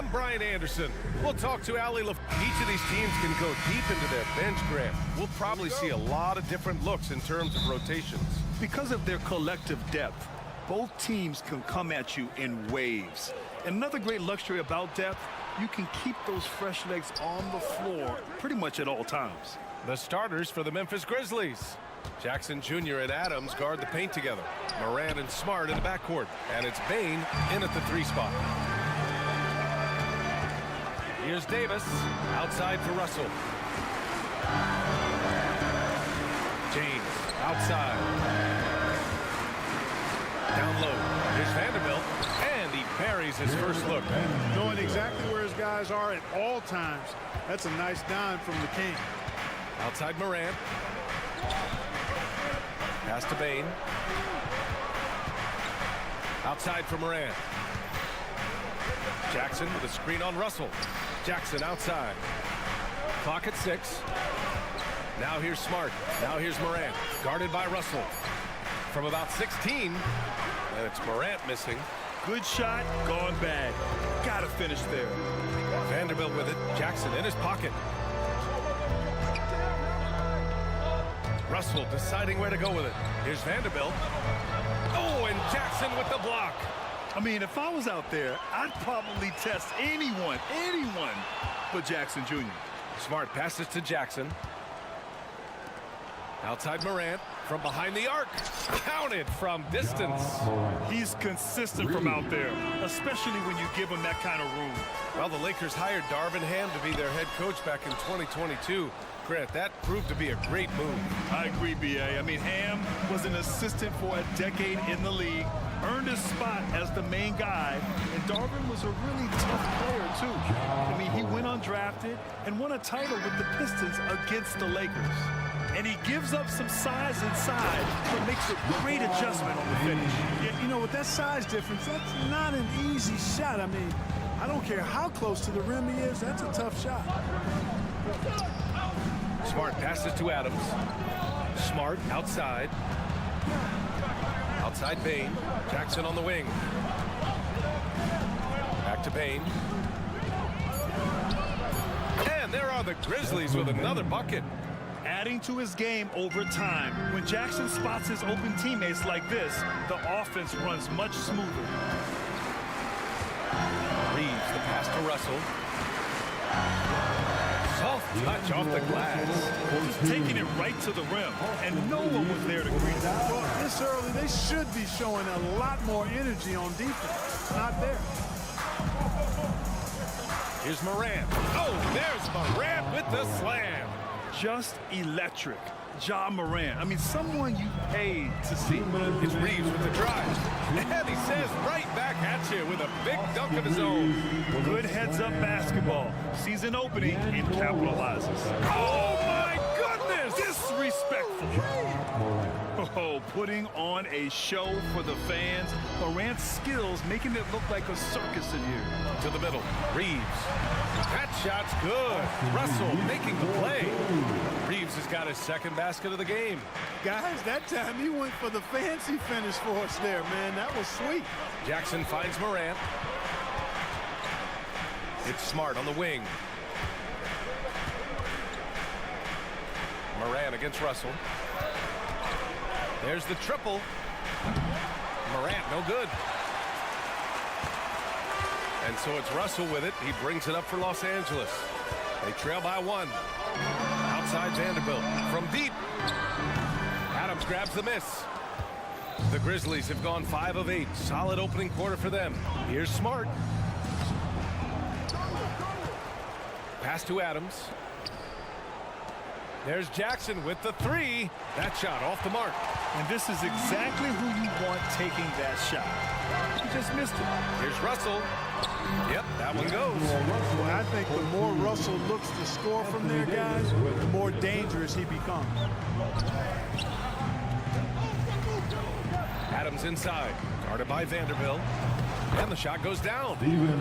I'm Brian Anderson. We'll talk to Ali Each of these teams can go deep into their bench, Grant. We'll probably see a lot of different looks in terms of rotations. Because of their collective depth, both teams can come at you in waves. And another great luxury about depth, you can keep those fresh legs on the floor pretty much at all times. The starters for the Memphis Grizzlies. Jackson Jr. and Adams guard the paint together. Morant and Smart in the backcourt. And it's Bane in at the 3 spot. Here's Davis, outside for Russell. James, outside. Down low, here's Vanderbilt, and he buries his first look. Knowing exactly where his guys are at all times. That's a nice dime from the King. Outside Morant. Pass to Bane. Outside for Morant. Jackson with a screen on Russell. Jackson outside. Clock at 6. Now here's Smart. Now here's Morant. Guarded by Russell. From about 16. And it's Morant missing. Good shot, gone bad. Gotta finish there. Vanderbilt with it. Jackson in his pocket. Russell deciding where to go with it. Here's Vanderbilt. Oh, and Jackson with the block. I mean, if I was out there, I'd probably test anyone but Jackson Jr. Smart passes to Jackson. Outside Morant from behind the arc. Counted from distance. He's consistent from out there, especially when you give him that kind of room. Well, the Lakers hired Darvin Ham to be their head coach back in 2022. Grant, that proved to be a great move. I agree, B.A. I mean, Ham was an assistant for a decade in the league, earned his spot as the main guy, and Darvin was a really tough player, too. I mean, he went undrafted and won a title with the Pistons against the Lakers. And he gives up some size inside, but makes a great adjustment on the finish. Yeah, you know, with that size difference, that's not an easy shot. I mean, I don't care how close to the rim he is, that's a tough shot. Smart passes to Adams. Smart outside. Outside Bane. Jackson on the wing. Back to Bane. And there are the Grizzlies with another bucket. Adding to his game over time. When Jackson spots his open teammates like this, the offense runs much smoother. Reeves the pass to Russell. Soft touch off the glass. He's taking it right to the rim, and no one was there to greet him. Well, this early, they should be showing a lot more energy on defense. Not there. Here's Morant. Oh, there's Morant with the slam. Just electric. Ja Morant. I mean, someone you paid to see. It's Reeves with the drive. And he says right back at you with a big dunk of his own. Good heads-up basketball. Sees an opening and capitalizes. Oh, my goodness! Disrespectful. Oh, putting on a show for the fans. Morant's skills making it look like a circus in here. To the middle. Reeves. That shot's good. Russell making the play. Reeves has got his second basket of the game. Guys, that time he went for the fancy finish for us there, man. That was sweet. Jackson finds Morant. It's Smart on the wing. Morant against Russell. There's the triple. Morant, no good. And so it's Russell with it. He brings it up for Los Angeles. They trail by 1. Outside Vanderbilt from deep. Adams grabs the miss. The Grizzlies have gone 5 of 8. Solid opening quarter for them. Here's Smart. Pass to Adams. There's Jackson with the 3. That shot off the mark. And this is exactly who you want taking that shot. He just missed it. Here's Russell. Yep, that one goes. Well, I think the more Russell looks to score from there, guys, the more dangerous he becomes. Adams inside, guarded by Vanderbilt. And the shot goes down.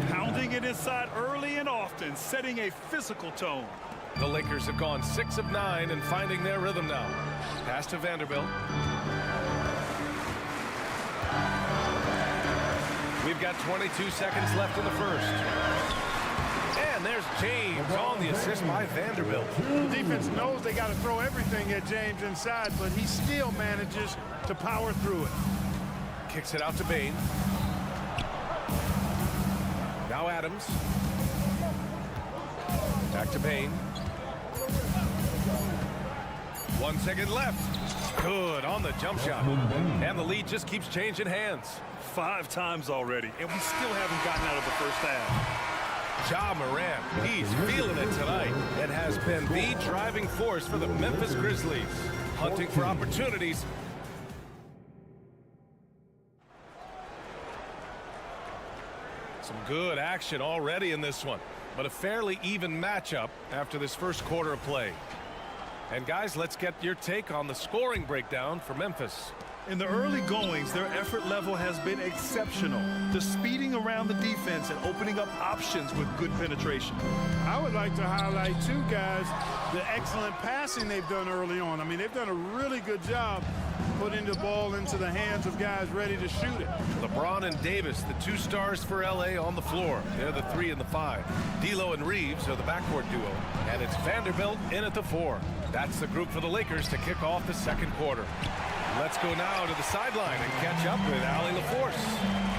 Pounding it inside early and often, setting a physical tone. The Lakers have gone 6 of 9 and finding their rhythm now. Pass to Vanderbilt. We've got 22 seconds left in the first. James on the assist by Vanderbilt. The defense knows they got to throw everything at James inside, but he still manages to power through it. Kicks it out to Bain. Now Adams. Back to Bain. 1 second left. Good on the jump shot. And the lead just keeps changing hands. 5 times already, and we still haven't gotten out of the first half. Ja Morant, he's feeling it tonight and has been the driving force for the Memphis Grizzlies. Hunting for opportunities. Some good action already in this one, but a fairly even matchup after this first quarter of play. And guys, let's get your take on the scoring breakdown for Memphis. In the early goings, their effort level has been exceptional. The speeding around the defense and opening up options with good penetration. I would like to highlight, too, guys, the excellent passing they've done early on. I mean, they've done a really good job putting the ball into the hands of guys ready to shoot it. LeBron and Davis, the 2 stars for LA on the floor. They're the 3 and the 5. D'Lo and Reeves are the backcourt duo. And it's Vanderbilt in at the 4. That's the group for the Lakers to kick off the second quarter. Let's go now to the sideline and catch up with Allie LaForce.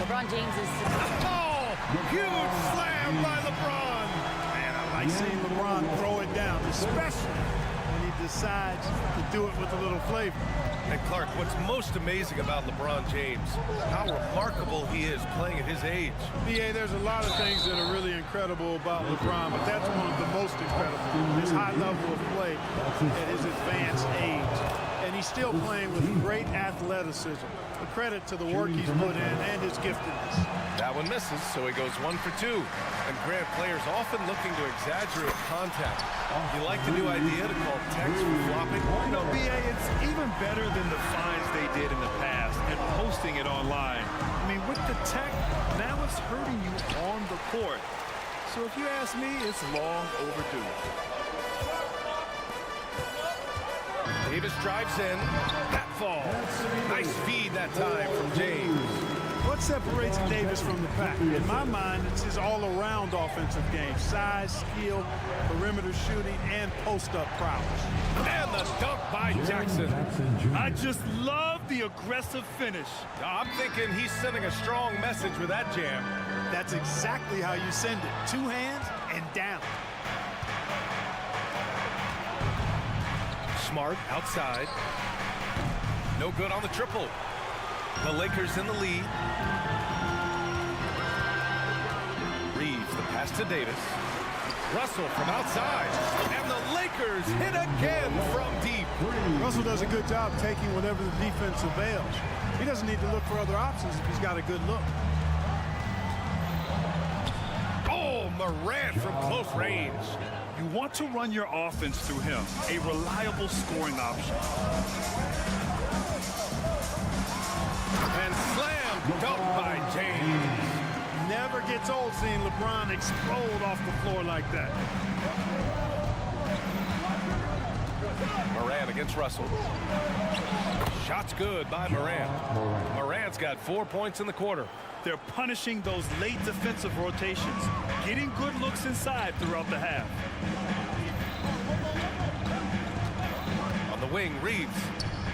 LeBron James is... Oh! Huge slam by LeBron! Man, I like seeing LeBron throw it down, especially when he decides to do it with a little flavor. And Clark, what's most amazing about LeBron James, how remarkable he is playing at his age. B.A., there's a lot of things that are really incredible about LeBron, but that's one of the most incredible. His high level of play at his advanced age. And he's still playing with great athleticism. A credit to the work he's put in and his giftedness. That one misses, so he goes 1 for 2. And Grant, players often looking to exaggerate contact. You like the new idea to call text for flopping? You know, B.A., it's even better than the fines they did in the past and posting it online. I mean, with the tech, now it's hurting you on the court. So if you ask me, it's long overdue. Davis drives in. That falls. Nice feed that time from James. What separates Davis from the pack? In my mind, it's his all-around offensive game. Size, skill, perimeter shooting, and post-up prowess. And the dunk by Jackson. I just love the aggressive finish. I'm thinking he's sending a strong message with that jam. That's exactly how you send it. 2 hands and down. Smart outside. No good on the triple. The Lakers in the lead. Reeves, the pass to Davis. Russell from outside. And the Lakers hit again from deep. Russell does a good job taking whatever the defense avails. He doesn't need to look for other options if he's got a good look. Oh, Morant from close range. You want to run your offense through him, a reliable scoring option. And slam dunk by James. Never gets old seeing LeBron explode off the floor like that. Morant against Russell. Shot's good by Morant. Morant's got 4 points in the quarter. They're punishing those late defensive rotations, getting good looks inside throughout the half. On the wing, Reeves.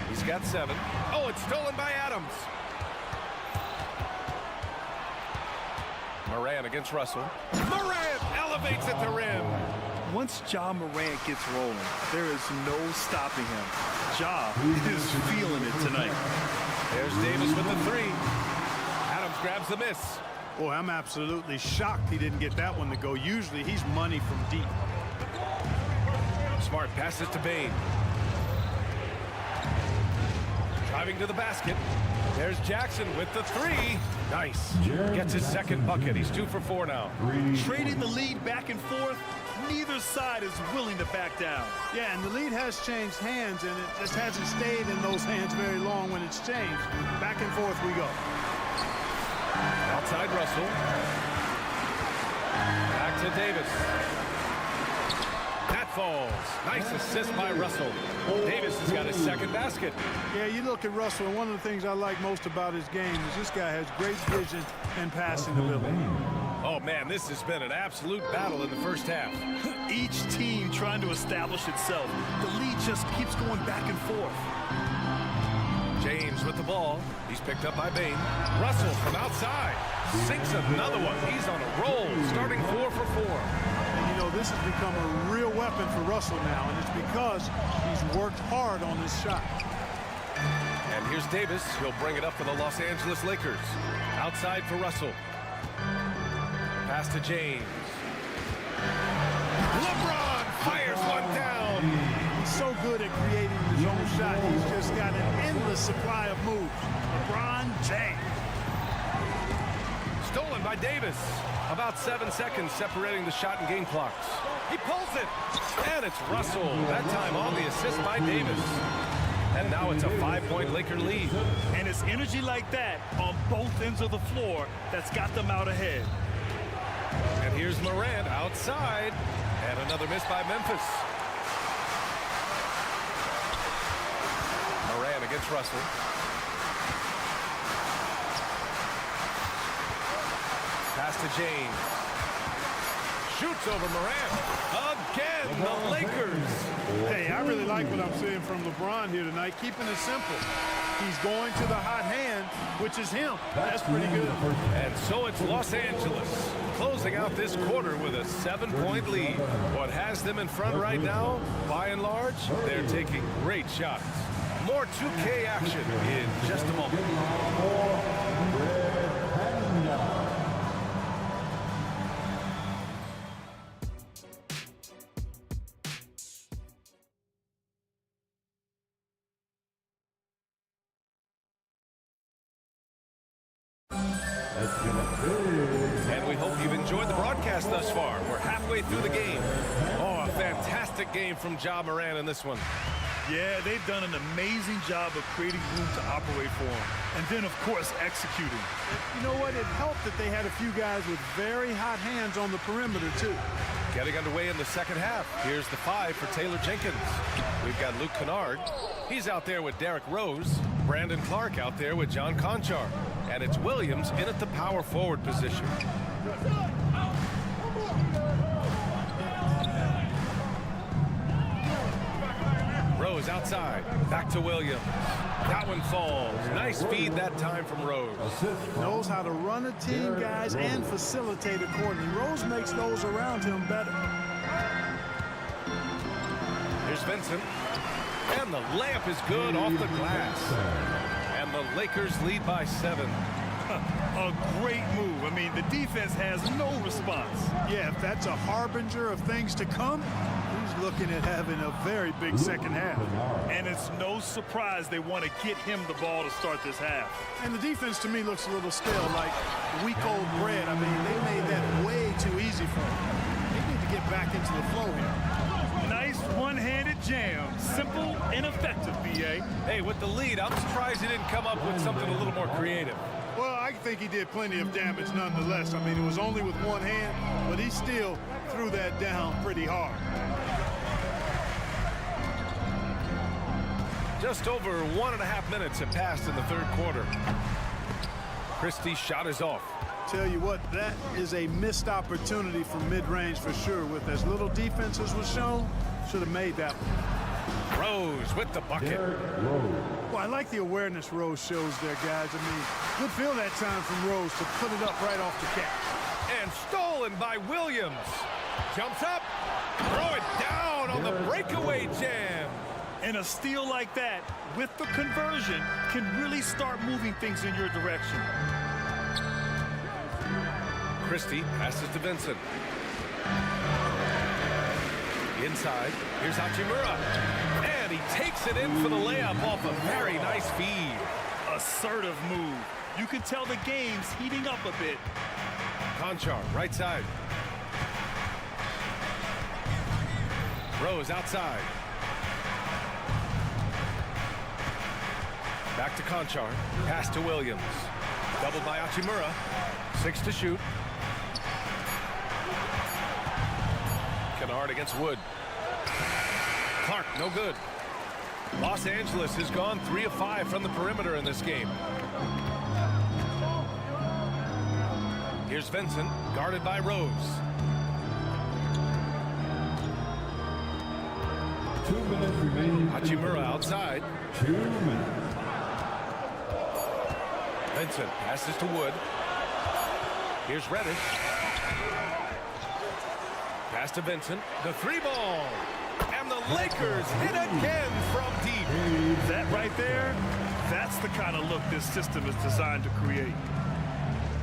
He's got 7. Oh, it's stolen by Adams. Morant against Russell. Morant elevates at the rim. Once Ja Morant gets rolling, there is no stopping him. Ja is feeling it tonight. There's Davis with the 3. Adams grabs the miss. Boy, I'm absolutely shocked he didn't get that one to go. Usually he's money from deep. Smart passes to Bain. Driving to the basket. There's Jackson with the 3. Nice. Gets his second bucket. He's 2 for 4 now. Trading the lead back and forth, neither side is willing to back down. Yeah, and the lead has changed hands, and it just hasn't stayed in those hands very long when it's changed. Back and forth we go. Outside Russell. Back to Davis. That falls. Nice assist by Russell. Davis has got his second basket. Yeah, you look at Russell, and one of the things I like most about his game is this guy has great vision and passing ability. Oh, man, this has been an absolute battle in the first half. Each team trying to establish itself. The lead just keeps going back and forth. James with the ball. He's picked up by Bain. Russell from outside. Sinks another one. He's on a roll, starting 4 for 4. And, you know, this has become a real weapon for Russell now, and it's because he's worked hard on this shot. And here's Davis. He'll bring it up for the Los Angeles Lakers. Outside for Russell. Pass to James. LeBron fires one down. He's so good at creating his own shot. He's just got an endless supply of moves. LeBron James. Stolen by Davis. About 7 seconds separating the shot and game clocks. He pulls it. And it's Russell. That time on the assist by Davis. And now it's a 5-point Laker lead. And it's energy like that on both ends of the floor that's got them out ahead. And here's Morant outside. And another miss by Memphis. Morant against Russell. Pass to James. Shoots over Morant. Again, the Lakers. Hey, I really like what I'm seeing from LeBron here tonight, keeping it simple. He's going to the hot hand, which is him. That's pretty good. And so it's Los Angeles closing out this quarter with a 7-point lead. What has them in front right now, by and large, they're taking great shots. More 2K action in just a moment. And we hope you've enjoyed the broadcast thus far. We're halfway through the game. Oh, a fantastic game from Ja Morant in this one. Yeah, they've done an amazing job of creating room to operate for him. And then, of course, executing. You know what? It helped that they had a few guys with very hot hands on the perimeter, too. Getting underway in the second half. Here's the 5 for Taylor Jenkins. We've got Luke Kennard. He's out there with Derrick Rose. Brandon Clark out there with John Conchar. And it's Williams in at the power forward position. Rose outside. Back to Williams. That one falls. Nice feed that time from Rose. Knows how to run a team, guys, and facilitate accordingly. Rose makes those around him better. Here's Vincent. And the layup is good off the glass. And the Lakers lead by 7. A great move. I mean, the defense has no response. Yeah, if that's a harbinger of things to come, he's looking at having a very big second half. And it's no surprise they want to get him the ball to start this half. And the defense, to me, looks a little stale, like week-old bread. I mean, they made that way too easy for him. They need to get back into the flow here. Nice one-handed jam. Simple and effective, B.A. Hey, with the lead, I'm surprised he didn't come up with something a little more creative. Well, I think he did plenty of damage nonetheless. I mean, it was only with one hand, but he still threw that down pretty hard. Just over 1.5 minutes have passed in the third quarter. Christie's shot is off. Tell you what, that is a missed opportunity from mid-range for sure. With as little defense as was shown, should have made that one. Rose with the bucket. Well, I like the awareness Rose shows there, guys. I mean, good feel that time from Rose to put it up right off the catch. And stolen by Williams. Jumps up. Throw it down on the breakaway jam. And a steal like that, with the conversion, can really start moving things in your direction. Christie passes to Vincent. Inside, here's Hachimura. And he takes it in for the layup off a very nice feed. Assertive move. You can tell the game's heating up a bit. Conchar, right side. Rose outside. Back to Conchar. Pass to Williams. Doubled by Hachimura. 6 to shoot. Kennard against Wood. Clark, no good. Los Angeles has gone 3 of 5 from the perimeter in this game. Here's Vincent, guarded by Rose. 2 minutes remaining. Hachimura outside. 2 minutes. Vincent passes to Wood. Here's Reddish. Pass to Vincent. The 3 ball. And the Lakers hit again from deep. That right there, that's the kind of look this system is designed to create.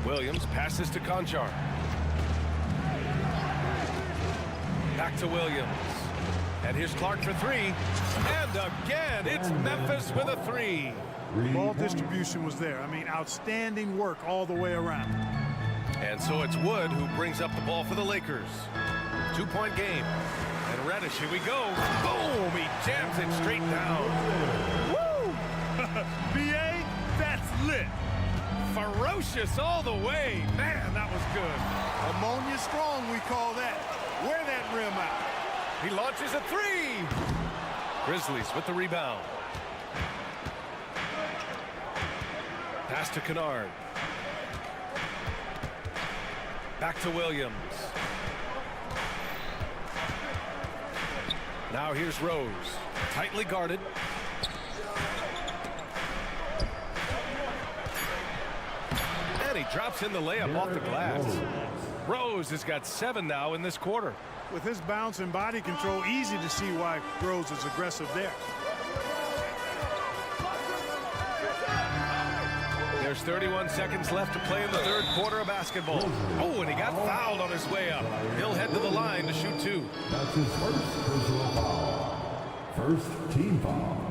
Williams passes to Conchar. Back to Williams. And here's Clark for 3. And again, it's Memphis with a 3. Ball distribution was there. I mean, outstanding work all the way around. And so it's Wood who brings up the ball for the Lakers. 2-point game. And Reddish, here we go. Boom! He jams it straight down. Woo! B.A., that's lit. Ferocious all the way. Man, that was good. Ammonia strong, we call that. Wear that rim out. He launches a 3. Grizzlies with the rebound. Pass to Kennard. Back to Williams. Now here's Rose. Tightly guarded. And he drops in the layup off the glass. Rose has got 7 now in this quarter. With his bounce and body control, easy to see why Rose is aggressive there. There's 31 seconds left to play in the third quarter of basketball. Oh, and he got fouled on his way up. He'll head to the line to shoot 2. That's his first personal foul. First team foul.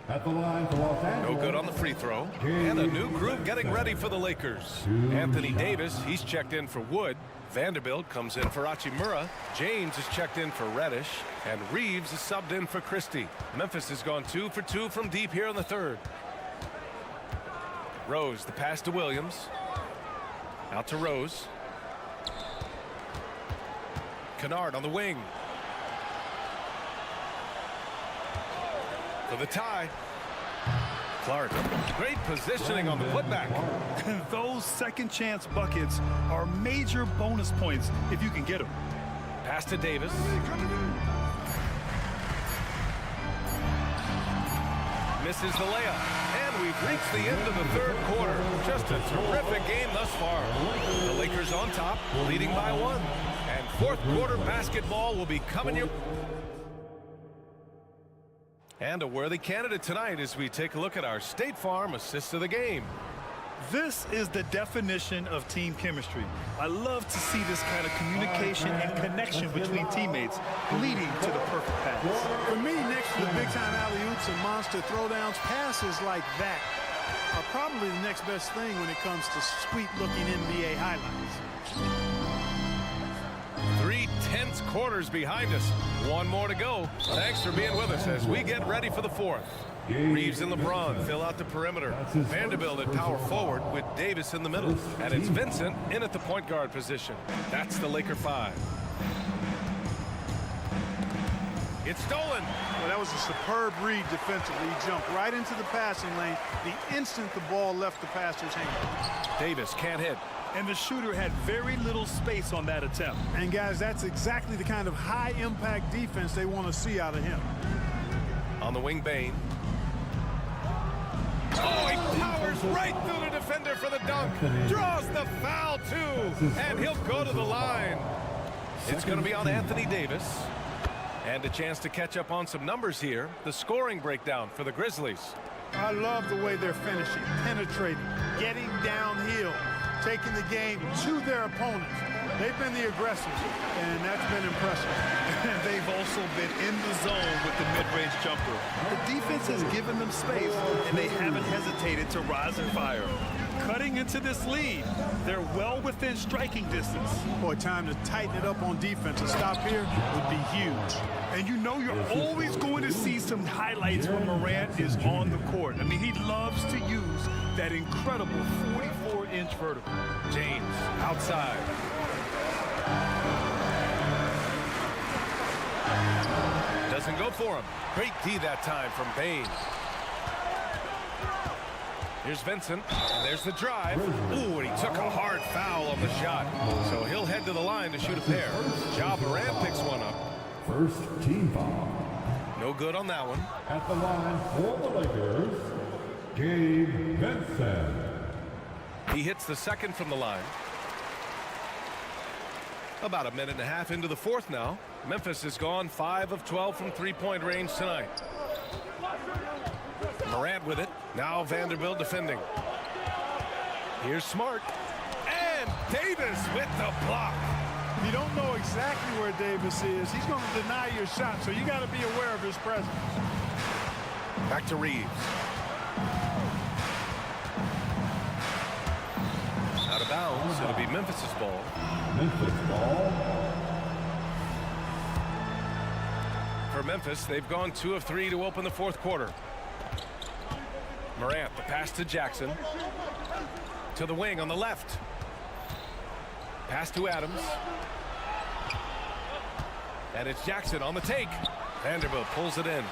At the line for Los Angeles. No good on the free throw. And a new group getting ready for the Lakers. Anthony Davis, he's checked in for Wood. Vanderbilt comes in for Hachimura. James is checked in for Reddish. And Reeves is subbed in for Christie. Memphis has gone 2 for 2 from deep here in the third. Rose, the pass to Williams. Out to Rose. Kennard on the wing. For the tie. Clark, great positioning on the putback. Those second chance buckets are major bonus points if you can get them. Pass to Davis. Misses the layup. And we've reached the end of the third quarter. Just a terrific game thus far. The Lakers on top, leading by 1. And fourth quarter basketball will be coming your... And a worthy candidate tonight as we take a look at our State Farm assist of the game. This is the definition of team chemistry. I love to see this kind of communication and connection between teammates leading to the perfect pass. For me, next to the big-time alley-oops and monster throwdowns, passes like that are probably the next best thing when it comes to sweet-looking NBA highlights. 3 tense quarters behind us. 1 more to go. Thanks for being with us as we get ready for the fourth. Reeves and LeBron fill out the perimeter. Vanderbilt at power forward with Davis in the middle. And it's Vincent in at the point guard position. That's the Laker 5. It's stolen. Well, that was a superb read defensively. He jumped right into the passing lane the instant the ball left the passer's hand. Davis can't hit. And the shooter had very little space on that attempt. And guys, that's exactly the kind of high-impact defense they want to see out of him. On the wing, Bain. Oh, he powers right through the defender for the dunk. Draws the foul, too. And he'll go to the line. It's going to be on Anthony Davis. And a chance to catch up on some numbers here. The scoring breakdown for the Grizzlies. I love the way they're finishing, penetrating, getting downhill, taking the game to their opponents. They've been the aggressors, and that's been impressive. And they've also been in the zone with the mid-range jumper. The defense has given them space, and they haven't hesitated to rise and fire. Cutting into this lead, they're well within striking distance. Boy, time to tighten it up on defense. A stop here would be huge. And you know you're always going to see some highlights when Morant is on the court. I mean, he loves to use that incredible 44-inch vertical. James outside. Doesn't go for him. Great D that time from Bain. Here's Vincent, and there's the drive. Ooh, and he took a hard foul on the shot. So he'll head to the line to shoot a pair. Ja Morant picks one up. First team foul. No good on that one. At the line for the Lakers, Gabe Vincent. He hits the second from the line. About a minute and a half into the fourth now. Memphis has gone 5 of 12 from three-point range tonight. Morant with it. Now Vanderbilt defending. Here's Smart. And Davis with the block. You don't know exactly where Davis is. He's going to deny your shot, so you got to be aware of his presence. Back to Reeves. Out of bounds. It'll be Memphis's ball. Memphis ball. For Memphis, they've gone 2 of 3 to open the fourth quarter. Morant, the pass to Jackson. To the wing on the left. Pass to Adams. And it's Jackson on the take. Vanderbilt pulls it in.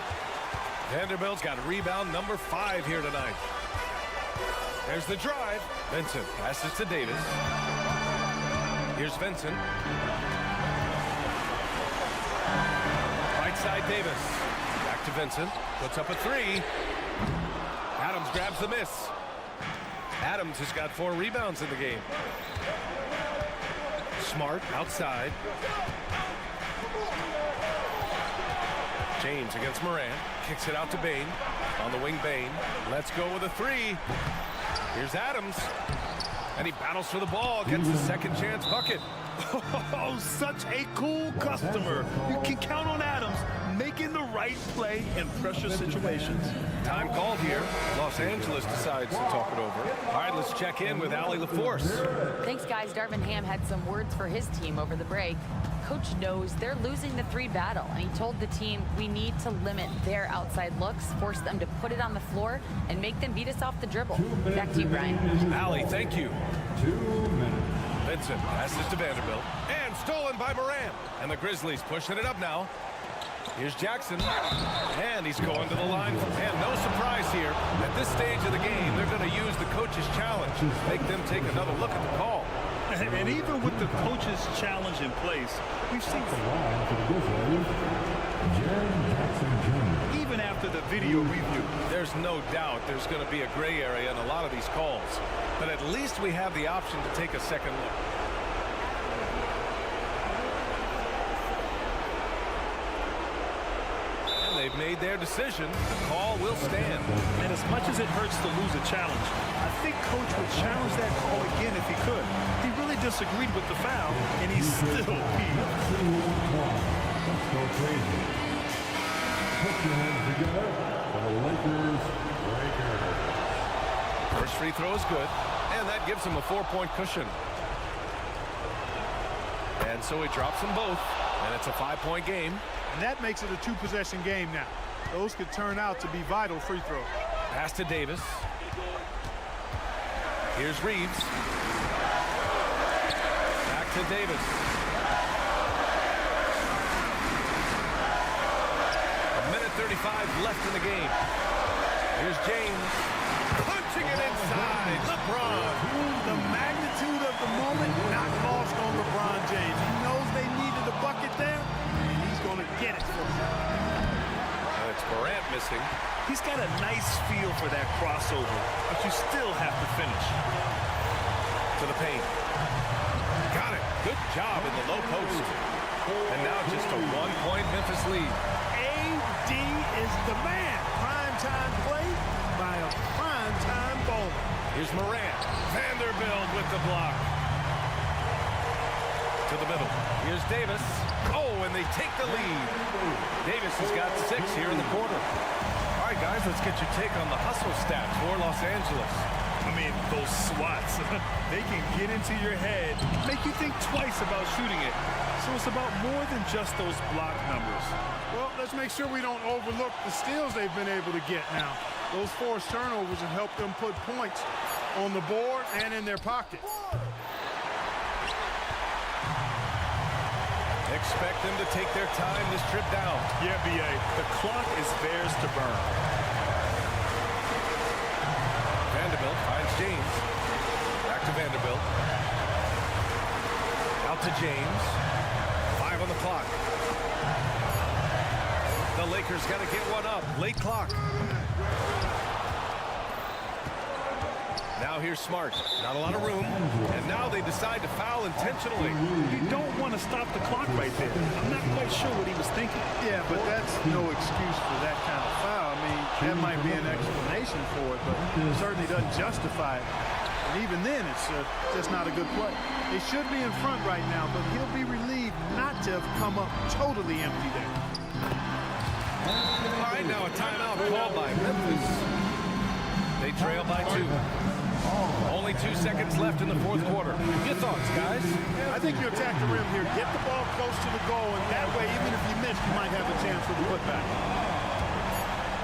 Vanderbilt's got rebound number 5 here tonight. There's the drive. Vincent passes to Davis. Here's Vincent. Right side Davis. Back to Vincent. Puts up a 3. Adams grabs the miss. Adams has got 4 rebounds in the game. Smart outside. James against Morant. Kicks it out to Bain. On the wing, Bain. Let's go with a 3. Here's Adams. And he battles for the ball. Gets a second chance bucket. Oh, such a cool customer. You can count on Adams making the right play in pressure situations. Time called here. Los Angeles decides to talk it over. All right, let's check in with Allie LaForce. Thanks, guys. Darvin Ham had some words for his team over the break. Coach knows they're losing the 3 battle, and he told the team we need to limit their outside looks, force them to put it on the floor, and make them beat us off the dribble. Back to you, Brian. Allie, thank you. 2 minutes. Vincent passes to Vanderbilt. And stolen by Morant. And the Grizzlies pushing it up now. Here's Jackson. And he's going to the line. And no surprise here. At this stage of the game, they're going to use the coach's challenge. Make them take another look at the call. And even with the coach's challenge in place, we've seen even after the video review. There's no doubt there's going to be a gray area in a lot of these calls. But at least we have the option to take a second look. And they've made their decision. The call will stand. And as much as it hurts to lose a challenge, I think Coach would challenge that call again if he could. He really disagreed with the foul, and he's still peeved. Let's go crazy. Put your hands together for the Lakers breakers. First free throw is good, and that gives him a 4-point cushion. And so he drops them both, and it's a 5-point game. And that makes it a 2-possession game now. Those could turn out to be vital free throws. Pass to Davis. Here's Reeves. Back to Davis. A minute 35 left in the game. Here's James. Punching it inside. LeBron. The magnitude of the moment not lost on LeBron James. He knows they needed a bucket there, and he's going to get it for them. And it's Morant missing. He's got a nice feel for that crossover, but you still have to finish. To the paint. Got it. Good job in the low post. And now just a 1-point Memphis lead. AD is the man. Primetime play by a primetime bowler. Here's Morant. Vanderbilt with the block. To the middle. Here's Davis. Oh, and they take the lead. Davis has got 6 here in the quarter. All right, guys, let's get your take on the hustle stats for Los Angeles. I mean, those swats, they can get into your head, make you think twice about shooting it. So it's about more than just those block numbers. Well, let's make sure we don't overlook the steals they've been able to get now. Those forced turnovers have helped them put points on the board and in their pocket. Expect them to take their time this trip down. Yeah, B.A., the clock is theirs to burn. Vanderbilt exchange. Back to Vanderbilt. Out to James. 5 on the clock. The Lakers got to get one up. Late clock. Now here's Smart. Not a lot of room. And now they decide to foul intentionally. You don't want to stop the clock right there. I'm not quite sure what he was thinking. Yeah, but that's no excuse for that kind of foul. I mean, that might be an explanation for it, but it certainly doesn't justify it. And even then, it's just not a good play. They should be in front right now, but he'll be relieved not to have come up totally empty there. All right, now a timeout called by Memphis. They trail by 2. Only 2 seconds left in the fourth quarter. Your thoughts, guys? I think you attack the rim here. Get the ball close to the goal, and that way, even if you miss, you might have a chance for the putback.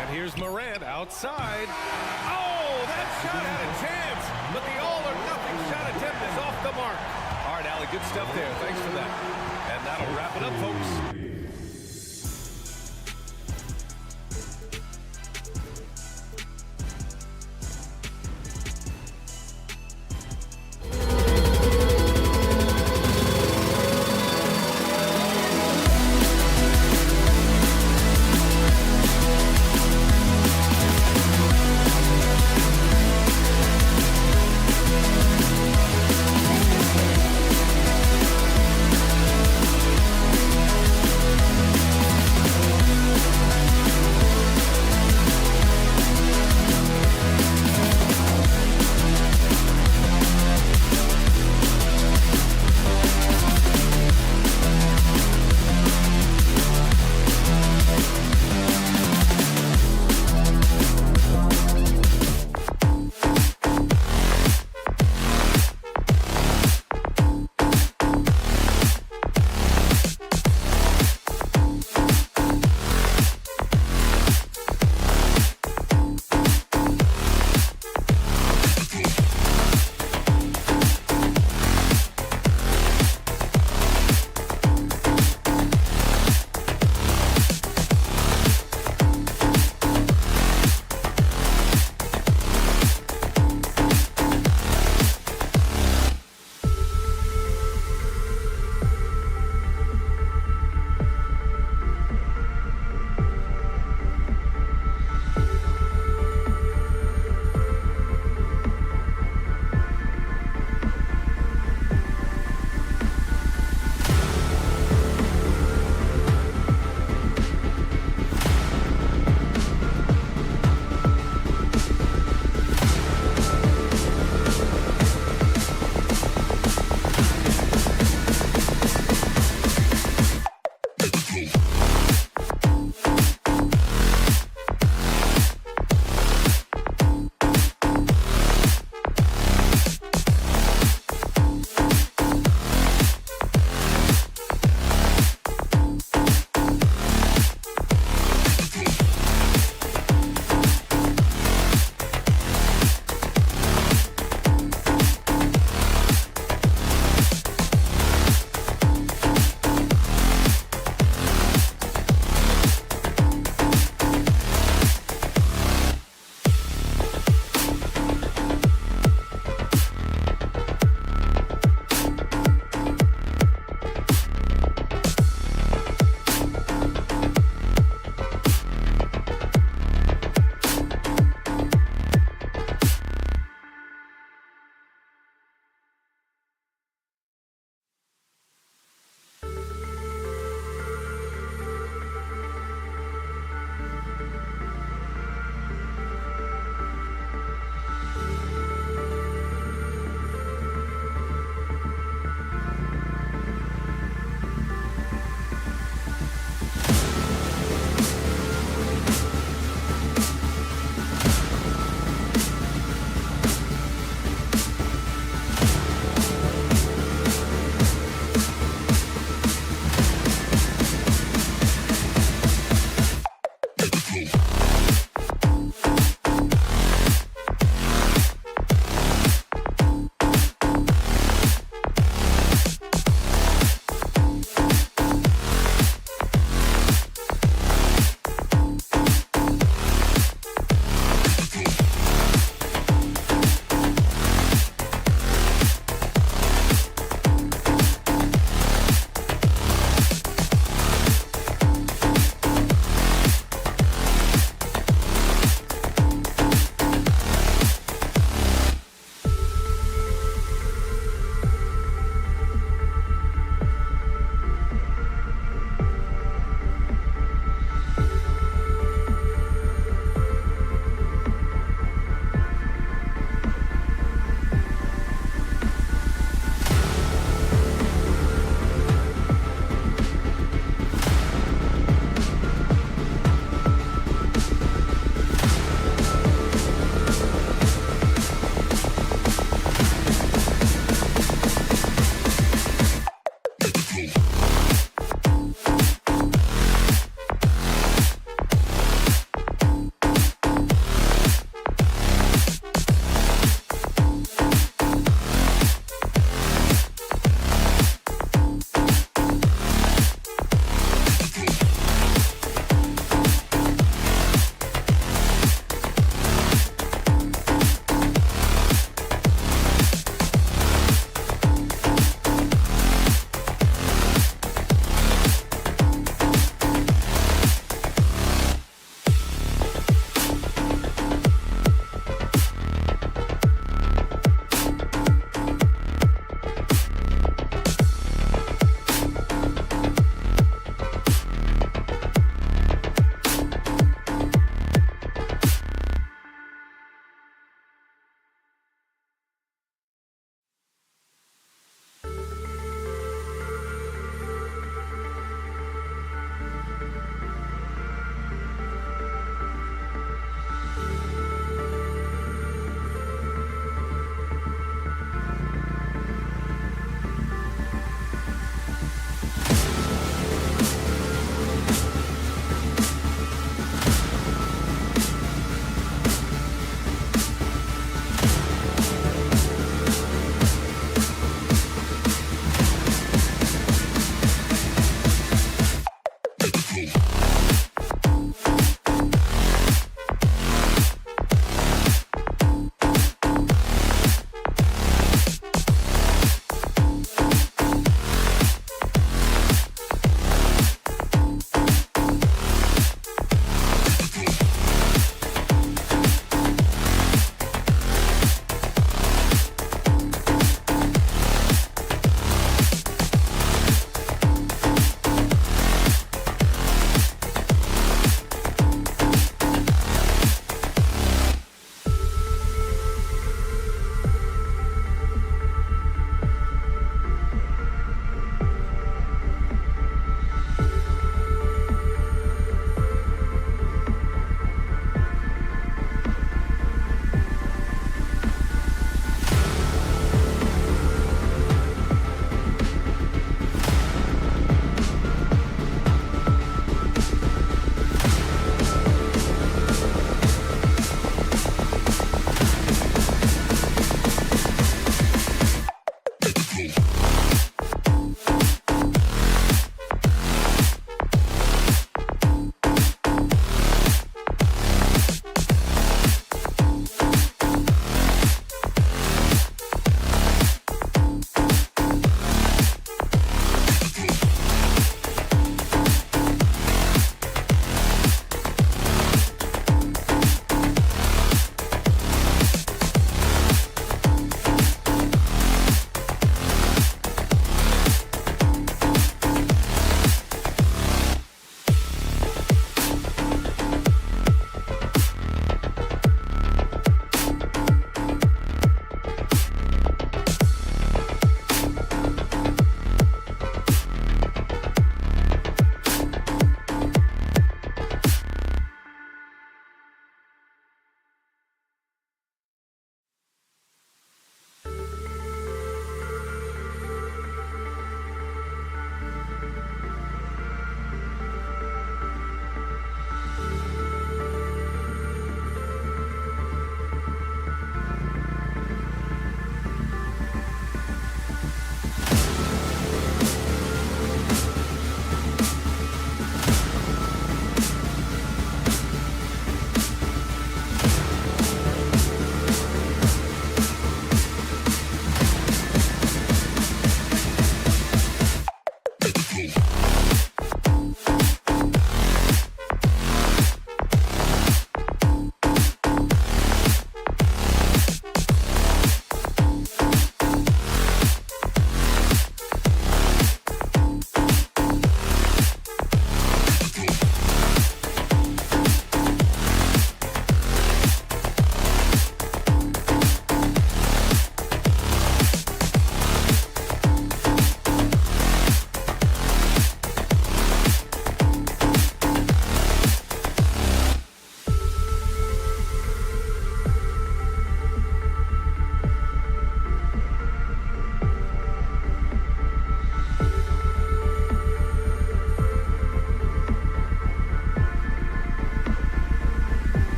And here's Morant outside. Oh, that shot had a chance, but the all-or-nothing shot attempt is off the mark. All right, Allie, good stuff there. Thanks for that. And that'll wrap it up, folks.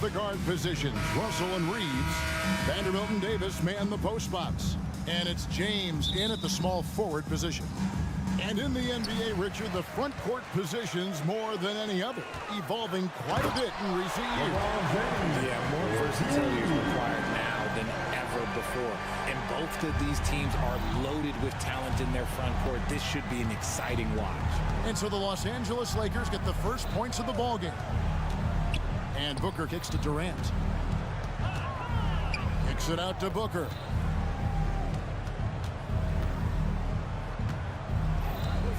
the guard positions, Russell and Reeves. Vanderbilt and Davis man the post spots. And it's James in at the small forward position. And in the NBA, Richard, the front court positions more than any other, evolving quite a bit in recent years. Yeah, more versatility is required now than ever before. And both of these teams are loaded with talent in their front court. This should be an exciting watch. And so the Los Angeles Lakers get the first points of the ballgame. And Booker kicks to Durant. Kicks it out to Booker.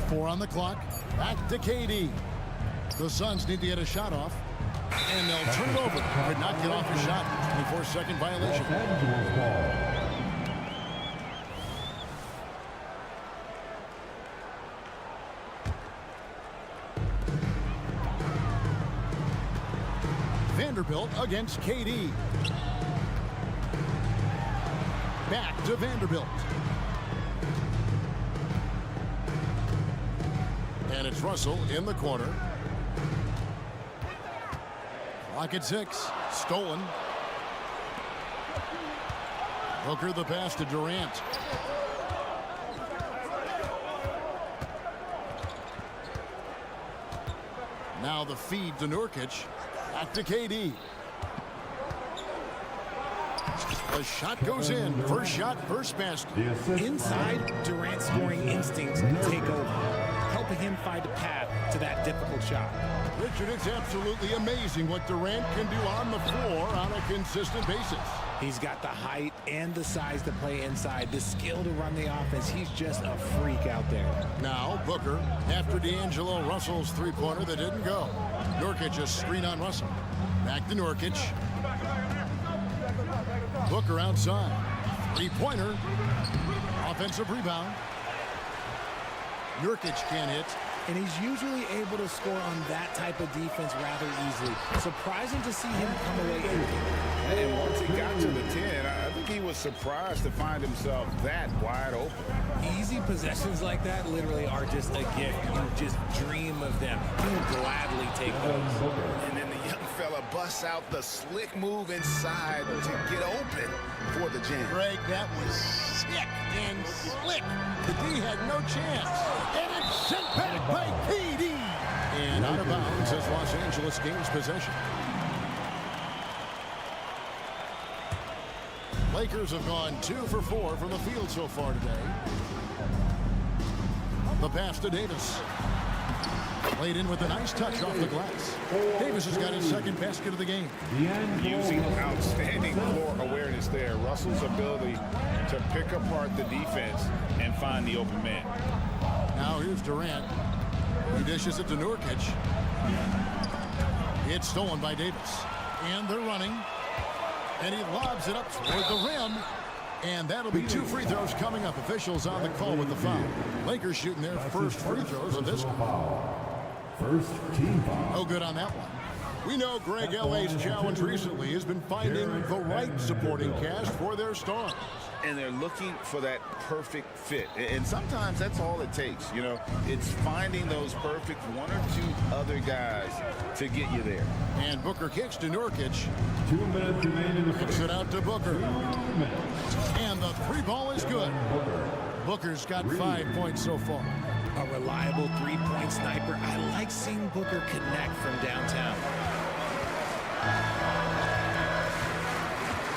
Four on the clock. Back to KD. The Suns need to get a shot off. And they'll turn it over. Could not get off a shot. 24-second violation. Vanderbilt against KD. Back to Vanderbilt. And it's Russell in the corner. Clock at 6. Stolen. Booker the pass to Durant. Now the feed to Nurkic. Back to KD. The shot goes in. First shot, first basket. Inside, Durant's scoring instincts take over, helping him find a path to that difficult shot. Richard, it's absolutely amazing what Durant can do on the floor on a consistent basis. He's got the height and the size to play inside, the skill to run the offense. He's just a freak out there. Now Booker after D'Angelo Russell's three-pointer that didn't go. Nurkic a screen on Russell. Back to Nurkic. Booker outside. Three-pointer. Offensive rebound. Nurkic can't hit. And he's usually able to score on that type of defense rather easily. Surprising to see him come away empty. And once he got to the 10, I think he was surprised to find himself that wide open. Easy possessions like that literally are just a gift. You just dream of them. You gladly take those. And then the young fella busts out the slick move inside to get open for the jam. Greg, that was sick and slick. The D had no chance. And it's sent back by KD. And out of bounds as Los Angeles gains possession. Lakers have gone 2 for 4 from the field so far today. The pass to Davis. Played in with a nice touch off the glass. Davis has got his second basket of the game. Using outstanding floor awareness there. Russell's ability to pick apart the defense and find the open man. Now here's Durant. He dishes it to Nurkic. It's stolen by Davis. And they're running. And he lobs it up toward the rim. And that'll be 2 free throws coming up. Officials on the call with the foul. Lakers shooting their first free throws of this one. First team foul. No good on that one. We know Greg LA's challenge recently has been finding the right supporting cast for their stars. And they're looking for that perfect fit. And sometimes that's all it takes. You know, it's finding those perfect 1 or 2 other guys to get you there. And Booker kicks to Nurkic. 2 minutes remaining in the Kicks it out to Booker. 2 minutes. And the 3-ball is good. Booker's got 5 points so far. A reliable three-point sniper. I like seeing Booker connect from downtown.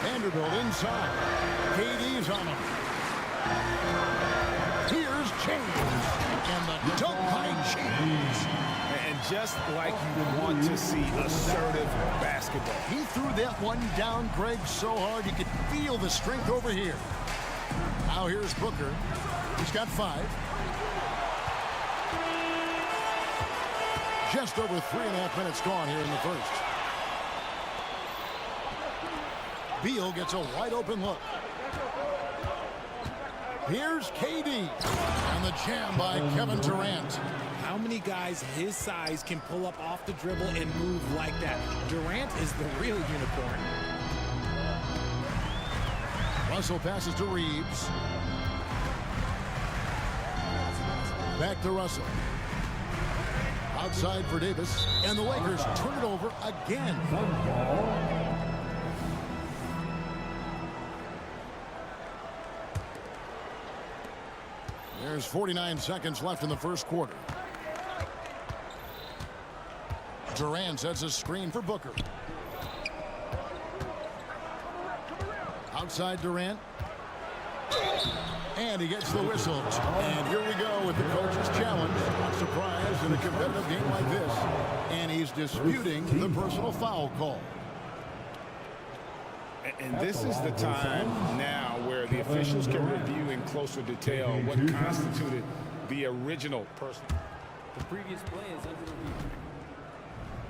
Vanderbilt inside. KD's on him. Here's James. And the dunk by James. And just like you want to see assertive basketball. He threw that one down, Greg, so hard you could feel the strength over here. Now here's Booker. He's got 5. Just over 3.5 minutes gone here in the first. Beal gets a wide open look. Here's KD. And the jam by Kevin Durant. How many guys his size can pull up off the dribble and move like that? Durant is the real unicorn. Russell passes to Reeves. Back to Russell. outside for Davis, and the Lakers turn it over again. There's 49 seconds left in the first quarter. Durant sets a screen for Booker. Outside Durant. And he gets the whistle. And here we go with the coach's challenge. Not surprised in a competitive game like this. And he's disputing the personal foul call. And this is the time now where the officials can review in closer detail what constituted the original person. The previous play is under review.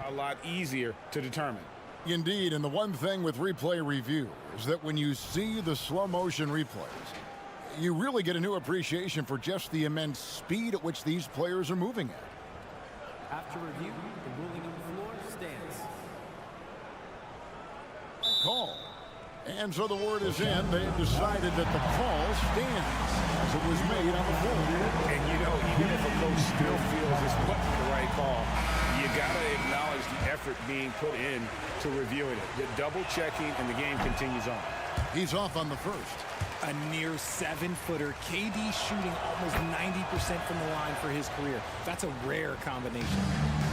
A lot easier to determine. Indeed, and the one thing with replay review is that when you see the slow motion replays, you really get a new appreciation for just the immense speed at which these players are moving at. After review, the ruling on the floor stands. Call. And so the word is in. They've decided that the call stands as it was made on the floor. And you know, even if a coach still feels this wasn't the right call, you got to acknowledge the effort being put in to reviewing it. The double checking, and the game continues on. He's off on the first. A near 7-footer. KD shooting almost 90% from the line for his career. That's a rare combination.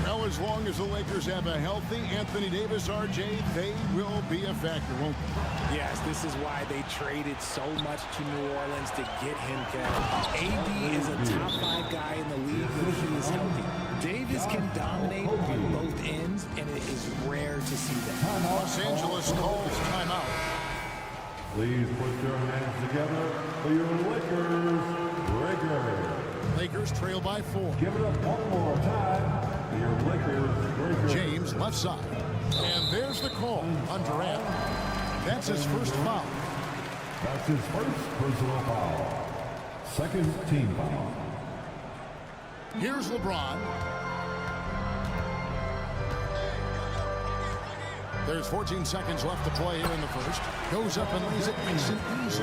Well, as long as the Lakers have a healthy Anthony Davis, RJ, they will be a factor, won't they? Yes, this is why they traded so much to New Orleans to get him, Kevin. AD is a top 5 guy in the league when he is healthy. Davis can dominate on both ends, and it is rare to see that. Los Angeles calls timeout. Please put your hands together for your Lakers breaker. Lakers trail by 4. Give it up one more time for your Lakers breaker. James left side. And there's the call on Durant. That's his first foul. That's his first personal foul. Second team foul. Here's LeBron. There's 14 seconds left to play here in the first. Goes up and lays it nice and easy.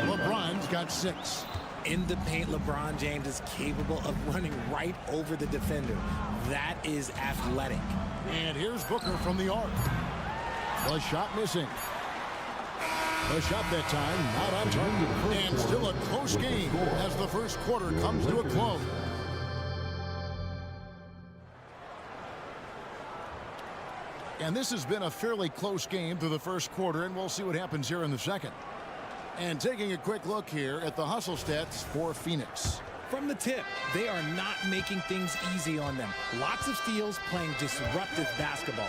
LeBron's got 6. In the paint, LeBron James is capable of running right over the defender. That is athletic. And here's Booker from the arc. The shot missing. The shot that time not on target. And still a close game as the first quarter comes to a close. And this has been a fairly close game through the first quarter, and we'll see what happens here in the second. And taking a quick look here at the hustle stats for Phoenix. From the tip, they are not making things easy on them. Lots of steals, playing disruptive basketball.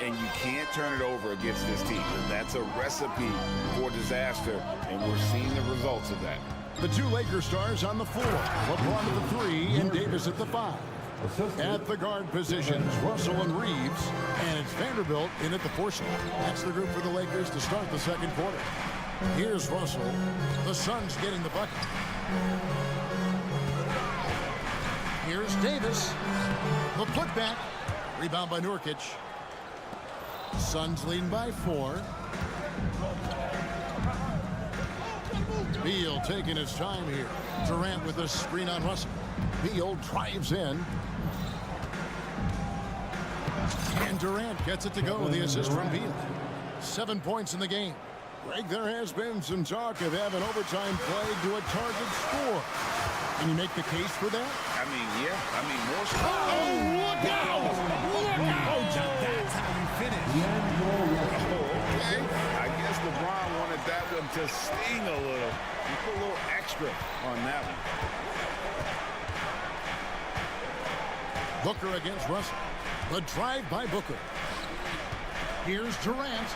And you can't turn it over against this team. That's a recipe for disaster, and we're seeing the results of that. The 2 Lakers stars on the floor. LeBron at the 3 and Davis at the 5. At the guard positions, Russell and Reeves, and it's Vanderbilt in at the 4 slot. That's the group for the Lakers to start the second quarter. Here's Russell. The Suns getting the bucket. Here's Davis. The putback. Rebound by Nurkic. Suns leading by 4. Beal taking his time here. Durant with a screen on Russell. Beal drives in. And Durant gets it to go. The assist from Beal. 7 points in the game. Greg, there has been some talk of having overtime play to a target score. Can you make the case for that? I mean, yeah. I mean, more so. Oh, look out! Look out! That's how you finish. Okay. I guess LeBron wanted that one to sting a little. He put a little extra on that one. Booker against Russell. The drive by Booker. Here's Durant.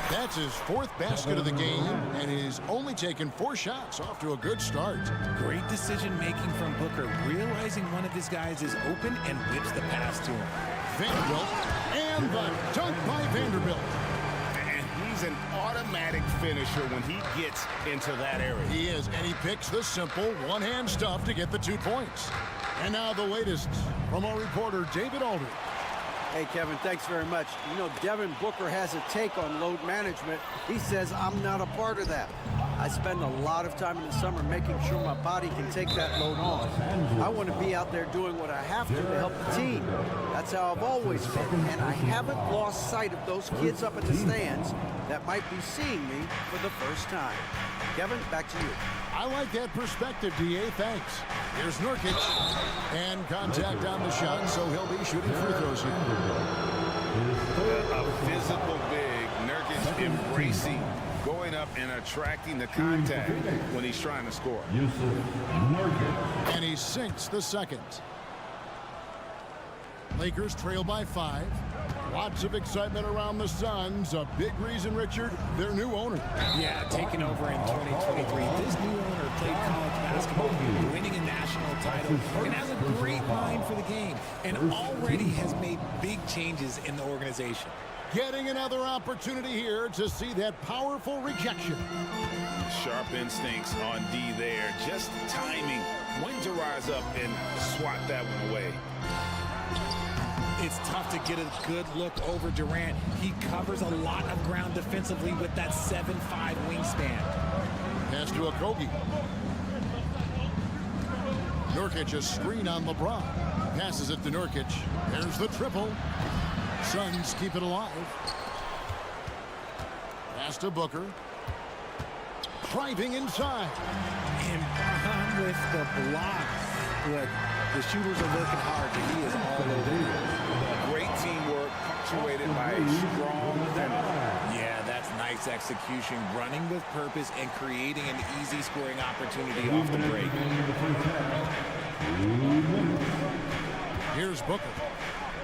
That's his 4th basket of the game, and he's only taken 4 shots off to a good start. Great decision-making from Booker, realizing one of his guys is open and whips the pass to him. Vanderbilt, and the dunk by Vanderbilt. And he's an automatic finisher when he gets into that area. He is, and he picks the simple one-hand stuff to get the 2 points. And now the latest from our reporter, David Aldridge. Hey, Kevin, thanks very much. You know, Devin Booker has a take on load management. He says, I'm not a part of that. I spend a lot of time in the summer making sure my body can take that load on. I want to be out there doing what I have to help the team. That's how I've always been, and I haven't lost sight of those kids up in the stands that might be seeing me for the first time. Kevin, back to you. I like that perspective, D.A. Thanks. Here's Nurkic. And contact on the shot, so he'll be shooting free throws here. A physical big, Nurkic embracing, going up and attracting the contact when he's trying to score. And he sinks the second. Lakers trail by 5. Lots of excitement around the Suns. A big reason, Richard, their new owner. Yeah, taking over in 2023. This new owner played college basketball, winning a national title, and has a great mind for the game, and already has made big changes in the organization. Getting another opportunity here to see that powerful rejection. Sharp instincts on D there. Just timing when to rise up and swat that one away. It's tough to get a good look over Durant. He covers a lot of ground defensively with that 7'5" wingspan. Pass to Okogie. Nurkic, a screen on LeBron. Passes it to Nurkic. There's the triple. Suns keep it alive. Pass to Booker. Driving inside. And on with the blocks. Look, the shooters are working hard, but he is all over. Great teamwork, punctuated by a strong defender. Yeah, that's nice execution, running with purpose and creating an easy scoring opportunity off the break. Here's Booker.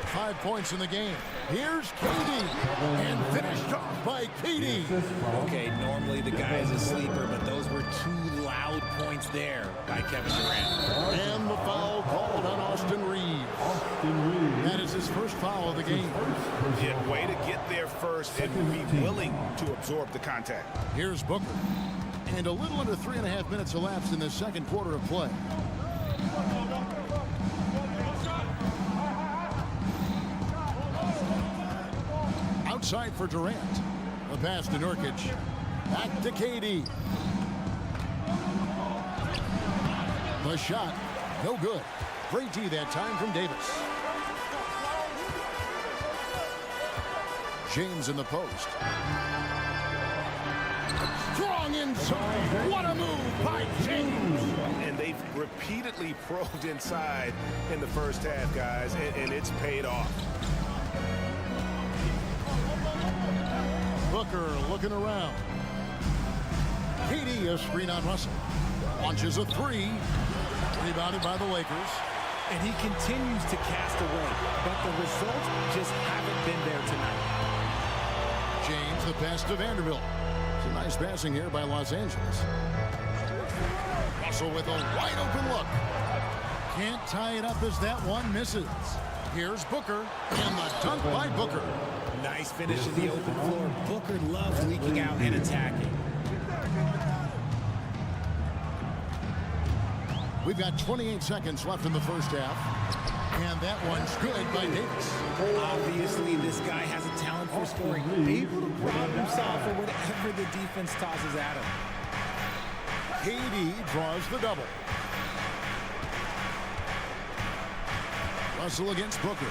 5 points in the game. Here's KD. And finished off by KD. Okay, normally the guy is a sleeper, but those were 2 loud points there by Kevin Durant. And the foul called on Austin Reeves. That is his first foul of the game. Yeah, way to get there first and be willing to absorb the contact. Here's Booker. And a little under 3.5 minutes elapsed in the second quarter of play. Outside for Durant. The pass to Nurkic. Back to KD. The shot, no good. Great D that time from Davis. James in the post. Strong inside. What a move by James. And they've repeatedly probed inside in the first half, guys, and it's paid off. Booker looking around. KD, a screen on Russell. Launches a 3. Rebounded by the Lakers. And he continues to cast away, but the results just haven't been there tonight. James, the pass to Vanderbilt. It's a nice passing here by Los Angeles. Russell with a wide open look. Can't tie it up as that one misses. Here's Booker, and the dunk by Booker. Nice finish in the open floor. Booker loves leaking out and attacking. We've got 28 seconds left in the first half. And that one's good by Davis. Obviously, this guy has a talent for scoring. Able to problem solve for whatever the defense tosses at him. KD draws the double. Russell against Booker.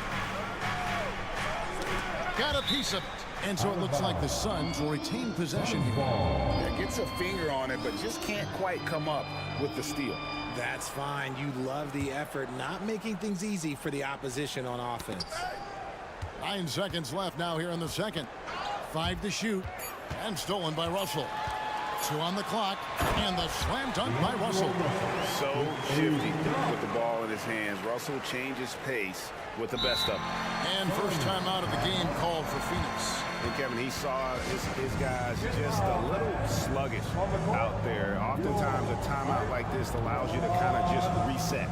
Got a piece of it. And so it looks like the Suns will retain possession here. Yeah, gets a finger on it, but just can't quite come up with the steal. That's fine. You love the effort, not making things easy for the opposition on offense. 9 seconds left now here in the second. 5 to shoot. And stolen by Russell. 2 on the clock. And the slam dunk by Russell. So shifty with the ball in his hands. Russell changes pace with the best of them. And first time out of the game called for Phoenix. And Kevin, he saw his guys just a little sluggish out there. Oftentimes a timeout like this allows you to kind of just reset.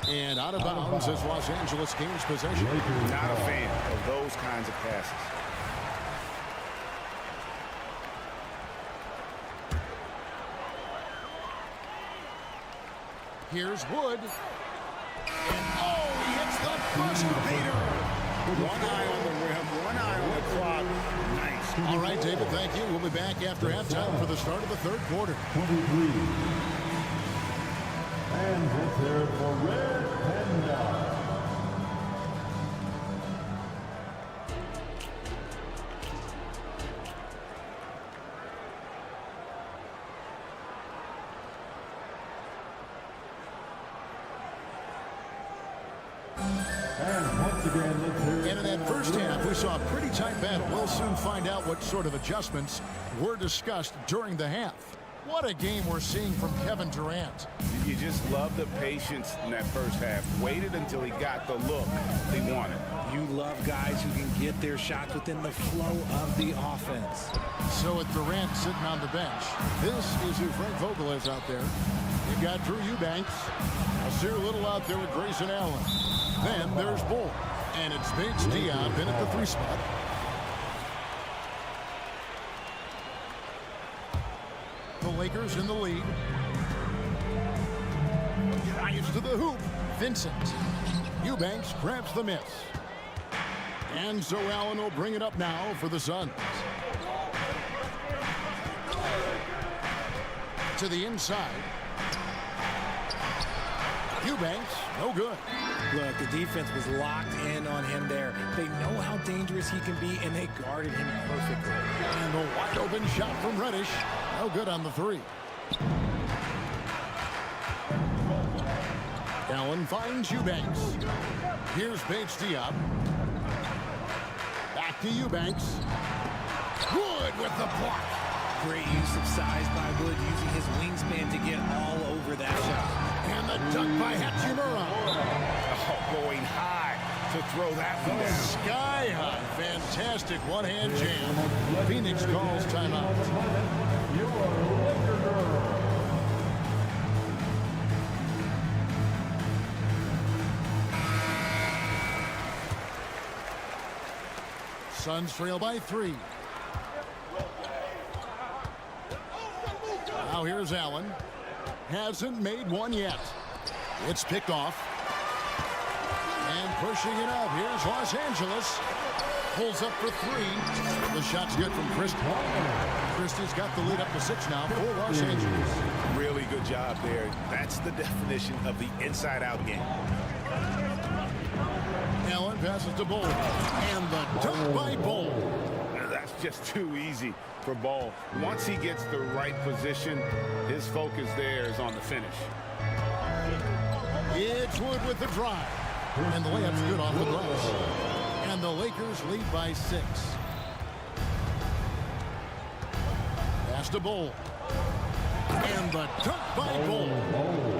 And out of bounds as Los Angeles gains possession. Not a fan of those kinds of passes. Here's Wood. And oh, he hits the buzzer beater. One eye on the rim, one eye on the clock. Nice. All right, David, thank you. We'll be back after halftime for the start of the third quarter. 23. And let's hear it for Red Panda. And in that first half, we saw a pretty tight battle. We'll soon find out what sort of adjustments were discussed during the half. What a game we're seeing from Kevin Durant. You just love the patience in that first half. Waited until he got the look he wanted. You love guys who can get their shots within the flow of the offense. So with Durant sitting on the bench, this is who Frank Vogel is out there. You've got Drew Eubanks, Nasir Little out there with Grayson Allen. Then there's Bull, and it's Bates Diop in at the 3 spot. The Lakers in the lead. Drives to the hoop. Vincent. Eubanks grabs the miss. And so Allen will bring it up now for the Suns. To the inside. Eubanks, no good. Look, the defense was locked in on him there. They know how dangerous he can be, and they guarded him perfectly. And a wide open shot from Reddish. No good on the 3. Allen finds Eubanks. Here's Bates Diop. Back to Eubanks. Wood with the block. Great use of size by Wood, using his wingspan to get all over that shot. And the dunk by Hachimura. Oh, going high to throw that one down. Sky high. Fantastic one-hand jam. Phoenix calls timeout. Suns trail by 3. Now here's Allen. Hasn't made one yet. It's picked off. And pushing it up. Here's Los Angeles. Pulls up for 3. The shot's good from Christie. Christie's got the lead up to 6 now for Los Angeles. Really good job there. That's the definition of the inside-out game. Allen passes to Bull. And the dunk by Bull. That's just too easy for Ball. Once he gets the right position, his focus there is on the finish. It's Wood with the drive. And the layup's good off the glass. And the Lakers lead by 6. Pass to Bull. And the dunk by Bull.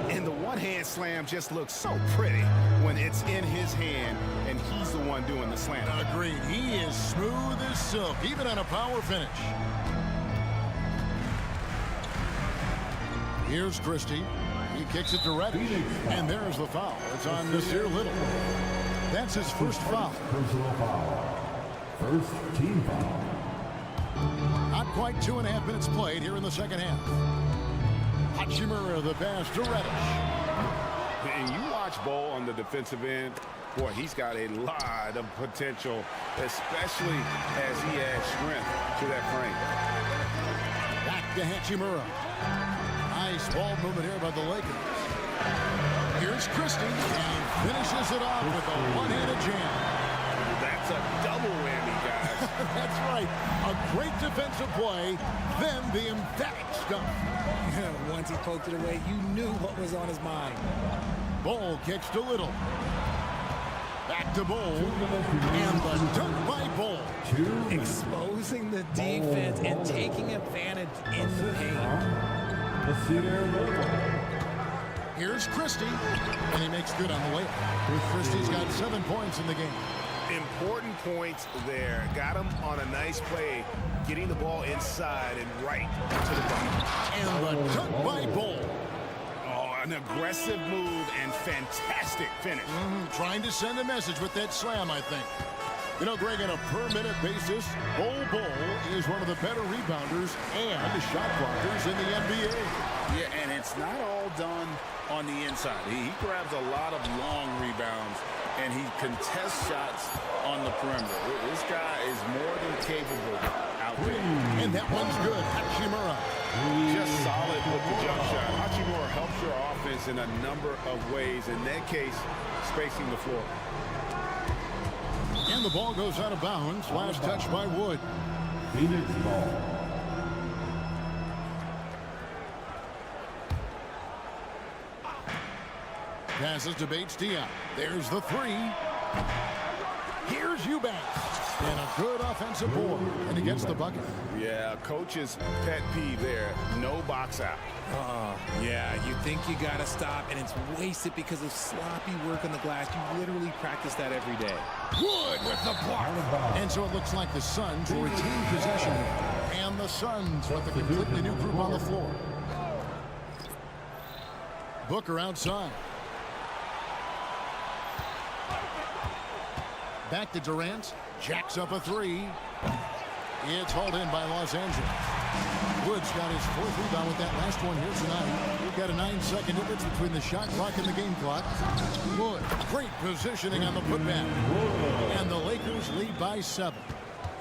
And the one-hand slam just looks so pretty when it's in his hand and he's the one doing the slam. Agreed. He is smooth as silk, even on a power finish. Here's Christie. He kicks it to Reddish. And there's the foul. It's on Nasir Little. That's his first foul. Personal foul. First team foul. Not quite 2.5 minutes played here in the second half. Hachimura the pass to Reddish. And you watch Ball on the defensive end, boy, he's got a lot of potential, especially as he adds strength to that frame. Back to Hachimura. Nice ball movement here by the Lakers. Here's Christie, and he finishes it off with a one-handed jam. That's a double whammy, guys. That's right. A great defensive play, then the emphatic stuff. Once he poked it away, you knew what was on his mind. Bull kicks to Little. Back to Bull. And the dunk by Bull. Exposing the defense and taking advantage in the paint. Here's Christie, and he makes good on the layup. Christie's got 7 points in the game. Important points there. Got him on a nice play, getting the ball inside and right to the bucket. And the dunk by Bull. Oh, an aggressive move and fantastic finish. Trying to send a message with that slam, I think. You know, Greg, on a per-minute basis, Bol is one of the better rebounders and shot blockers in the NBA. Yeah, and it's not all done on the inside. He grabs a lot of long rebounds, and he contests shots on the perimeter. This guy is more than capable out there. And that one's good. Hachimura. Just solid with the jump shot. Hachimura helps your offense in a number of ways. In that case, spacing the floor. And the ball goes out of bounds. Last touch by Wood. Phoenix ball. Passes to Bates-Diop. There's the three. Here's Eubanks. And a good offensive board. And he gets the bucket. Yeah, coach's pet peeve there. No box out. Yeah, you think you got to stop, and it's wasted because of sloppy work on the glass. You literally practice that every day. Wood with the block. And so it looks like the Suns will retain possession. And the Suns with a completely new group on the floor. Booker outside. Back to Durant. Jacks up a three. It's hauled in by Los Angeles. Wood's got his fourth rebound with that last one here tonight. We've got a 9-second difference between the shot clock and the game clock. Wood, great positioning on the putback. And the Lakers lead by 7.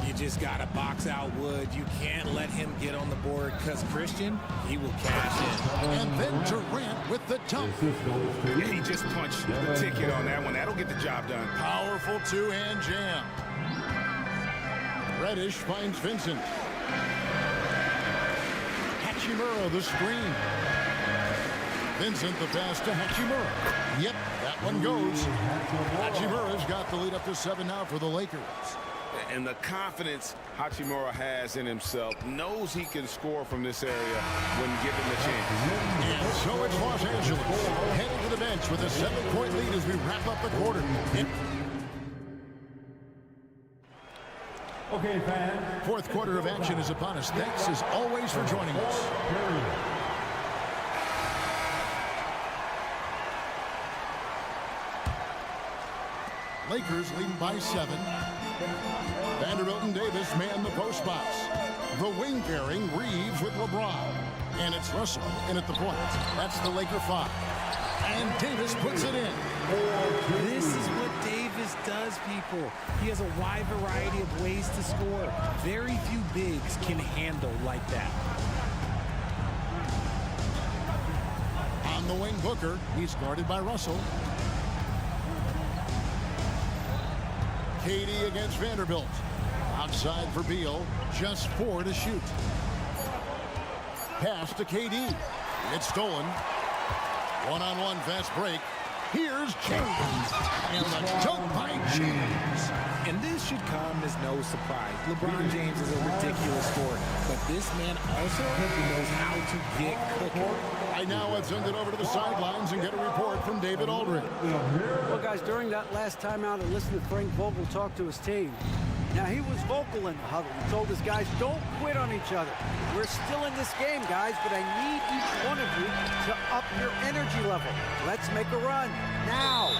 You just got to box out Wood. You can't let him get on the board because Christian, he will cash in. And then Durant with the dunk. Yeah, he just punched the ticket on that one. That'll get the job done. Powerful two-hand jam. Reddish finds Vincent. Hachimura the screen. Vincent the pass to Hachimura. Yep, that one goes. Hachimura's got the lead up to 7 now for the Lakers. And the confidence Hachimura has in himself, knows he can score from this area when given the chance. And so it's Los Angeles heading to the bench with a 7-point lead as we wrap up the quarter. Okay, fans. Fourth quarter of action is upon us. Thanks as always for joining us. Lakers leading by 7. Vanderbilt and Davis man the post spots. The wing pairing, Reeves with LeBron. And it's Russell in at the point. That's the Laker 5. And Davis puts it in. This is what Davis does, people. He has a wide variety of ways to score. Very few bigs can handle like that. On the wing, Booker. He's guarded by Russell. KD against Vanderbilt. Outside for Beal. Just 4 to shoot. Pass to KD. It's stolen. One-on-one fast break. Here's James. And the dunk by James. And this should come as no surprise. LeBron James is a ridiculous scorer, but this man also knows how to get cooking. Right now, let's send it over to the sidelines and get a report from David Aldridge. Well, guys, during that last timeout, I listened to Frank Vogel talk to his team. Now, he was vocal in the huddle. He told his guys, don't quit on each other. We're still in this game, guys, but I need each one of you to up your energy level. Let's make a run. Now,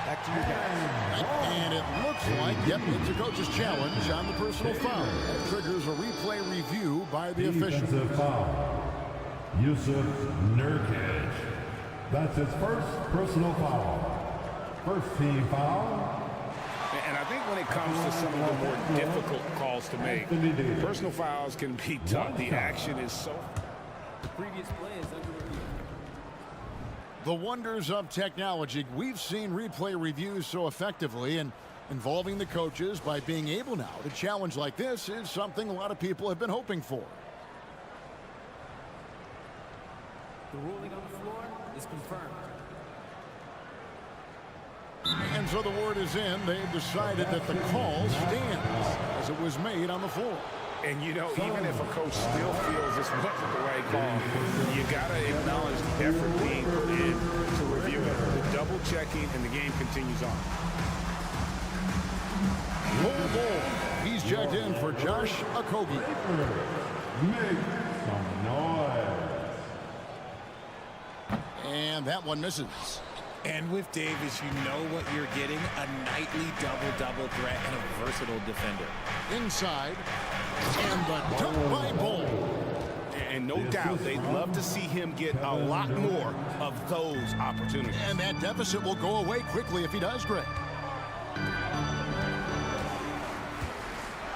back to you guys. And it looks like, yep, it's a coach's challenge on the personal foul. That triggers a replay review by the official. Defensive foul. Yusuf Nurkic. That's his first personal foul. First team foul. And I think when it comes to some of the more difficult calls to make, personal fouls can be tough. The action is so... The previous play is under review. The wonders of technology. We've seen replay reviews so effectively, and involving the coaches by being able now to challenge like this is something a lot of people have been hoping for. The ruling on the floor is confirmed. And so the word is in. They've decided that the call stands as it was made on the floor. And, you know, even if a coach still feels this wasn't the right call, you got to acknowledge the effort being put in to review it, the double checking, and the game continues on. Roll ball. He's checked in for Josh Okogie. Make some noise. And that one misses. And with Davis, you know what you're getting, a nightly double-double threat and a versatile defender. Inside, and the dunk by Bull. And no doubt, they'd love to see him get a lot more of those opportunities. And that deficit will go away quickly if he does, Greg.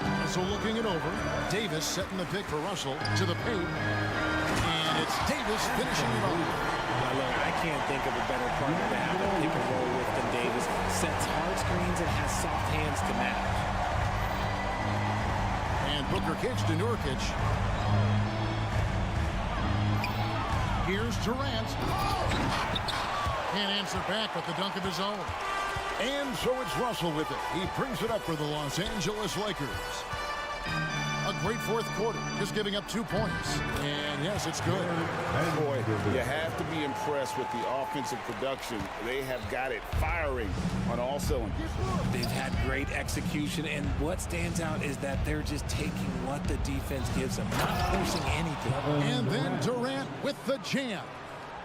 Russell looking it over. Davis setting the pick for Russell to the paint. And it's Davis finishing it off. Now, look, I can't think of a better partner to have a pick and roll with than Davis. Sets hard screens and has soft hands to match. And Booker kicks to Nurkic. Here's Durant. Can't answer back with the dunk of his own. And so it's Russell with it. He brings it up for the Los Angeles Lakers. A great fourth quarter, just giving up 2 points. And yes, it's good. Boy, you have to be impressed with the offensive production. They have got it firing on all cylinders. They've had great execution, and what stands out is that they're just taking what the defense gives them, not forcing anything. And then Durant with the jam.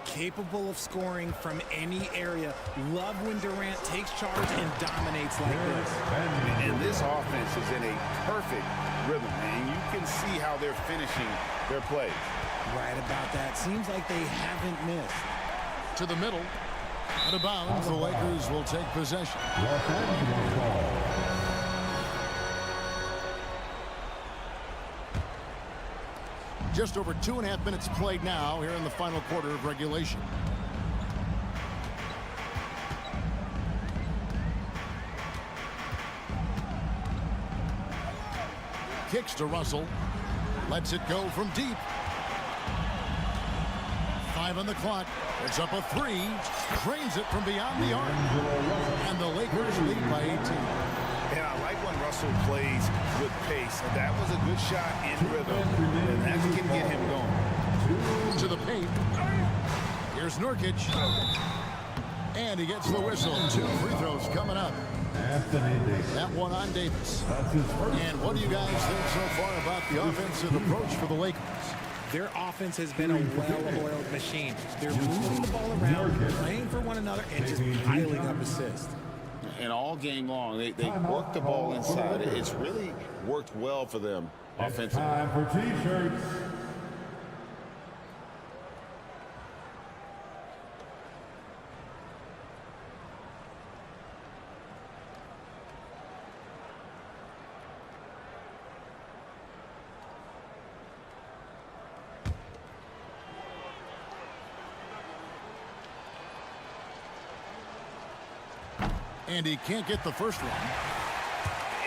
Capable of scoring from any area. Love when Durant takes charge and dominates like this. And this offense is in a perfect rhythm, and you can see how they're finishing their plays. Right about that. Seems like they haven't missed. To the middle. Out of bounds, the Lakers will take possession. Just over 2.5 minutes played now here in the final quarter of regulation. Kicks to Russell. Lets it go from deep. 5 on the clock. It's up a 3. Drains it from beyond the arc. And the Lakers lead by 18. And I like when Russell plays with pace. That was a good shot in rhythm, and that can get him going. To the paint. Here's Nurkic. And he gets the whistle. 2 free throws coming up. That one on Davis. And what do you guys think so far about the offensive approach for the Lakers? Their offense has been a well-oiled machine. They're moving the ball around, playing for one another, and just piling up assists. And all game long, they work the ball inside. It's really worked well for them offensively. Time for T-shirts. And he can't get the first one.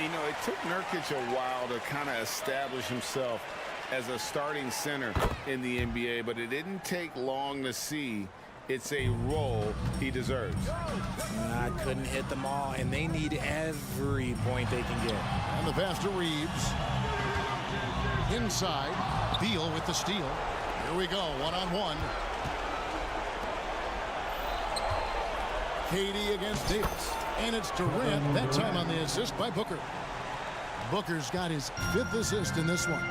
You know, it took Nurkic a while to kind of establish himself as a starting center in the NBA, but it didn't take long to see it's a role he deserves. I couldn't hit them all, and they need every point they can get. And the pass to Reeves. Inside. Beal with the steal. Here we go, one-on-one. KD against Davis. And it's Durant, that time on the assist by Booker. Booker's got his 5th assist in this one.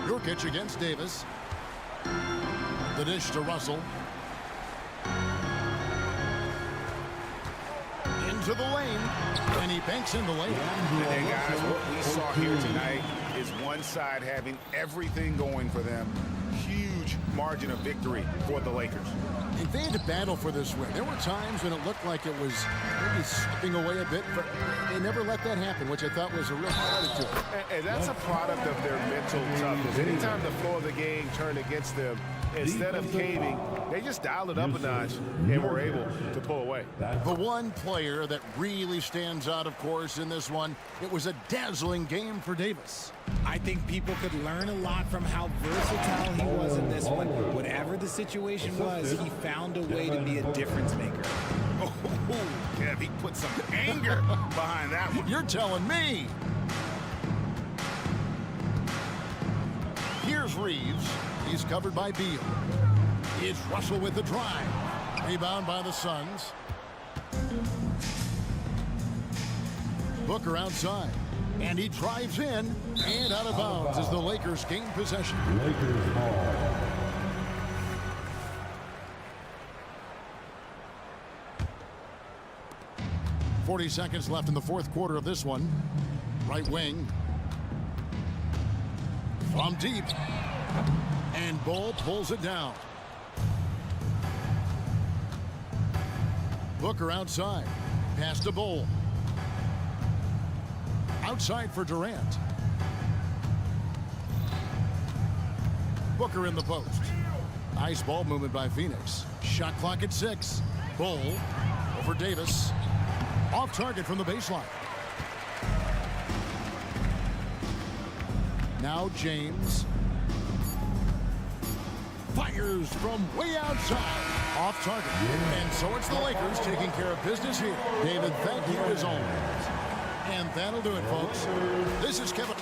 Nurkic against Davis. The dish to Russell. Into the lane. And he banks in the lane. And then, guys, what we saw here tonight is one side having everything going for them. Huge margin of victory for the Lakers. They had to battle for this win. There were times when it looked like it was maybe slipping away a bit, but they never let that happen, which I thought was a real credit to them. And that's a product of their mental toughness. Anytime the flow of the game turned against them, instead of caving, they just dialed it up a notch and were able to pull away. The one player that really stands out, of course, in this one, it was a dazzling game for Davis. I think people could learn a lot from how versatile he was in this one. Whatever the situation was, he found a way to be a difference maker. Oh, Kev, he put some anger behind that one. You're telling me. Here's Reeves. He's covered by Beal. It's Russell with the drive. Rebound by the Suns. Booker outside. And he drives in and out of bounds as the Lakers gain possession. Lakers ball. 40 seconds left in the fourth quarter of this one. Right wing. From deep. And Bull pulls it down. Booker outside. Pass to Bull. Outside for Durant. Booker in the post. Nice ball movement by Phoenix. Shot clock at 6. Bull over Davis. Off target from the baseline. Now James. Fires from way outside. Off target. And so it's the Lakers taking care of business here. David, thank you as always. And that'll do it, folks. This is Kevin.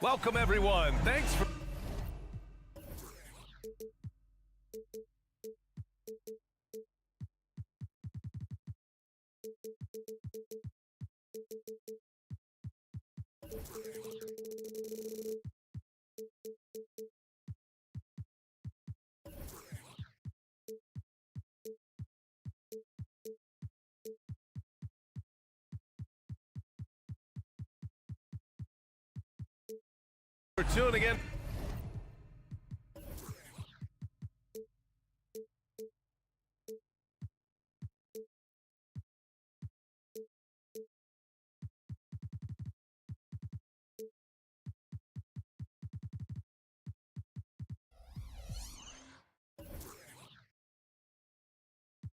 Welcome, everyone. Thanks for... for tuning in.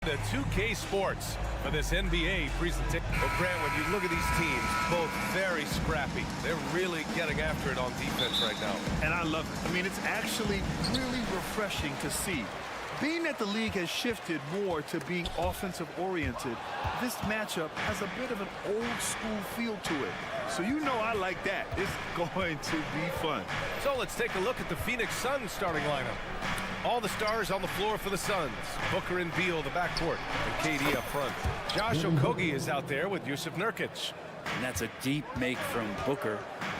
The 2K Sports for this NBA presentation. Well, Grant, when you look at these teams, both very scrappy. They're really getting after it on defense right now. And I love it. I mean, it's actually really refreshing to see. Being that the league has shifted more to being offensive-oriented, this matchup has a bit of an old-school feel to it. So you know I like that. It's going to be fun. So let's take a look at the Phoenix Suns starting lineup. All the stars on the floor for the Suns. Booker and Beal, the backcourt, and KD up front. Josh Okogie is out there with Yusuf Nurkic. And that's a deep make from Booker.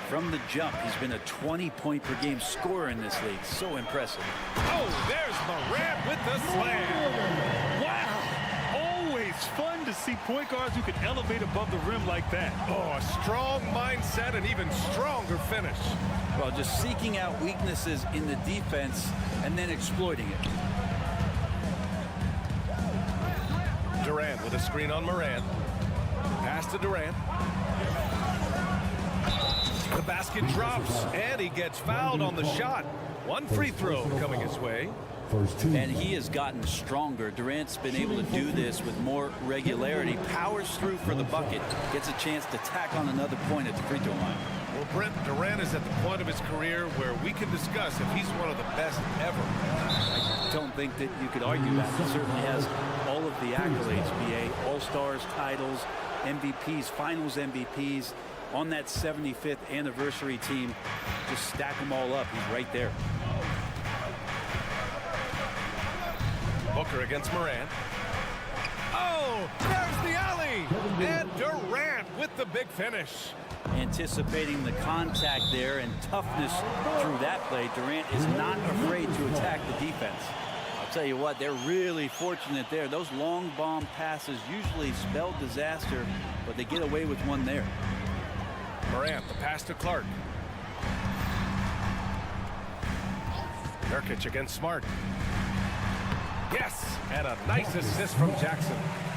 From the jump, he's been a 20-point-per-game scorer in this league. So impressive. Oh, there's Morant with the slam. Wow. Always fun to see point guards who can elevate above the rim like that. Oh, a strong mindset and even stronger finish. Well, just seeking out weaknesses in the defense and then exploiting it. Durant with a screen on Morant. Pass to Durant. The basket drops, and he gets fouled on the shot. One free throw coming his way. And he has gotten stronger. Durant's been able to do this with more regularity. Powers through for the bucket. Gets a chance to tack on another point at the free throw line. Well, Brent, Durant is at the point of his career where we can discuss if he's one of the best ever. I don't think that you could argue that. He certainly has all of the accolades, BA. All-Stars, titles, MVPs, Finals MVPs. On that 75th anniversary team, just stack them all up. He's right there. Booker against Morant. Oh, there's the alley. And Durant with the big finish. Anticipating the contact there and toughness through that play. Durant is not afraid to attack the defense. I'll tell you what, they're really fortunate there. Those long bomb passes usually spell disaster, but they get away with one there. Morant, the pass to Clark. Nurkic against Smart. Yes, and a nice assist from Jackson.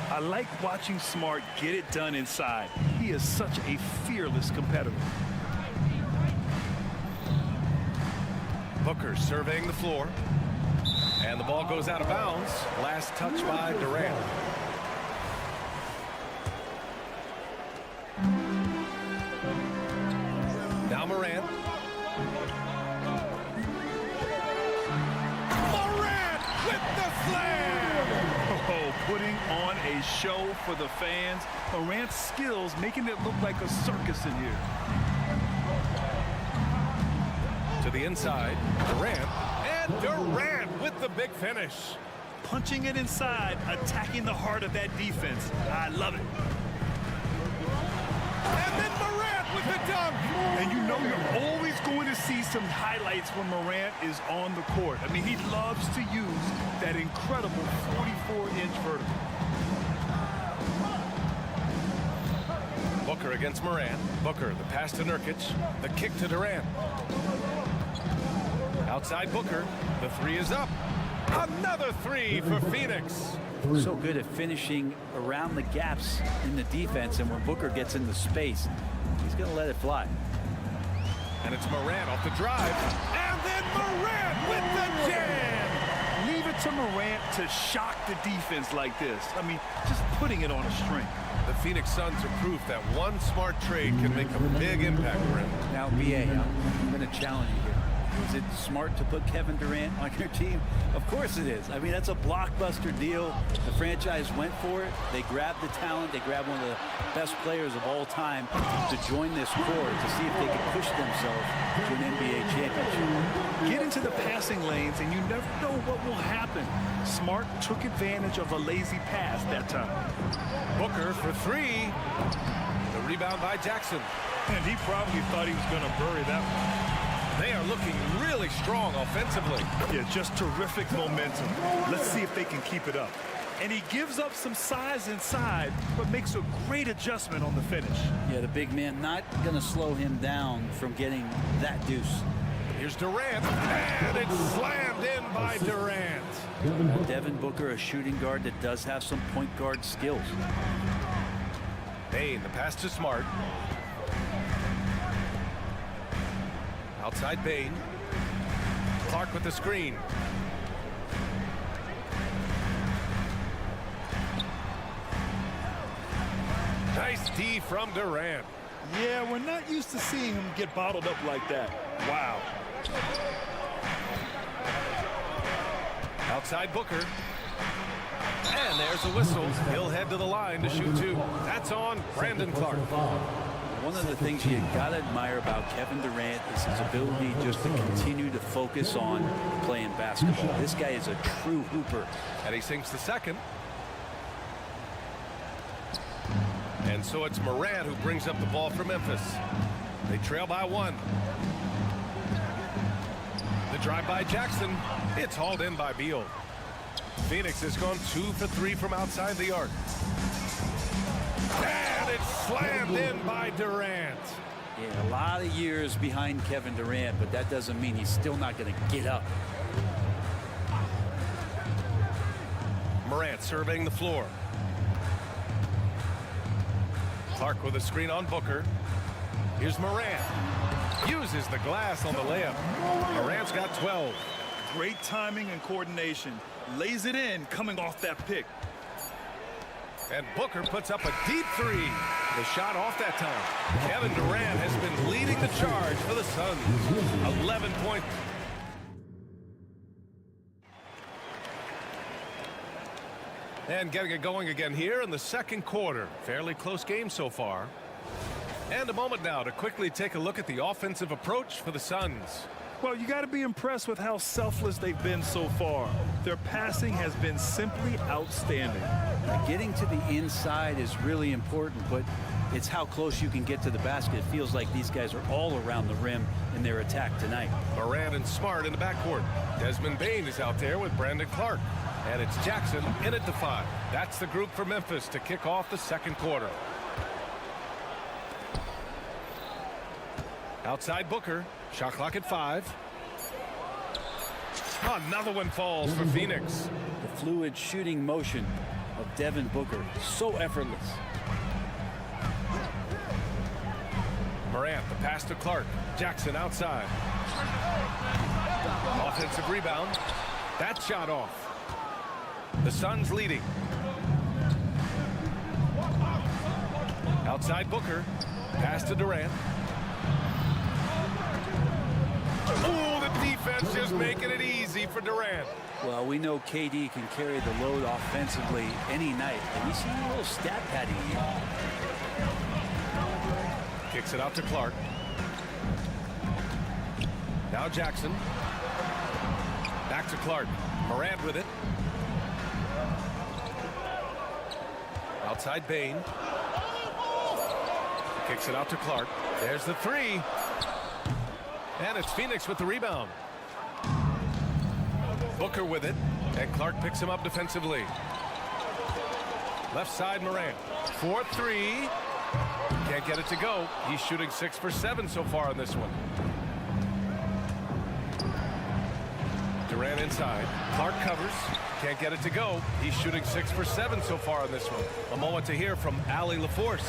I like watching Smart get it done inside. He is such a fearless competitor. Booker surveying the floor. And the ball goes out of bounds. Last touch by Durant. Now Morant. Morant with the slam! Oh, putting on a show for the fans. Morant's skills making it look like a circus in here. To the inside, Durant. And Durant with the big finish. Punching it inside, attacking the heart of that defense. I love it. And then Morant with the dunk. And you know you're always going to see some highlights when Morant is on the court. I mean, he loves to use that incredible 44-inch vertical. Booker against Morant. Booker, the pass to Nurkic. The kick to Durant. Outside Booker. The three is up. Another three for Phoenix. So good at finishing around the gaps in the defense, and when Booker gets into space, he's going to let it fly. And it's Morant off the drive. And then Morant with the jam. Leave it to Morant to shock the defense like this. I mean, just putting it on a string. The Phoenix Suns are proof that one smart trade can make a big impact for him. Now, BA, I'm going to challenge you here. Is it smart to put Kevin Durant on your team? Of course it is. I mean, that's a blockbuster deal. The franchise went for it. They grabbed the talent. They grabbed one of the best players of all time to join this core to see if they could push themselves to an NBA championship. Get into the passing lanes, and you never know what will happen. Smart took advantage of a lazy pass that time. Booker for three. The rebound by Jackson. And he probably thought he was going to bury that one. They are looking really strong offensively. Yeah, just terrific momentum. Let's see if they can keep it up. And he gives up some size inside, but makes a great adjustment on the finish. Yeah, the big man not going to slow him down from getting that deuce. Here's Durant, and it's slammed in by Durant. Devin Booker, a shooting guard that does have some point guard skills. Bane, the pass to Smart. Outside Bane. Clark with the screen. Nice D from Durant. Yeah, we're not used to seeing him get bottled up like that. Wow. Outside Booker. And there's a whistle. He'll head to the line to shoot two. That's on Brandon Clark. One of the things you got to admire about Kevin Durant is his ability just to continue to focus on playing basketball. This guy is a true hooper. And he sinks the second. And so it's Morant who brings up the ball for Memphis. They trail by one. The drive by Jackson. It's hauled in by Beal. Phoenix has gone 2 for 3 from outside the arc. And it's slammed in by Durant. Yeah, a lot of years behind Kevin Durant, but that doesn't mean he's still not going to get up. Morant surveying the floor. Clark with a screen on Booker. Here's Morant. Uses the glass on the layup. Morant's got 12. Great timing and coordination. Lays it in coming off that pick. And Booker puts up a deep three. The shot off that time. Kevin Durant has been leading the charge for the Suns. 11 points. And getting it going again here in the second quarter. Fairly close game so far. And a moment now to quickly take a look at the offensive approach for the Suns. Well, you got to be impressed with how selfless they've been so far. Their passing has been simply outstanding. Getting to the inside is really important, but it's how close you can get to the basket. It feels like these guys are all around the rim in their attack tonight. Morant and Smart in the backcourt. Desmond Bane is out there with Brandon Clark. And it's Jackson in at the 5. That's the group for Memphis to kick off the second quarter. Outside Booker. Shot clock at 5. Another one falls for Phoenix. The fluid shooting motion of Devin Booker. So effortless. Morant, the pass to Clark. Jackson outside. Offensive rebound. That shot off. The Suns leading. Outside Booker. Pass to Durant. Oh, the defense just making it easy for Durant. Well, we know KD can carry the load offensively any night. And you see a little stat padding here. Kicks it out to Clark. Now Jackson. Back to Clark. Morant with it. Outside Bane. Kicks it out to Clark. There's the 3. And it's Phoenix with the rebound. Booker with it. And Clark picks him up defensively. Left side Morant. 4-3. Can't get it to go. He's shooting 6 for 7 so far in this one. Durant inside. Clark covers. Can't get it to go. He's shooting 6 for 7 so far in this one. A moment to hear from Allie LaForce.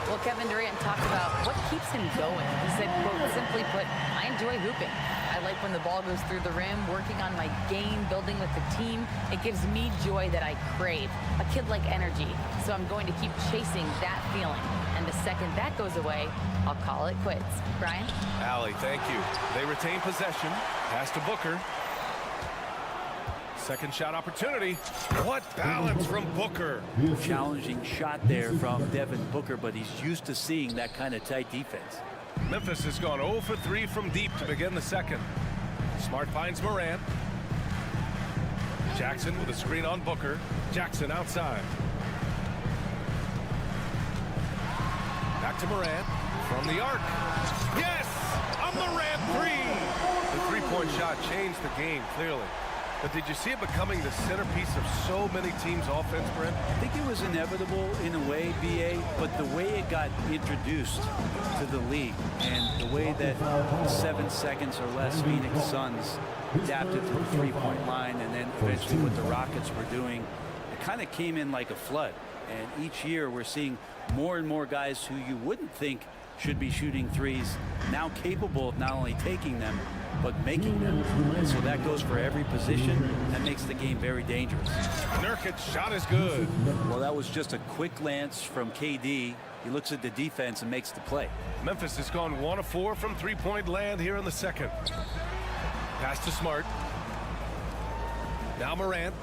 Well, Kevin Durant talked about what keeps him going. He said, quote, simply put, I enjoy hooping. I like when the ball goes through the rim, working on my game, building with the team. It gives me joy that I crave. A kid-like energy. So I'm going to keep chasing that feeling. And the second that goes away, I'll call it quits. Brian? Allie, thank you. They retain possession. Pass to Booker. Second shot opportunity. What balance from Booker. Challenging shot there from Devin Booker, but he's used to seeing that kind of tight defense. Memphis has gone 0 for 3 from deep to begin the second. Smart finds Morant. Jackson with a screen on Booker. Jackson outside. Back to Morant from the arc. Yes! A Morant three! The three-point shot changed the game, clearly. But did you see it becoming the centerpiece of so many teams' offense, Brent? I think it was inevitable in a way, B.A., but the way it got introduced to the league and the way that 7 seconds or less Phoenix Suns adapted to the three-point line and then eventually what the Rockets were doing, it kind of came in like a flood. And each year we're seeing more and more guys who you wouldn't think should be shooting threes now capable of not only taking them, but making them. And so that goes for every position. That makes the game very dangerous. Nurkic's shot is good. Well, that was just a quick lance from KD. He looks at the defense and makes the play. Memphis has gone 1 of 4 from three-point land here in the second. Pass to Smart. Now Morant.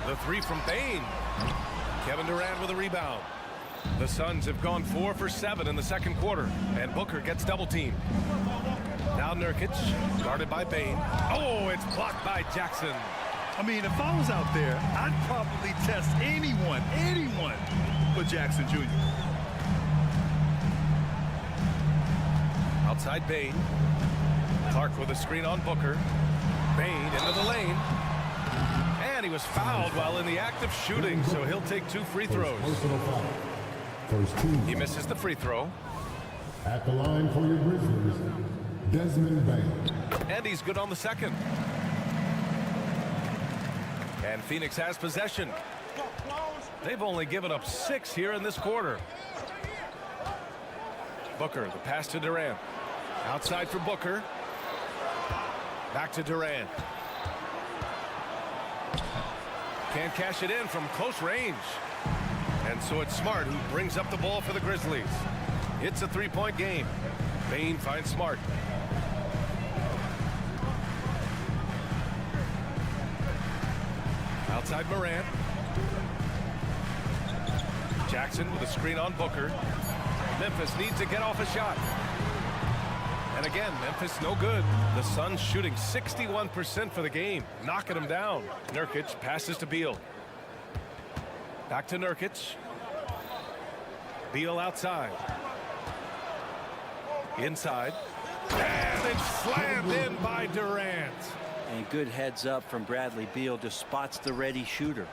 The three from Bain. Kevin Durant with a rebound. The Suns have gone 4 for 7 in the second quarter, and Booker gets double teamed. Now Nurkic, guarded by Bain. Oh, it's blocked by Jackson. I mean, if I was out there, I'd probably test anyone but Jackson Jr. Outside Bain. Clark with a screen on Booker. Bain into the lane. And he was fouled while in the act of shooting, so he'll take 2 free throws. He misses the free throw. At the line for your Grizzlies, Desmond Bain. And he's good on the second. And Phoenix has possession. They've only given up 6 here in this quarter. Booker, the pass to Durant. Outside for Booker. Back to Durant. Can't cash it in from close range. And so it's Smart who brings up the ball for the Grizzlies. It's a three-point game. Bain finds Smart. Outside Morant. Jackson with a screen on Booker. Memphis needs to get off a shot. And again, Memphis no good. The Suns shooting 61% for the game, knocking them down. Nurkic passes to Beal. Back to Nurkic. Beal outside. Inside. And it's slammed in by Durant. And good heads up from Bradley Beal, just spots the ready shooter.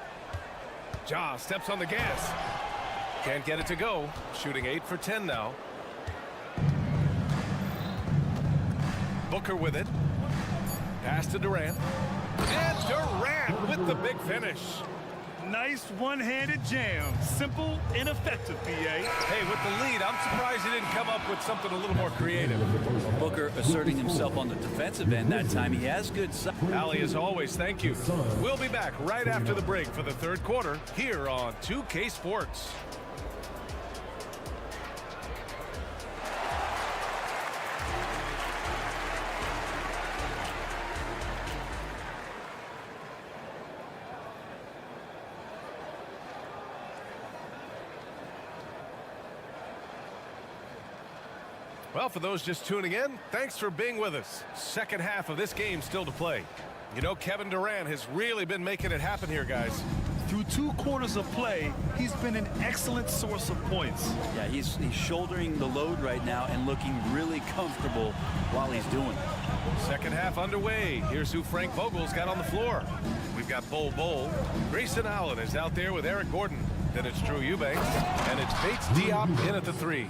Ja steps on the gas. Can't get it to go. Shooting 8 for 10 now. Booker with it. Pass to Durant. And Durant with the big finish. Nice one-handed jam. Simple and effective, B.A. Hey, with the lead, I'm surprised he didn't come up with something a little more creative. Booker asserting himself on the defensive end that time. He has good size. Allie, as always, thank you. We'll be back right after the break for the third quarter here on 2K Sports. Well, for those just tuning in, thanks for being with us. Second half of this game still to play. You know, Kevin Durant has really been making it happen here, guys. Through 2 quarters of play, he's been an excellent source of points. Yeah, he's shouldering the load right now and looking really comfortable while he's doing it. Second half underway. Here's who Frank Vogel's got on the floor. We've got Bol. Grayson Allen is out there with Eric Gordon. Then it's Drew Eubanks. And it's Bates Diop in at the 3.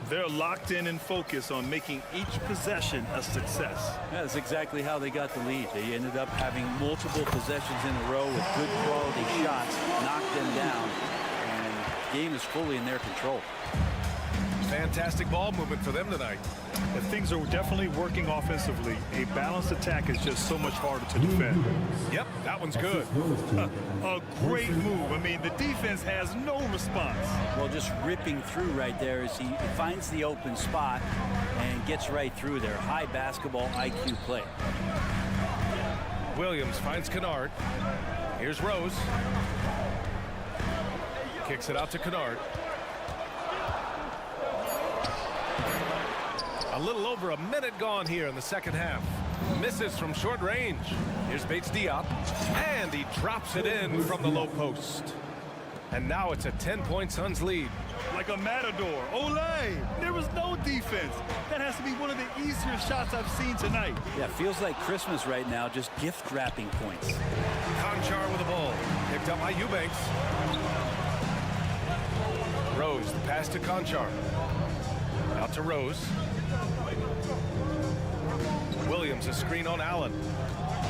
They're locked in and focused on making each possession a success. Yeah, that's exactly how they got the lead. They ended up having multiple possessions in a row with good quality shots, knocked them down, and the game is fully in their control. fantastic ball movement for them tonight. And things are definitely working offensively. A balanced attack is just so much harder to defend. Yep, that one's good. A great move. I mean, the defense has no response. Well, just ripping through right there as he finds the open spot and gets right through there. High basketball IQ play. Williams finds Kennard. Here's Rose. Kicks it out to Kennard. A little over a minute gone here in the second half. Misses from short range. Here's Bates Diop. And he drops it in from the low post. And now it's a 10-point Suns lead. Like a matador. Olay! There was no defense. That has to be one of the easier shots I've seen tonight. Yeah, feels like Christmas right now, just gift wrapping points. Conchar with the ball. Picked up by Eubanks. Rose, the pass to Conchar. Out to Rose. Williams, a screen on Allen.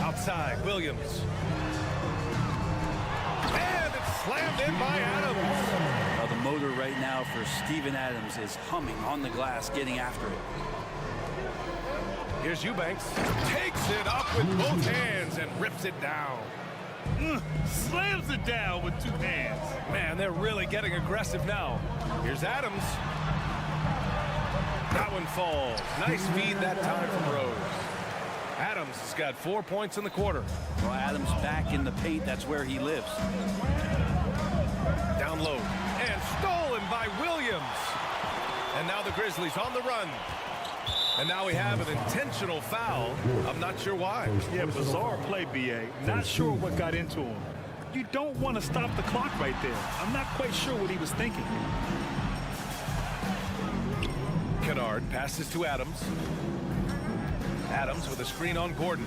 Outside, Williams. And it's slammed in by Adams. Well, the motor right now for Steven Adams is humming on the glass, getting after it. Here's Eubanks. Takes it up with both hands and rips it down. Slams it down with two hands. Man, they're really getting aggressive now. Here's Adams. That one falls. Nice feed that time from Rose. Adams has got 4 points in the quarter. Well, Adams back in the paint. That's where he lives. Down low. And stolen by Williams. And now the Grizzlies on the run. And now we have an intentional foul. I'm not sure why. Yeah, bizarre play, B.A. Not sure what got into him. You don't want to stop the clock right there. I'm not quite sure what he was thinking. Kennard passes to Adams. Adams with a screen on Gordon.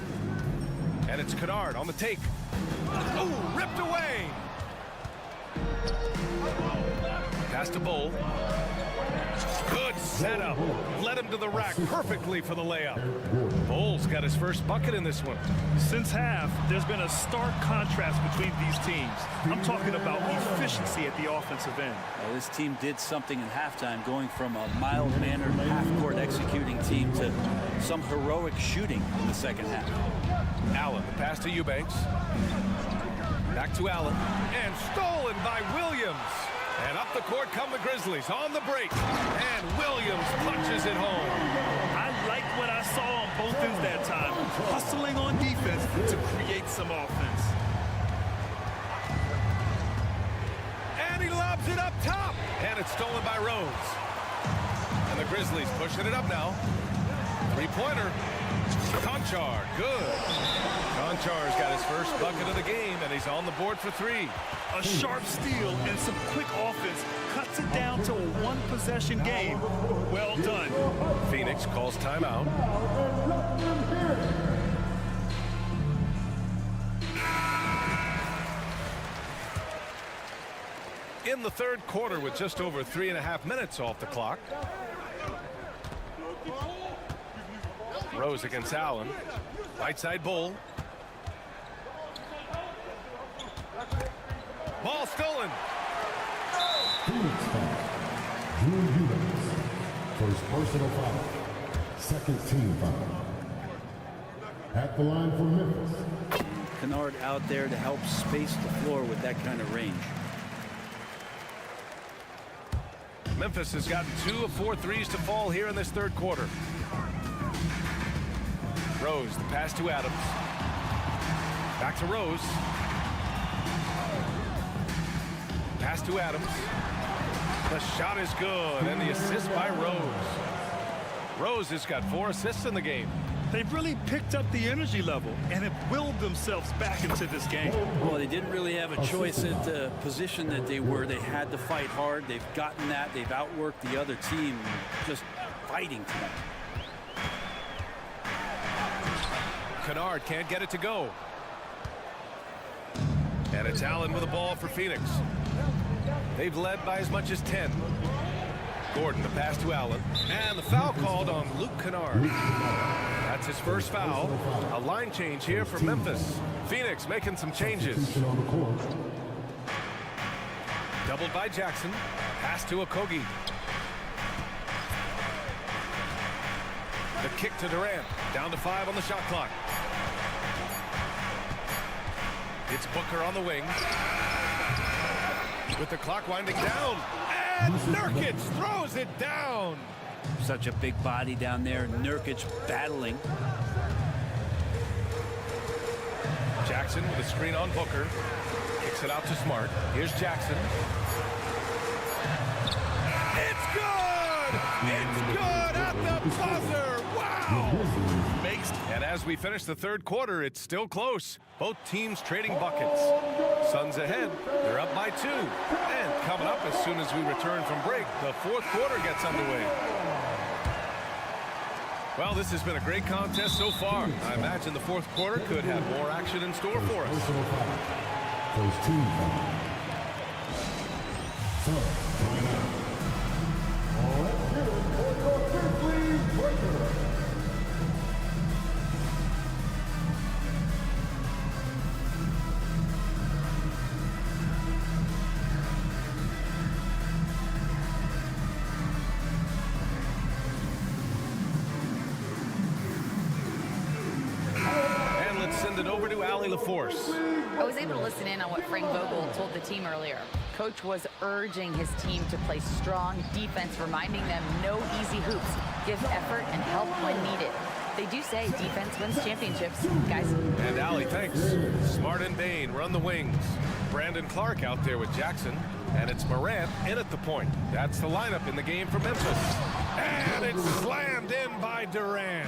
And it's Kennard on the take. Oh, ripped away. Pass to Bull. Good setup. Led him to the rack perfectly for the layup. Bull's got his first bucket in this one. Since half, there's been a stark contrast between these teams. I'm talking about efficiency at the offensive end. Well, this team did something in halftime, going from a mild-mannered half-court executing team to some heroic shooting in the second half. Allen, the pass to Eubanks. Back to Allen. And stolen by Williams. And up the court come the Grizzlies on the break. And Williams punches it home. I like what I saw on both ends that time. Hustling on defense to create some offense. And he lobs it up top. And it's stolen by Rose. And the Grizzlies pushing it up now. Three-pointer. Conchar, good. Conchar's got his first bucket of the game, and he's on the board for three. A sharp steal and some quick offense cuts it down to a one-possession game. Well done. Phoenix calls timeout. In the third quarter with just over 3.5 minutes off the clock. Rose against Allen. Right side Bull. Ball stolen. Phoenix foul. Drew Eubanks. First personal foul. Second team foul. At the line for Memphis. Kennard out there to help space the floor with that kind of range. Memphis has gotten 2 of 4 threes to fall here in this third quarter. Rose, the pass to Adams. Back to Rose. Pass to Adams. The shot is good, and the assist by Rose. Rose has got 4 assists in the game. They've really picked up the energy level and have willed themselves back into this game. Well, they didn't really have a choice at the position that they were. They had to fight hard. They've gotten that. They've outworked the other team, just fighting tonight. Kennard can't get it to go. And it's Allen with the ball for Phoenix. They've led by as much as 10. Gordon, the pass to Allen. And the foul called on Luke Kennard. That's his first foul. A line change here for Memphis. Phoenix making some changes. Doubled by Jackson. Pass to Okogie. The kick to Durant. Down to 5 on the shot clock. It's Booker on the wing. With the clock winding down. And Nurkic throws it down. Such a big body down there. Nurkic battling. Jackson with a screen on Booker. Kicks it out to Smart. Here's Jackson. It's good! It's good at the buzzer! Wow! And as we finish the third quarter, it's still close. Both teams trading buckets. Suns ahead. They're up by 2. And coming up as soon as we return from break, the fourth quarter gets underway. Well, this has been a great contest so far. I imagine the fourth quarter could have more action in store for us. First team foul. Suns timeout. Let's get it for the Grizzlies breaker. Send it over to Allie LaForce. I was able to listen in on what Frank Vogel told the team earlier. Coach was urging his team to play strong defense, reminding them no easy hoops, give effort and help when needed. They do say defense wins championships, guys. And Allie, thanks. Smart and Bain run the wings. Brandon Clark out there with Jackson. And it's Morant in at the point. That's the lineup in the game for Memphis. And it's slammed in by Durant.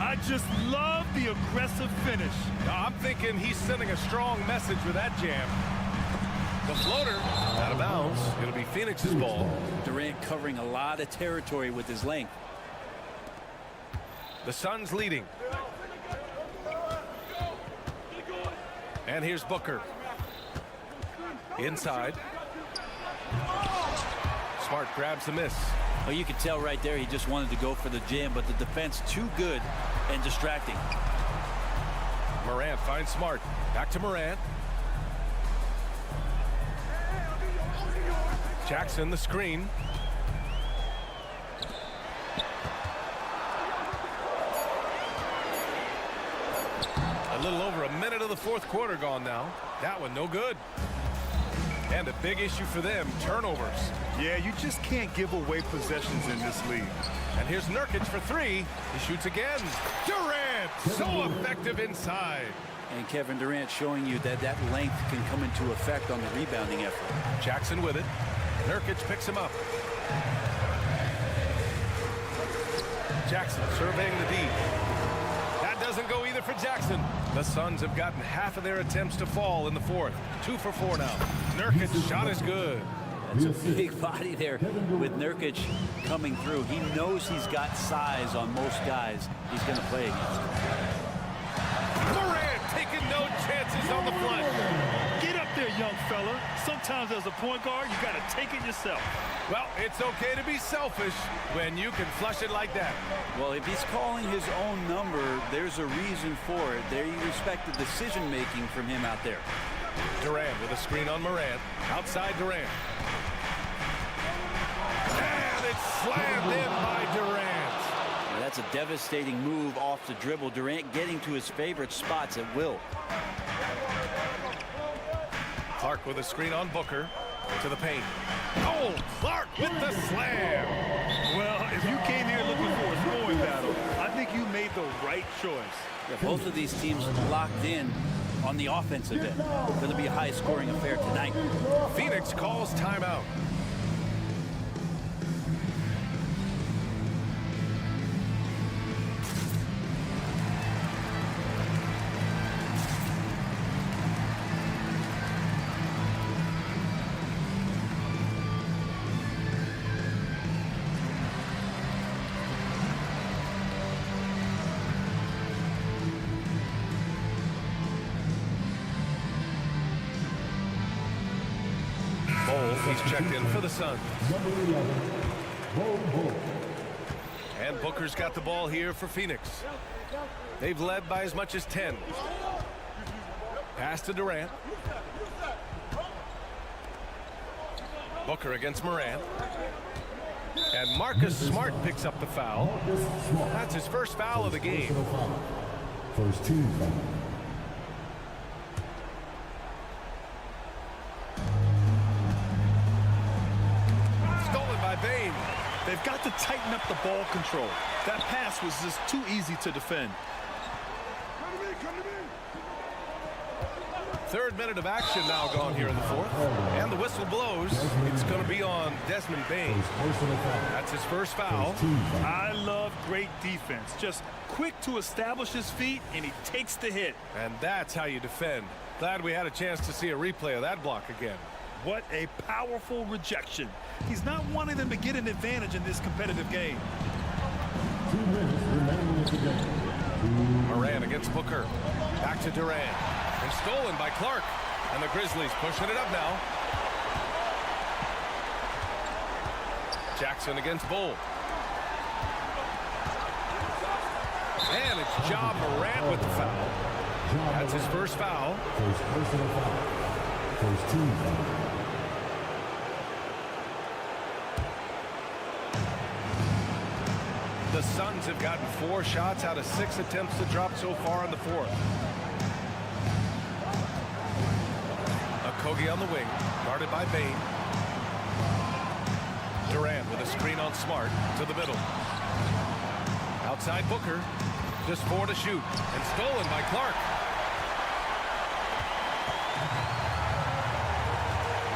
I just love the aggressive finish. I'm thinking he's sending a strong message with that jam. The floater out of bounds. It'll be Phoenix's ball. Durant covering a lot of territory with his length. The Suns leading. And here's Booker. Inside. Smart grabs the miss. Well, you could tell right there he just wanted to go for the jam, but the defense too good and distracting. Morant finds Smart. Back to Morant. Jackson the screen. A little over a minute of the fourth quarter gone now. That one no good. And a big issue for them, turnovers. Yeah, you just can't give away possessions in this league. And here's Nurkic for 3. He shoots again. Durant, so effective inside. And Kevin Durant showing you that that length can come into effect on the rebounding effort. Jackson with it. Nurkic picks him up. Jackson surveying the D. That doesn't go either for Jackson. The Suns have gotten half of their attempts to fall in the fourth. 2 for 4 now. Nurkic's shot is good. That's a big body there with Nurkic coming through. He knows he's got size on most guys he's going to play against. Durant taking no chances on the flush. Get up there, young fella. Sometimes as a point guard, you got to take it yourself. Well, it's okay to be selfish when you can flush it like that. Well, if he's calling his own number, there's a reason for it. They respect the decision-making from him out there. Durant with a screen on Morant. Outside Durant. And it's slammed in by Durant. Well, that's a devastating move off the dribble. Durant getting to his favorite spots at will. Clark with a screen on Booker. To the paint. Oh, Clark with the slam. Well, if you came here looking for a scoring battle, I think you made the right choice. Yeah, both of these teams locked in on the offensive end. Going to be a high-scoring affair tonight. Phoenix calls timeout. He's checked in for the Suns. And Booker's got the ball here for Phoenix. They've led by as much as 10. Pass to Durant. Booker against Morant. And Marcus Smart picks up the foul. That's his first foul of the game. First team foul. Stolen by Bain. They've got to tighten up the ball control. That pass was just too easy to defend. Third minute of action now gone here in the fourth. And the whistle blows. It's going to be on Desmond Bain. That's his first foul. I love great defense. Just quick to establish his feet, and he takes the hit. And that's how you defend. Glad we had a chance to see a replay of that block again. What a powerful rejection. He's not wanting them to get an advantage in this competitive game. 2 minutes remaining in the game. Moran against Booker. Back to Durant. And stolen by Clark. And the Grizzlies pushing it up now. Jackson against Bull. And it's Ja Morant with the foul. That's his first foul. First personal foul. First team foul. The Suns have gotten 4 shots out of 6 attempts to drop so far in the fourth. Okogie on the wing, guarded by Bain. Durant with a screen on Smart to the middle. Outside Booker, just 4 to shoot, and stolen by Clark.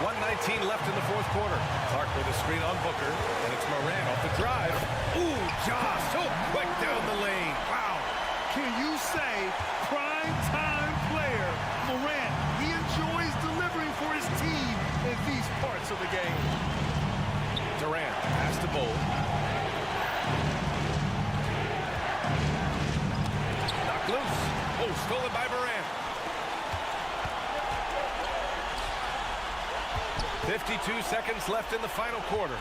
1:19 left in the fourth quarter. Clark with a screen on Booker, and it's Moran off the drive. Ooh, Ja, so quick down the lane. Wow. Can you say prime time player Morant? He enjoys delivering for his team in these parts of the game. Durant pass to Bull. Knocked loose. Oh, stolen by Morant. 52 seconds left in the final quarter.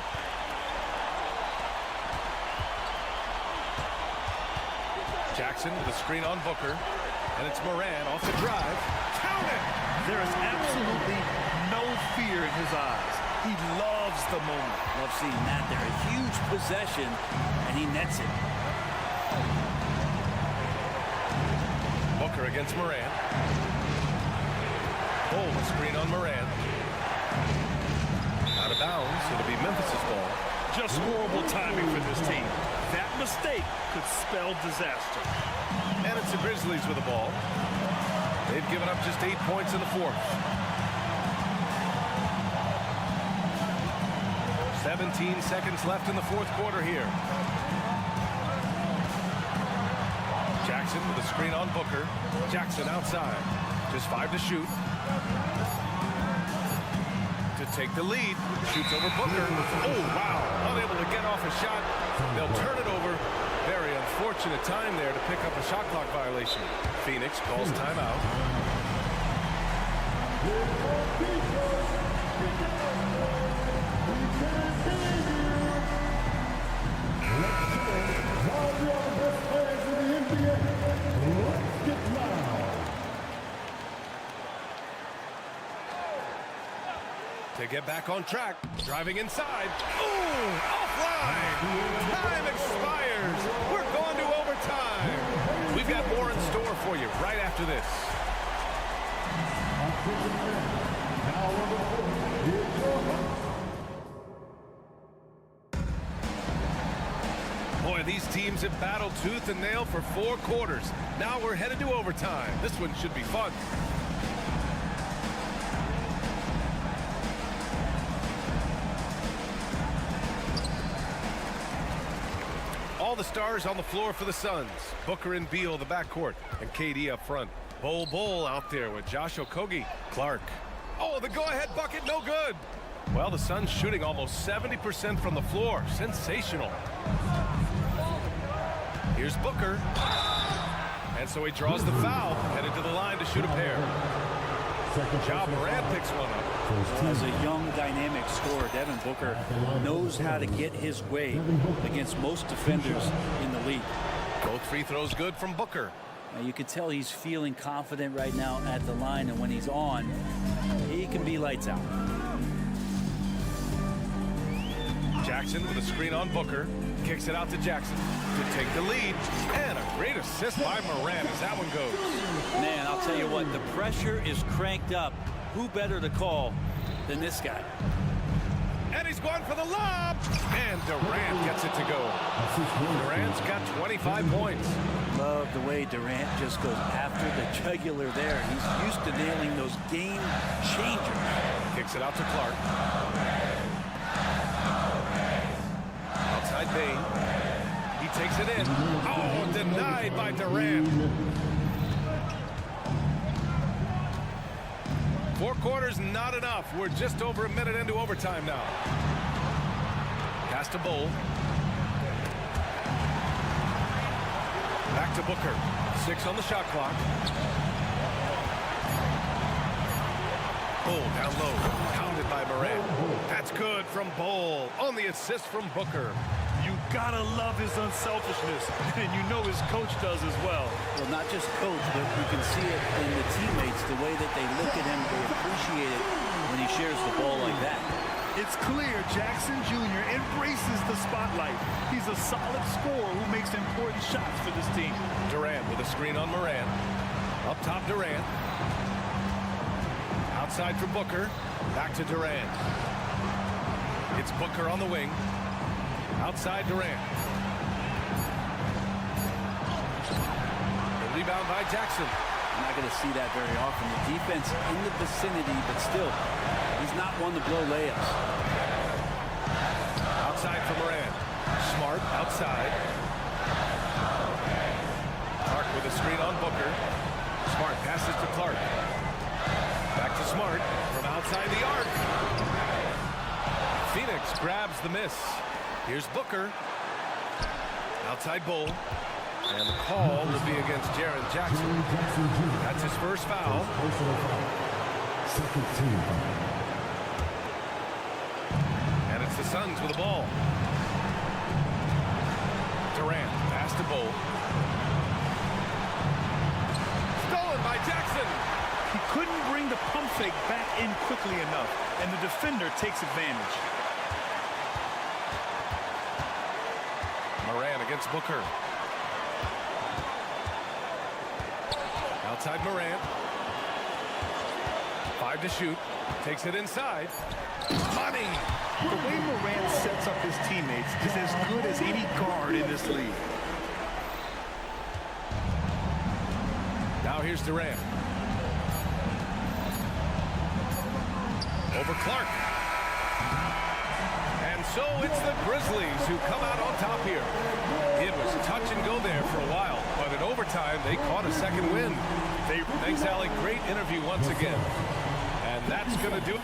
Jackson with a screen on Booker, and it's Moran off the drive. Count it! There is absolutely no fear in his eyes. He loves the moment. Love seeing that there. A huge possession, and he nets it. Booker against Moran. Bull with screen on Moran. Out of bounds, it'll be Memphis' ball. Just horrible timing for this team. That mistake could spell disaster. And it's the Grizzlies with the ball. They've given up just 8 points in the fourth. 17 seconds left in the fourth quarter here. Jackson with a screen on Booker. Jackson outside. Just 5 to shoot. To take the lead. Shoots over Booker. Oh, wow. Unable to get off a shot. They'll turn it over. Very unfortunate time there to pick up a shot clock violation. Phoenix calls timeout. To get back on track, driving inside. Ooh, offline. Time expires. We're going to overtime. We've got more in store for you right after this. Boy, these teams have battled tooth and nail for 4 quarters. Now we're headed to overtime. This one should be fun. All the stars on the floor for the Suns. Booker and Beal the backcourt, and KD up front. Bull out there with Josh Okogie. Clark. Oh, the go-ahead bucket, no good. Well, the Suns shooting almost 70% from the floor. Sensational. Here's Booker. And so he draws the foul, headed to the line to shoot a pair. Ja Morant picks one up. As a young, dynamic scorer, Devin Booker knows how to get his way against most defenders in the league. Both free throws good from Booker. Now, you can tell he's feeling confident right now at the line, and when he's on, he can be lights out. Jackson with a screen on Booker. Kicks it out to Jackson to take the lead. And a great assist by Morant as that one goes. Man, I'll tell you what, the pressure is cranked up. Who better to call than this guy? And he's going for the lob. And Durant gets it to go. Durant's got 25 points. Love the way Durant just goes after the jugular there. He's used to nailing those game changers. Kicks it out to Clark. Outside Bain. He takes it in. Oh, denied by Durant. 4 quarters, not enough. We're just over a minute into overtime now. Pass to Bull. Back to Booker. 6 on the shot clock. Bull down low. Pounded by Morant. That's good from Bull. On the assist from Booker. You gotta love his unselfishness, and you know his coach does as well. Well, not just coach, but you can see it in the teammates, the way that they look at him, they appreciate it when he shares the ball like that. It's clear Jackson Jr. embraces the spotlight. He's a solid scorer who makes important shots for this team. Durant with a screen on Morant. Up top, Durant. Outside for Booker. Back to Durant. It's Booker on the wing. Outside Durant. The rebound by Jackson. I'm not going to see that very often. The defense in the vicinity, but still, he's not one to blow layups. Outside for Morant. Smart outside. Clark with a screen on Booker. Smart passes to Clark. Back to Smart from outside the arc. Phoenix grabs the miss. Here's Booker. Outside Bull. And the call will be against Jaren Jackson. That's his first foul. Second team foul. And it's the Suns with the ball. Durant, pass to Bull. Stolen by Jackson. He couldn't bring the pump fake back in quickly enough, and the defender takes advantage. Morant against Booker. Outside Morant. 5 to shoot. Takes it inside. Money! The way Morant sets up his teammates is as good as any guard in this league. Now here's Durant. Over Clark. And so it's the Grizzlies who come out on top here. It was touch and go there for a while, but in overtime, they caught a second win. Thanks, Allie. Great interview once again. And that's going to do it.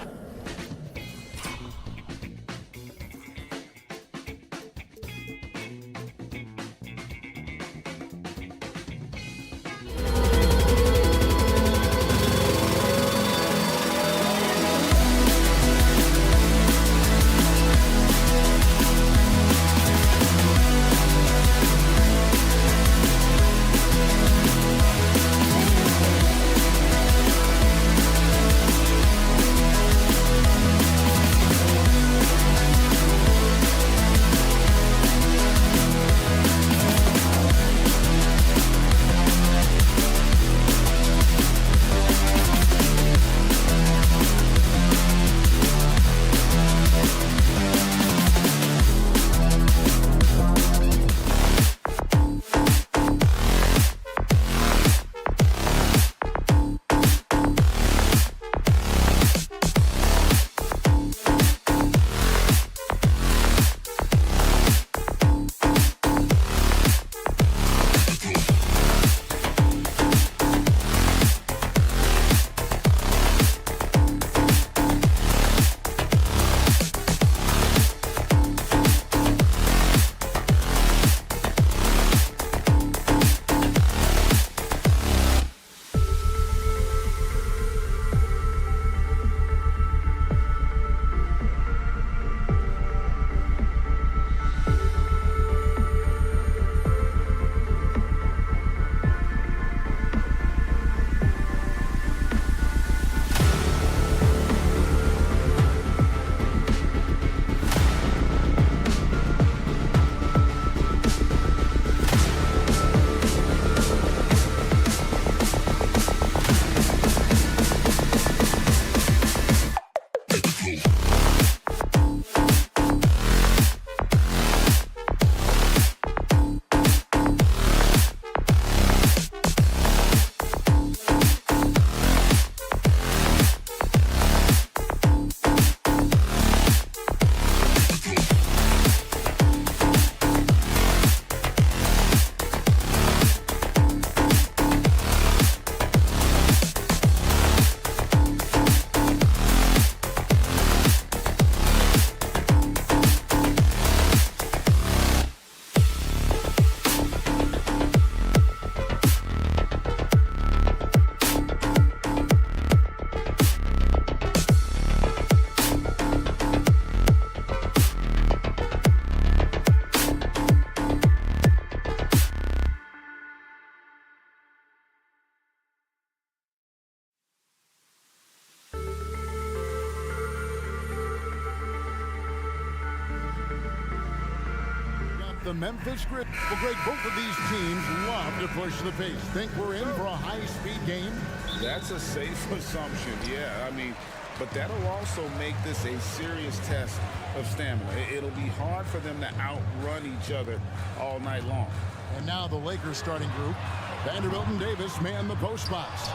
the Memphis Grizzlies. Well, Greg, both of these teams love to push the pace. Think we're in for a high-speed game? That's a safe assumption, yeah. I mean, but that'll also make this a serious test of stamina. It'll be hard for them to outrun each other all night long. And now the Lakers starting group. Vanderbilt and Davis man the post spots.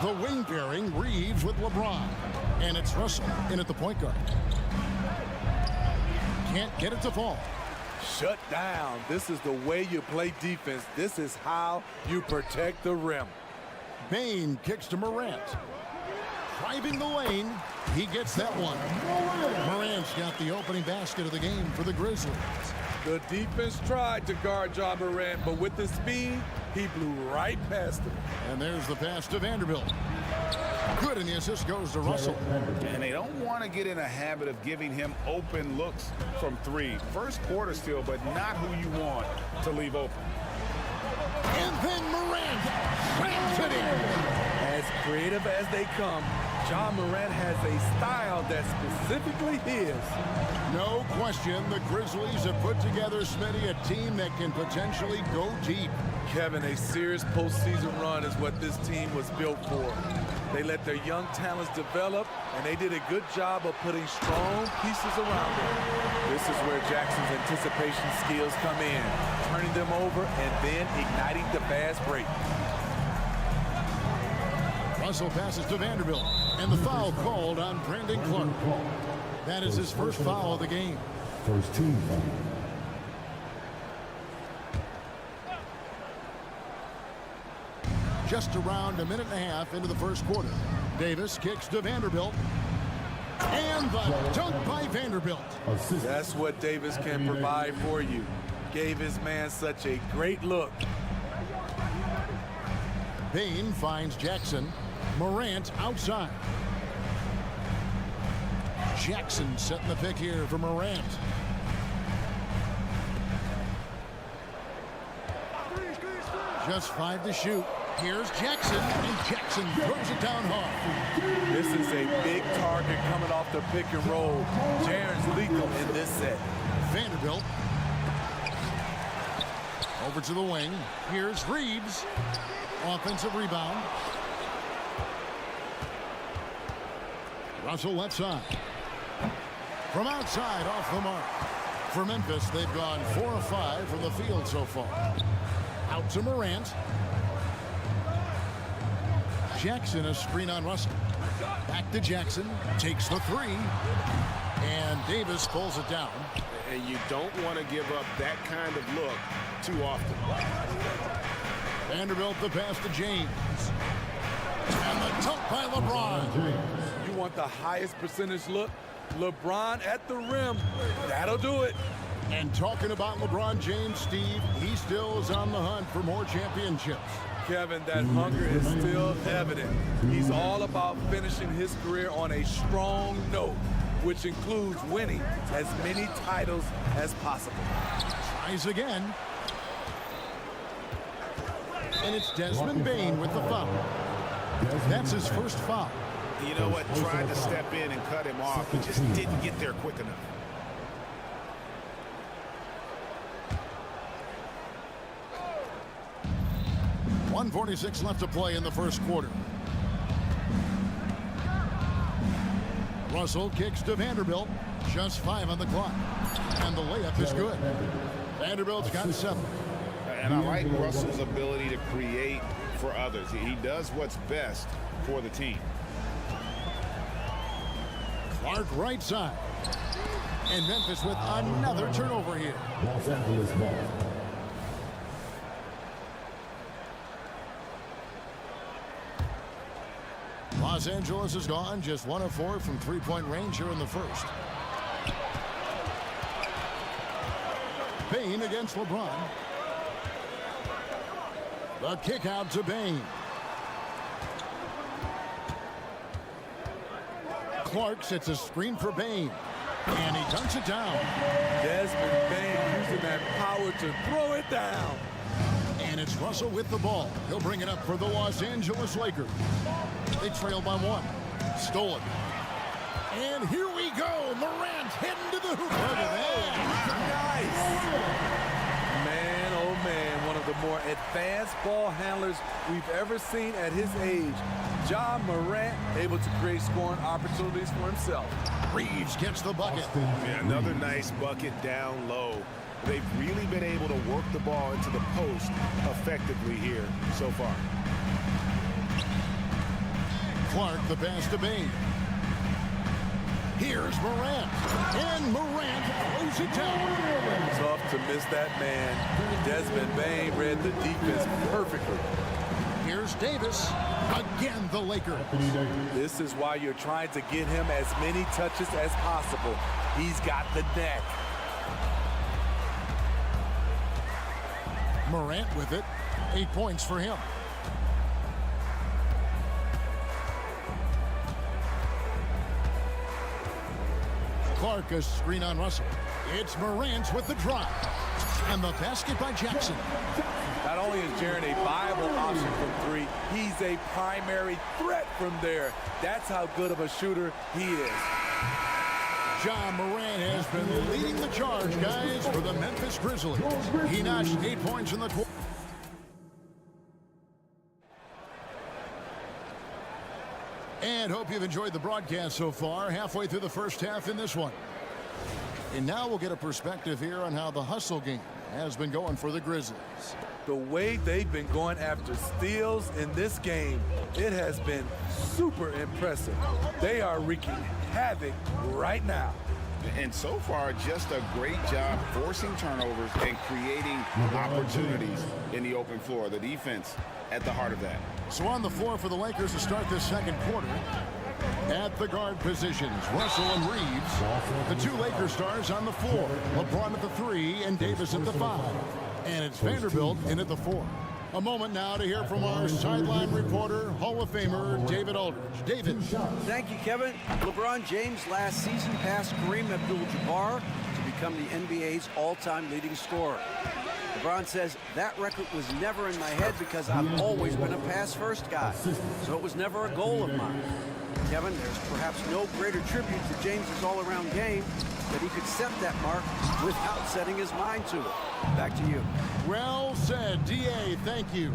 The wing pairing, Reeves with LeBron. And it's Russell in at the point guard. Can't get it to fall. Shut down. This is the way you play defense. This is how you protect the rim. Bain kicks to Morant. Driving the lane, he gets that one. Morant's got the opening basket of the game for the Grizzlies. The defense tried to guard Ja Morant, but with the speed, he blew right past him. And there's the pass to Vanderbilt. Good, and the assist goes to Russell. And they don't want to get in a habit of giving him open looks from three. First quarter still, but not who you want to leave open. And then Morant slams it in. As creative as they come, Ja Morant has a style that's specifically his. No question, the Grizzlies have put together, Smitty, a team that can potentially go deep. Kevin, a serious postseason run is what this team was built for. They let their young talents develop, and they did a good job of putting strong pieces around them. This is where Jackson's anticipation skills come in, turning them over and then igniting the fast break. Russell passes to Vanderbilt, and the foul called on Brandon Clark. That is his first foul of the game. First team foul. Just around a minute and a half into the first quarter. Davis kicks to Vanderbilt. And the dunk by Vanderbilt. That's what Davis can provide for you. Gave his man such a great look. Bain finds Jackson. Morant outside. Jackson setting the pick here for Morant. Just 5 to shoot. Here's Jackson, and Jackson throws it down hard. This is a big target coming off the pick and roll. Jaren's lethal in this set. Vanderbilt. Over to the wing. Here's Reeves. Offensive rebound. Russell left side. From outside, off the mark. For Memphis, they've gone 4 of 5 from the field so far. Out to Morant. Jackson, a screen on Russell. Back to Jackson. Takes the 3. And Davis pulls it down. And you don't want to give up that kind of look too often. Vanderbilt the pass to James. And the dunk by LeBron. You want the highest percentage look? LeBron at the rim. That'll do it. And talking about LeBron James, Steve, he still is on the hunt for more championships. Kevin, that hunger is still evident. He's all about finishing his career on a strong note, which includes winning as many titles as possible. Tries again. And it's Desmond Bain with the foul. That's his first foul. You know what? Tried to step in and cut him off, but just didn't get there quick enough. .146 left to play in the first quarter. Russell kicks to Vanderbilt. Just 5 on the clock. And the layup is good. Vanderbilt's got 7. And I like Russell's ability to create for others. He does what's best for the team. Clark right side. And Memphis with another turnover here. Los Angeles ball. Los Angeles is gone, just 1 of 4 from three-point range here in the first. Bain against LeBron. The kick out to Bain. Clark sets a screen for Bain. And he dunks it down. Desmond Bain using that power to throw it down. And it's Russell with the ball. He'll bring it up for the Los Angeles Lakers. They trail by 1. Stolen. And here we go. Morant heading to the hoop. Look at that. Nice. oh man, one of the more advanced ball handlers we've ever seen at his age. Ja Morant able to create scoring opportunities for himself. Reeves gets the bucket. Yeah, another nice bucket down low. They've really been able to work the ball into the post effectively here so far. Clark, the pass to Bain. Here's Morant. And Morant throws it down. Tough to miss that man. Desmond Bain read the defense perfectly. Here's Davis. Again, the Lakers. This is why you're trying to get him as many touches as possible. He's got the neck. Morant with it. 8 points for him. Clark, a screen on Russell. It's Morant with the drive. And the basket by Jackson. Not only is Jaren a viable option from three, he's a primary threat from there. That's how good of a shooter he is. Ja Morant has been leading the charge, guys, for the Memphis Grizzlies. He notched 8 points in the quarter. And hope you've enjoyed the broadcast so far. Halfway through the first half in this one. And now we'll get a perspective here on how the hustle game has been going for the Grizzlies. The way they've been going after steals in this game, it has been super impressive. They are wreaking havoc right now. And so far, just a great job forcing turnovers and creating opportunities in the open floor. The defense at the heart of that. So on the floor for the Lakers to start this second quarter. At the guard positions, Russell and Reeves. The two Lakers stars on the floor. LeBron at the 3 and Davis at the 5. And it's Vanderbilt in at the 4. A moment now to hear from our sideline reporter, Hall of Famer David Aldridge. David. Thank you, Kevin. LeBron James last season passed Kareem Abdul-Jabbar to become the NBA's all-time leading scorer. LeBron says that record was never in my head because I've always been a pass-first guy, so it was never a goal of mine. Kevin, there's perhaps no greater tribute to James's all-around game that he could set that mark without setting his mind to it. Back to you. Well said, D.A., thank you.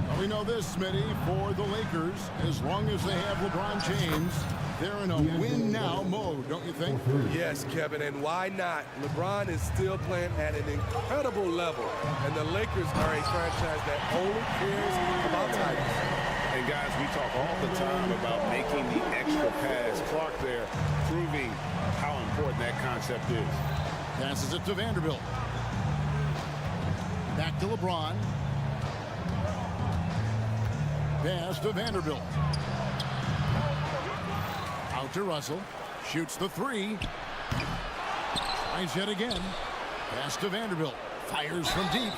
Well, we know this, Smitty, for the Lakers, as long as they have LeBron James, they're in a win-now mode, don't you think? Yes, Kevin, and why not? LeBron is still playing at an incredible level, and the Lakers are a franchise that only cares about titles. And guys, we talk all the time about making the extra pass. Clark there proving how important that concept is. Passes it to Vanderbilt. Back to LeBron. Pass to Vanderbilt. Out to Russell. Shoots the 3. Tries yet again. Pass to Vanderbilt. Fires from deep.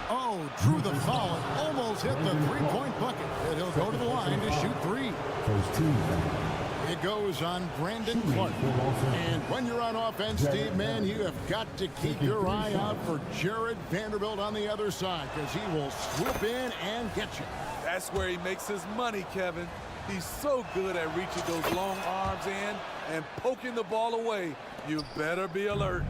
Oh, drew the foul. Almost hit the three-point bucket. And he'll go to the line to shoot 3. It goes on Brandon Clark. And when you're on offense, Steve, man, you have got to keep your eye out for Jared Vanderbilt on the other side because he will swoop in and get you. That's where he makes his money, Kevin. He's so good at reaching those long arms in and poking the ball away. You better be alert.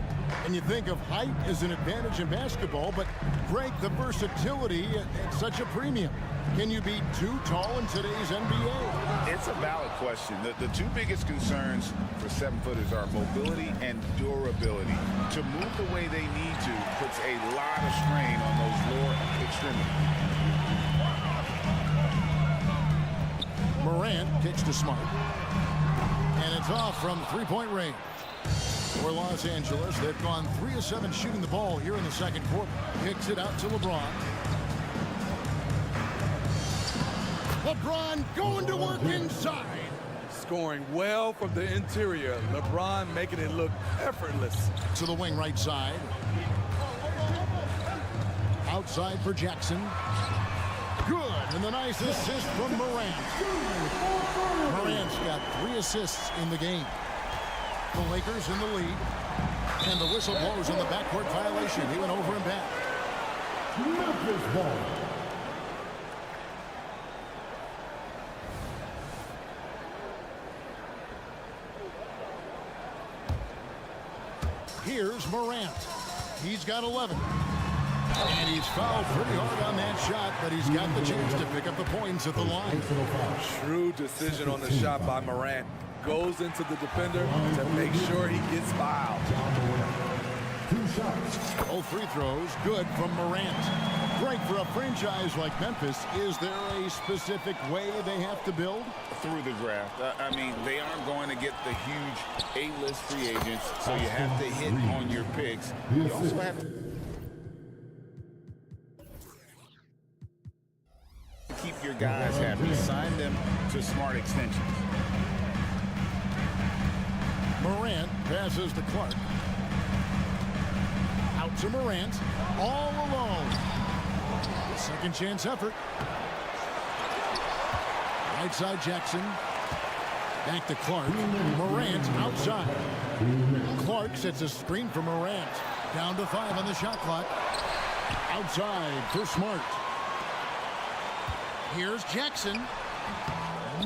And you think of height as an advantage in basketball, but Greg, the versatility at such a premium. Can you be too tall in today's NBA? It's a valid question. The two biggest concerns for 7-footers are mobility and durability. To move the way they need to puts a lot of strain on those lower extremities. Morant kicks to Smart. And it's off from three-point range. For Los Angeles, they've gone 3 of 7 shooting the ball here in the second quarter. Kicks it out to LeBron. LeBron going to work inside. Scoring well from the interior. LeBron making it look effortless. To the wing right side. Outside for Jackson. Good, and the nice assist from Morant. Morant's got 3 assists in the game. The Lakers in the lead. And the whistle blows on the backcourt violation. He went over and back. Memphis ball. Here's Morant. He's got 11. And he's fouled pretty hard on that shot, but he's got the chance to pick up the points at the line. Shrewd decision on the shot by Morant. Goes into the defender to make sure he gets fouled. Both free throws good from Morant. Greg, for a franchise like Memphis, is there a specific way they have to build? Through the draft. I mean, they aren't going to get the huge A-list free agents, so you have to hit on your picks. You also have to keep your guys happy. Sign them to smart extensions. Morant passes to Clark. Out to Morant, all alone. Second chance effort. Right side Jackson. Back to Clark. Morant outside. Clark sets a screen for Morant. Down to 5 on the shot clock. Outside for Smart. Here's Jackson.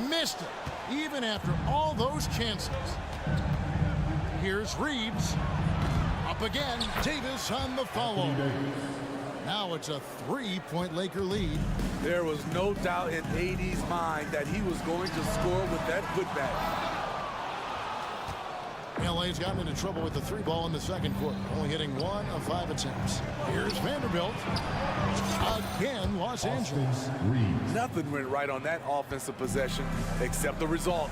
Missed it, even after all those chances. Here's Reeves. Up again. Davis on the follow. Now it's a 3-point Laker lead. There was no doubt in AD's mind that he was going to score with that putback. LA's gotten into trouble with the 3 ball in the second quarter, only hitting 1 of 5 attempts. Here's Vanderbilt. Again, Los Angeles. Nothing went right on that offensive possession except the result.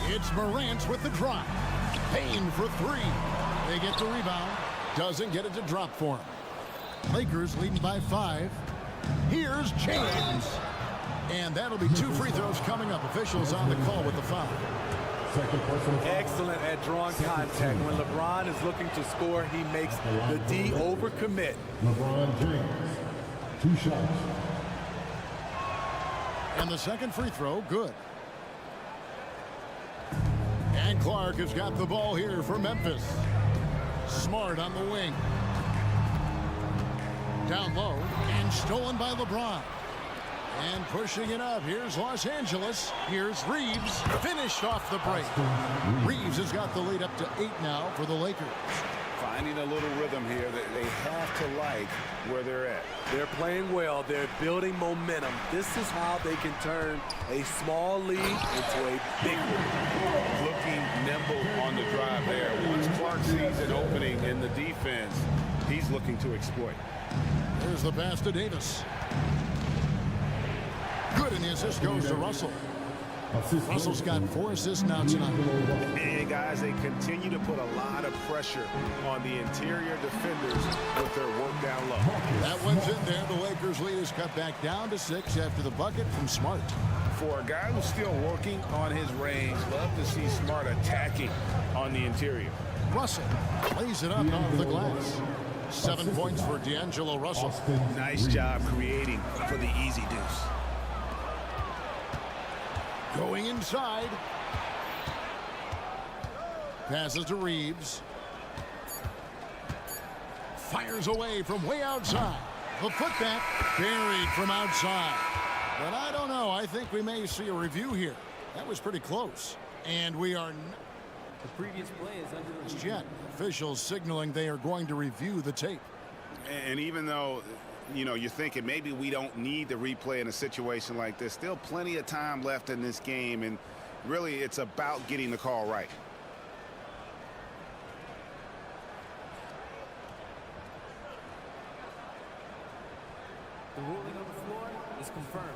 It's Morant with the drive. Payne for 3. They get the rebound. Doesn't get it to drop for him. Lakers leading by 5. Here's James. And that'll be 2 free throws coming up. Officials on the call with the foul. Excellent at drawing contact. When LeBron is looking to score, he makes the D overcommit. LeBron James, 2 shots. And the second free throw, good. And Clark has got the ball here for Memphis. Smart on the wing. Down low and stolen by LeBron. And pushing it up. Here's Los Angeles. Here's Reeves. Finished off the break. Reeves has got the lead up to 8 now for the Lakers. Finding a little rhythm here that they have to like where they're at. They're playing well. They're building momentum. This is how they can turn a small lead into a big one. Looking nimble on the drive there. Once Clark sees an opening in the defense, he's looking to exploit. There's the pass to Davis. Good, and the assist goes to Russell. Russell's got 4 assists now tonight. And guys, they continue to put a lot of pressure on the interior defenders with their work down low. That one's in there. The Lakers lead is cut back down to 6 after the bucket from Smart. For a guy who's still working on his range, love to see Smart attacking on the interior. Russell lays it up off the glass. 7 points for D'Angelo Russell. Nice job creating for the easy deuce. Going inside. Passes to Reeves. Fires away from way outside. The putback buried from outside. But I don't know. I think we may see a review here. That was pretty close. And we are... The previous play is under review. Yet. Officials signaling they are going to review the tape. And even though, you know, you're thinking maybe we don't need the replay in a situation like this, still plenty of time left in this game, and really it's about getting the call right. The ruling on the floor is confirmed.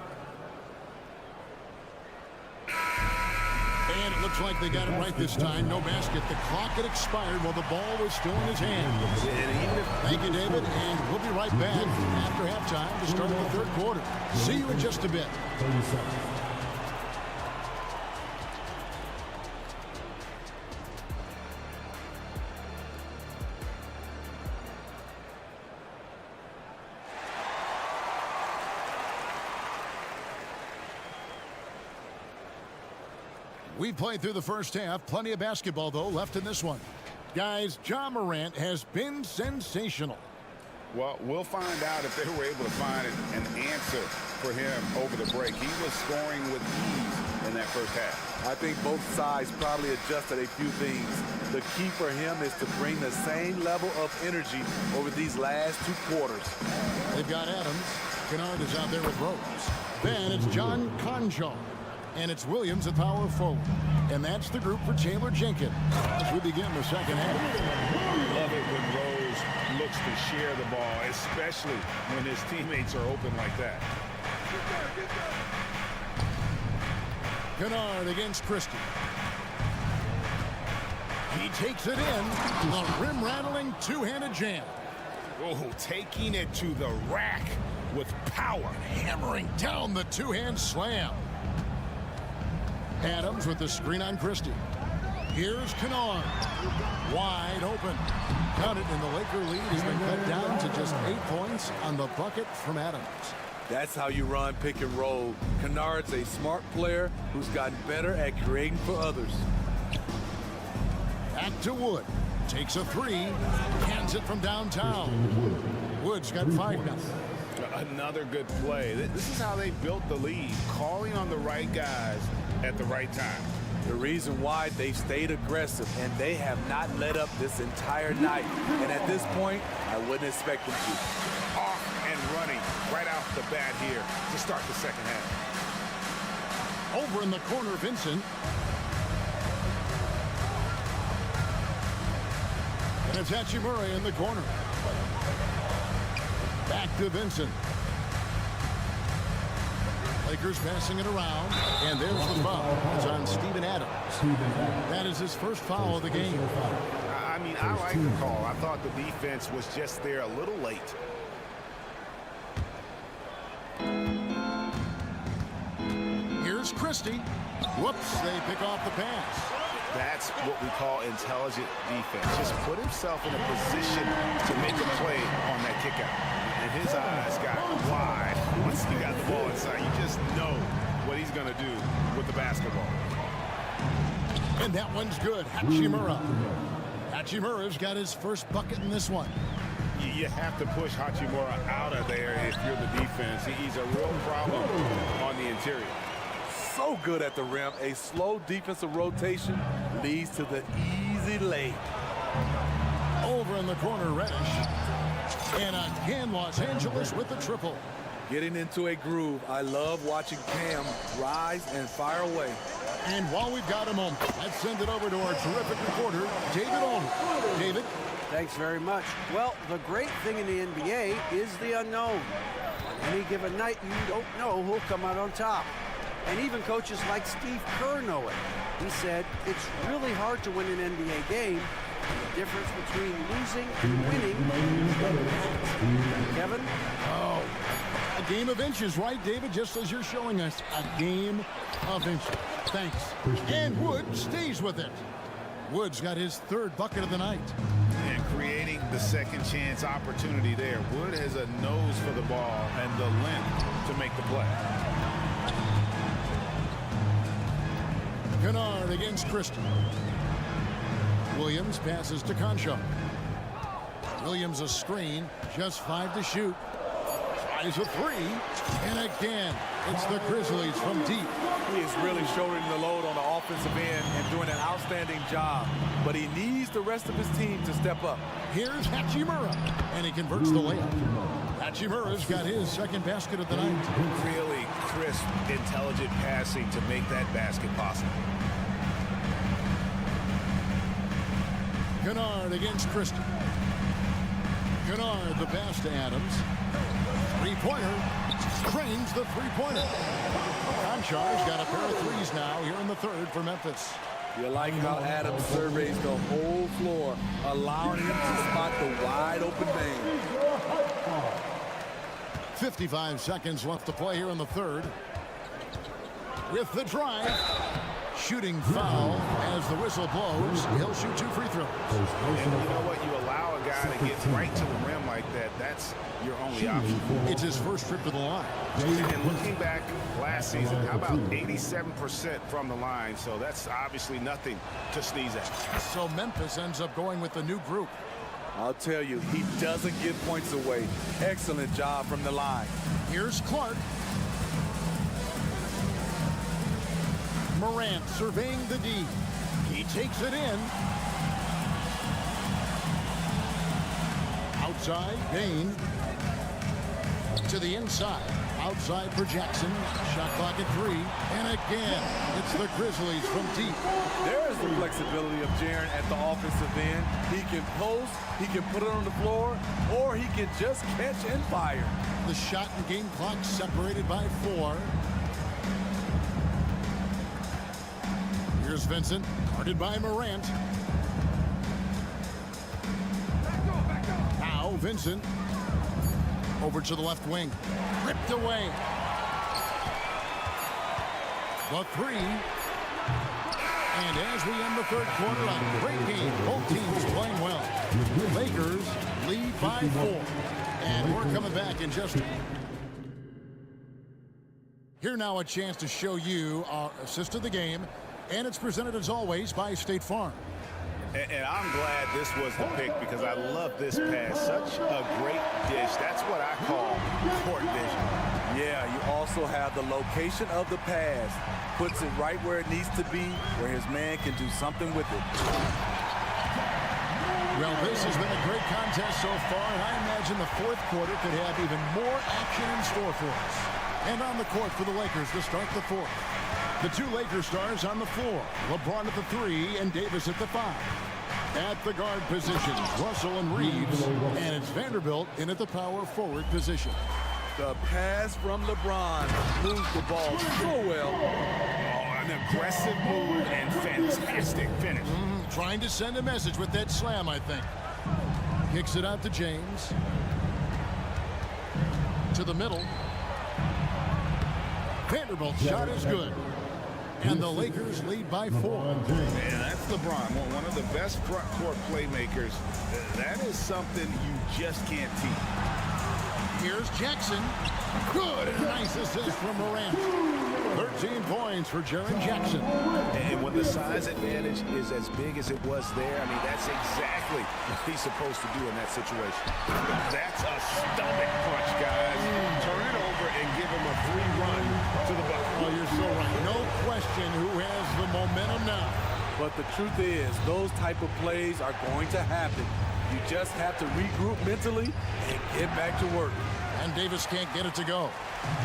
And it looks like they got it right this time. No basket. The clock had expired while the ball was still in his hand. Thank you, David. And we'll be right back after halftime to start the third quarter. See you in just a bit. 30 seconds. We played through the first half. Plenty of basketball, though, left in this one. Guys, Ja Morant has been sensational. Well, we'll find out if they were able to find an answer for him over the break. He was scoring with ease in that first half. I think both sides probably adjusted a few things. The key for him is to bring the same level of energy over these last 2 quarters. They've got Adams. Kennard is out there with Rose. Then it's John Conjo. And it's Williams at power forward. And that's the group for Taylor Jenkins as we begin the second half. Love it when Rose looks to share the ball, especially when his teammates are open like that. Kennard against Christie. He takes it in. The rim-rattling two-handed jam. Oh, taking it to the rack with power. Hammering down the two-hand slam. Adams with the screen on Christie. Here's Kennard. Wide open. Count it, and the Laker lead has been cut down to just 8 points on the bucket from Adams. That's how you run pick and roll. Kennard's a smart player who's gotten better at creating for others. Back to Wood. Takes a three. Hands it from downtown. Wood's got 5 now. Another good play. This is how they built the lead, calling on the right guys at the right time. The reason why they stayed aggressive, and they have not let up this entire night. And at this point, I wouldn't expect them to. Off and running right off the bat here to start the second half. Over in the corner, Vincent. And it's Hachimura in the corner. Back to Vincent. Lakers passing it around, and there's the foul. It's on Steven Adams. That is his first foul of the game. I mean, I like the call. I thought the defense was just there a little late. Here's Christie. Whoops, they pick off the pass. That's what we call intelligent defense. Just put himself in a position to make a play on that kick out. And his eyes got wide once he got the ball inside. You just know what he's going to do with the basketball. And that one's good. Hachimura. Hachimura's got his first bucket in this one. You have to push Hachimura out of there if you're the defense. He's a real problem on the interior. So good at the rim. A slow defensive rotation leads to the easy lay. Over in the corner, Reddish. And again, Los Angeles with the triple. Getting into a groove. I love watching Cam rise and fire away. And while we've got a moment, let's send it over to our terrific reporter, David Olney. David? Thanks very much. Well, the great thing in the NBA is the unknown. On any given night, you don't know who'll come out on top. And even coaches like Steve Kerr know it. He said it's really hard to win an NBA game. The difference between losing and winning. Kevin? Oh, a game of inches, right, David? Just as you're showing us, a game of inches. Thanks. And Wood stays with it. Wood's got his third bucket of the night. And creating the second chance opportunity there. Wood has a nose for the ball and the length to make the play. Kennard against Christie. Williams passes to Concho. Williams a screen, just 5 to shoot. Tries a three, and again, it's the Grizzlies from deep. He is really shouldering the load on the offensive end and doing an outstanding job. But he needs the rest of his team to step up. Here's Hachimura, and he converts the layup. Hachimura's got his second basket of the night. Really crisp, intelligent passing to make that basket possible. Kennard against Christie. Kennard the pass to Adams. Three-pointer. Cranes the three-pointer. Concho's got a pair of threes now here in the third for Memphis. You like how Adams surveys the whole floor, allowing him to spot the wide-open man. 55 seconds left to play here in the third. With the drive. Shooting foul as the whistle blows. He'll shoot 2 free throws. And you know what? You allow a guy to get right to the rim like that. That's your only option. It's his first trip to the line. And looking back last season, how about 87% from the line? So that's obviously nothing to sneeze at. So Memphis ends up going with the new group. I'll tell you, he doesn't give points away. Excellent job from the line. Here's Clark. Morant surveying the D. He takes it in. Outside, Bain. To the inside. Outside for Jackson. Shot clock at 3. And again, it's the Grizzlies from deep. There is the flexibility of Jaren at the offensive end. He can post, he can put it on the floor, or he can just catch and fire. The shot and game clock separated by 4. Here's Vincent, guarded by Morant. Now Vincent over to the left wing, ripped away. The 3. And as we end the third quarter, a great game. Both teams playing well. The Lakers lead by 4. And we're coming back in just a minute. Here now a chance to show you our assist of the game. And it's presented as always by State Farm. And I'm glad this was the pick because I love this pass. Such a great dish. That's what I call court vision. Yeah, you also have the location of the pass. Puts it right where it needs to be, where his man can do something with it. Well, this has been a great contest so far, and I imagine the fourth quarter could have even more action in store for us. And on the court for the Lakers to start the fourth. The 2 Lakers stars on the floor. LeBron at the 3 and Davis at the 5. At the guard positions, Russell and Reeves. And it's Vanderbilt in at the power forward position. The pass from LeBron moves the ball so well. Oh, an aggressive move and fantastic finish. Trying to send a message with that slam, I think. Kicks it out to James. To the middle. Vanderbilt's shot is good. And the Lakers lead by 4. Man, that's LeBron, one of the best front court playmakers. That is something you just can't teach. Here's Jackson. Good. And a nice assist from Morant. 13 points for Jaren Jackson. And when the size advantage is as big as it was there, I mean, that's exactly what he's supposed to do in that situation. That's a stomach punch, guys. Turn it over and give him a free run to the bucket. Oh, you're so right. No question who has the momentum now. But the truth is, those type of plays are going to happen. You just have to regroup mentally and get back to work. And Davis can't get it to go.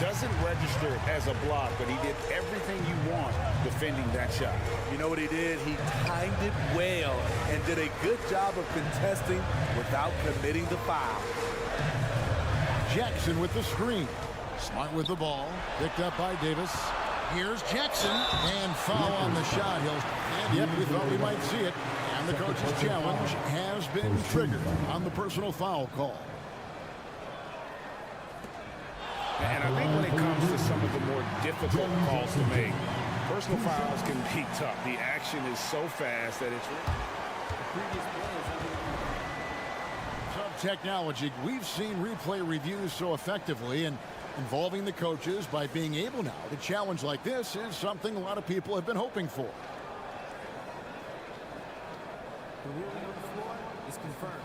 Doesn't register as a block, but he did everything you want defending that shot. You know what he did? He timed it well and did a good job of contesting without committing the foul. Jackson with the screen. Smart with the ball. Picked up by Davis. Here's Jackson. And foul on the shot. And yep, we thought we might see it. And the coach's challenge has been triggered on the personal foul call. And I think when it comes to some of the more difficult calls to make, personal fouls can be tough. The action is so fast that it's... Some technology. We've seen replay reviews so effectively, and involving the coaches by being able now to challenge like this is something a lot of people have been hoping for. The ruling on the floor is confirmed.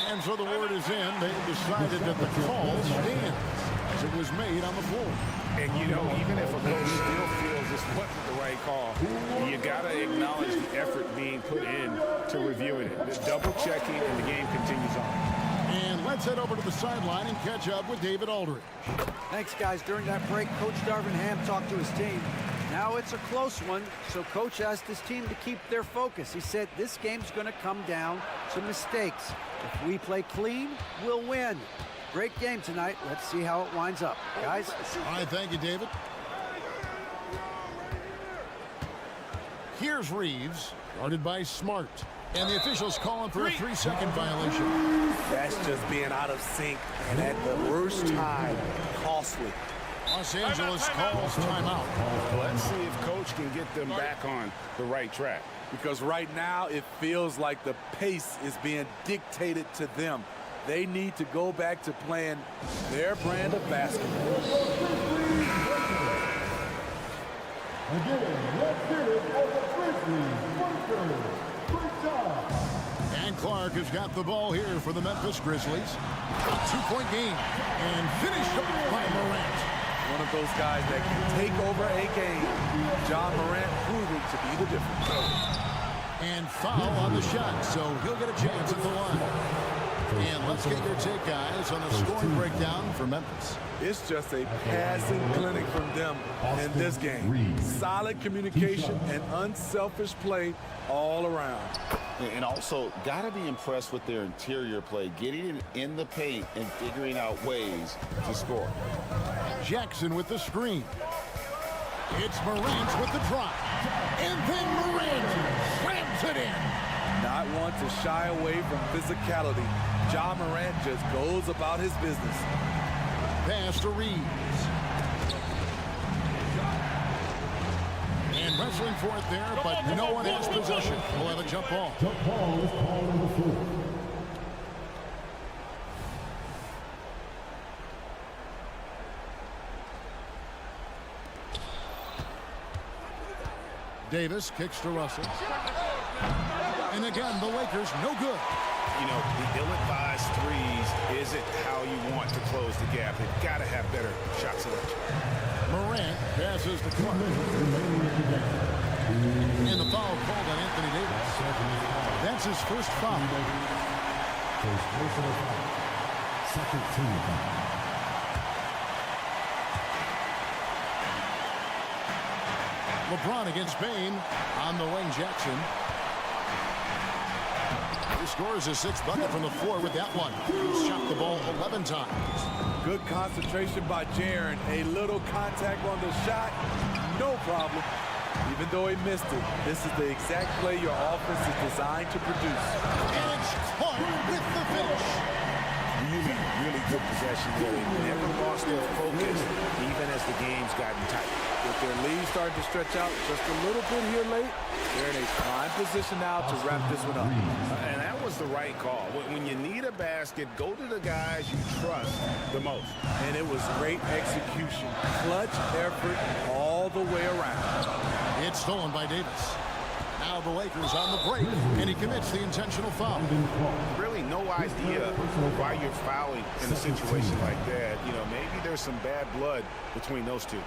And so the word is in. They've decided that the call stands as it was made on the floor. And, you know, even if a coach still feels this wasn't the right call, you got to acknowledge the effort being put in to reviewing it. The double checking, and the game continues on. And let's head over to the sideline and catch up with David Aldridge. Thanks, guys. During that break, Coach Darvin Ham talked to his team. Now it's a close one, so Coach asked his team to keep their focus. He said this game's going to come down to mistakes. If we play clean, we'll win. Great game tonight. Let's see how it winds up. Guys? All right, thank you, David. Here's Reeves, guarded by Smart. And the officials calling for a 3-second violation. That's just being out of sync, and at the worst time, costly. Los Angeles calls timeout. Let's see if Coach can get them back on the right track. Because right now, it feels like the pace is being dictated to them. They need to go back to playing their brand of basketball. Again, let's hear it for the Grizzlies. And Clark has got the ball here for the Memphis Grizzlies. A 2-point game and finished up by Morant. one of those guys that can take over a game. Ja Morant proving to be the difference. And foul on the shot, so he'll get a chance at the line. And let's get your take, guys, on a scoring breakdown for Memphis. It's just a passing clinic from them in this game. Solid communication and unselfish play all around. And also, got to be impressed with their interior play, getting it in the paint and figuring out ways to score. Jackson with the screen. It's Morant with the drop. And then Morant slams it in. Not one to shy away from physicality. Ja Morant just goes about his business. Pass to Reeves. And wrestling for it there, but no one has possession. We'll have a jump ball. Jump ball is called on the floor. Davis kicks to Russell. And again, the Lakers no good. You know, the ill-advised threes isn't how you want to close the gap. They've got to have better shot selection. Morant passes to Clark. And the foul called on Anthony Davis. That's his first foul. First personal foul. Second team foul. LeBron against Bain. On the wing, Jackson. He scores his sixth bucket from the floor with that one. He's shot the ball 11 times. Good concentration by Jaren. A little contact on the shot, no problem. Even though he missed it, this is the exact play your offense is designed to produce. And it's Clark with the finish. Really good possession there. They never lost their focus, even as the game's gotten tight. With their lead starting to stretch out just a little bit here late, they're in a prime position now to wrap this one up. And that was the right call. When you need a basket, go to the guys you trust the most. And it was great execution. Clutch effort all the way around. It's stolen by Davis. Now the Lakers on the break, and he commits the intentional foul. Really no idea why you're fouling in a situation like that. You know, maybe there's some bad blood between those two.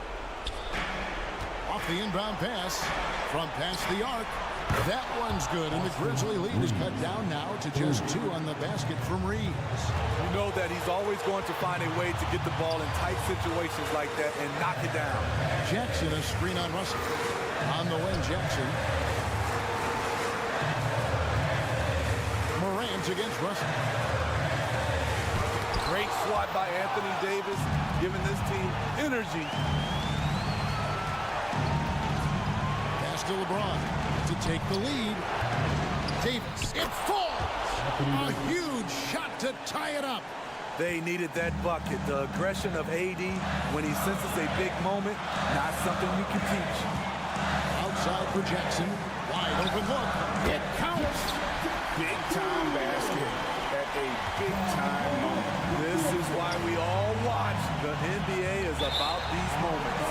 Off the inbound pass from past the arc. That one's good, and the Grizzly lead is cut down now to just 2 on the basket from Reeves. You know that he's always going to find a way to get the ball in tight situations like that and knock it down. Jackson, a screen on Russell. On the wing, Jackson. Morant against Russell. Great swat by Anthony Davis, giving this team energy. Pass to LeBron to take the lead. Davis, it falls! A huge shot to tie it up. They needed that bucket. The aggression of AD when he senses a big moment, not something you can teach. Outside for Jackson. Wide open look. It counts. Big time basket at a big time moment. This is why we all watch. The NBA is about these moments.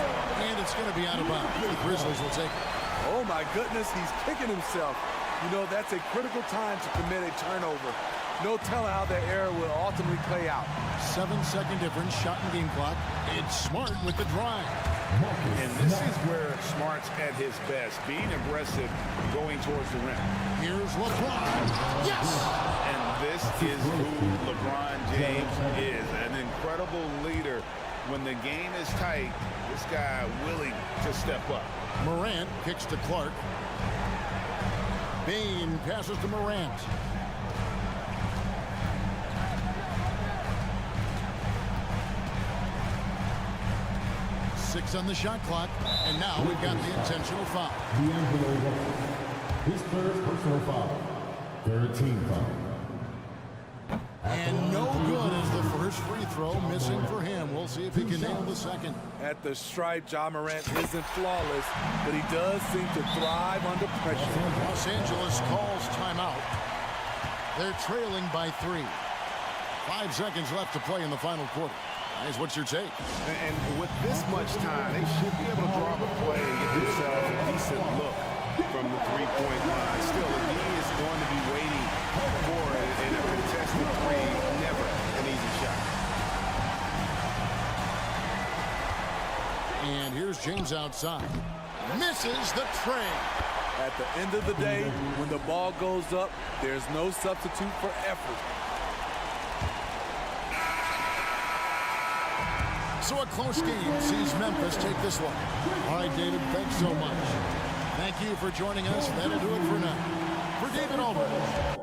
And it's going to be out of bounds. The Grizzlies will take it. Oh my goodness, he's kicking himself. You know, that's a critical time to commit a turnover. No telling how that error will ultimately play out. 7-second difference, shot and game clock. It's Smart with the drive. And this is where Smart's at his best, being aggressive, going towards the rim. Here's LeBron. Yes! And this is who LeBron James is, an incredible leader. When the game is tight, this guy willing to step up. Morant kicks to Clark. Bain passes to Morant. Six on the shot clock, and now we've got the intentional foul. His third personal foul. Third team foul. And no good as the first free throw missing for him. We'll see if he can nail the second. At the stripe, Ja Morant isn't flawless, but he does seem to thrive under pressure. Los Angeles calls timeout. They're trailing by 3. 5 seconds left to play in the final quarter. Guys, what's your take? And with this much time, they should be able to draw up a play and get themselves a decent look from the three-point line. Still, he is going to be waiting for it in a contested three. Never an easy shot. And here's James outside. Misses the tray. At the end of the day, when the ball goes up, there's no substitute for effort. So a close game sees Memphis take this one. All right, David, thanks so much. Thank you for joining us. That'll do it for now. For David Aldridge.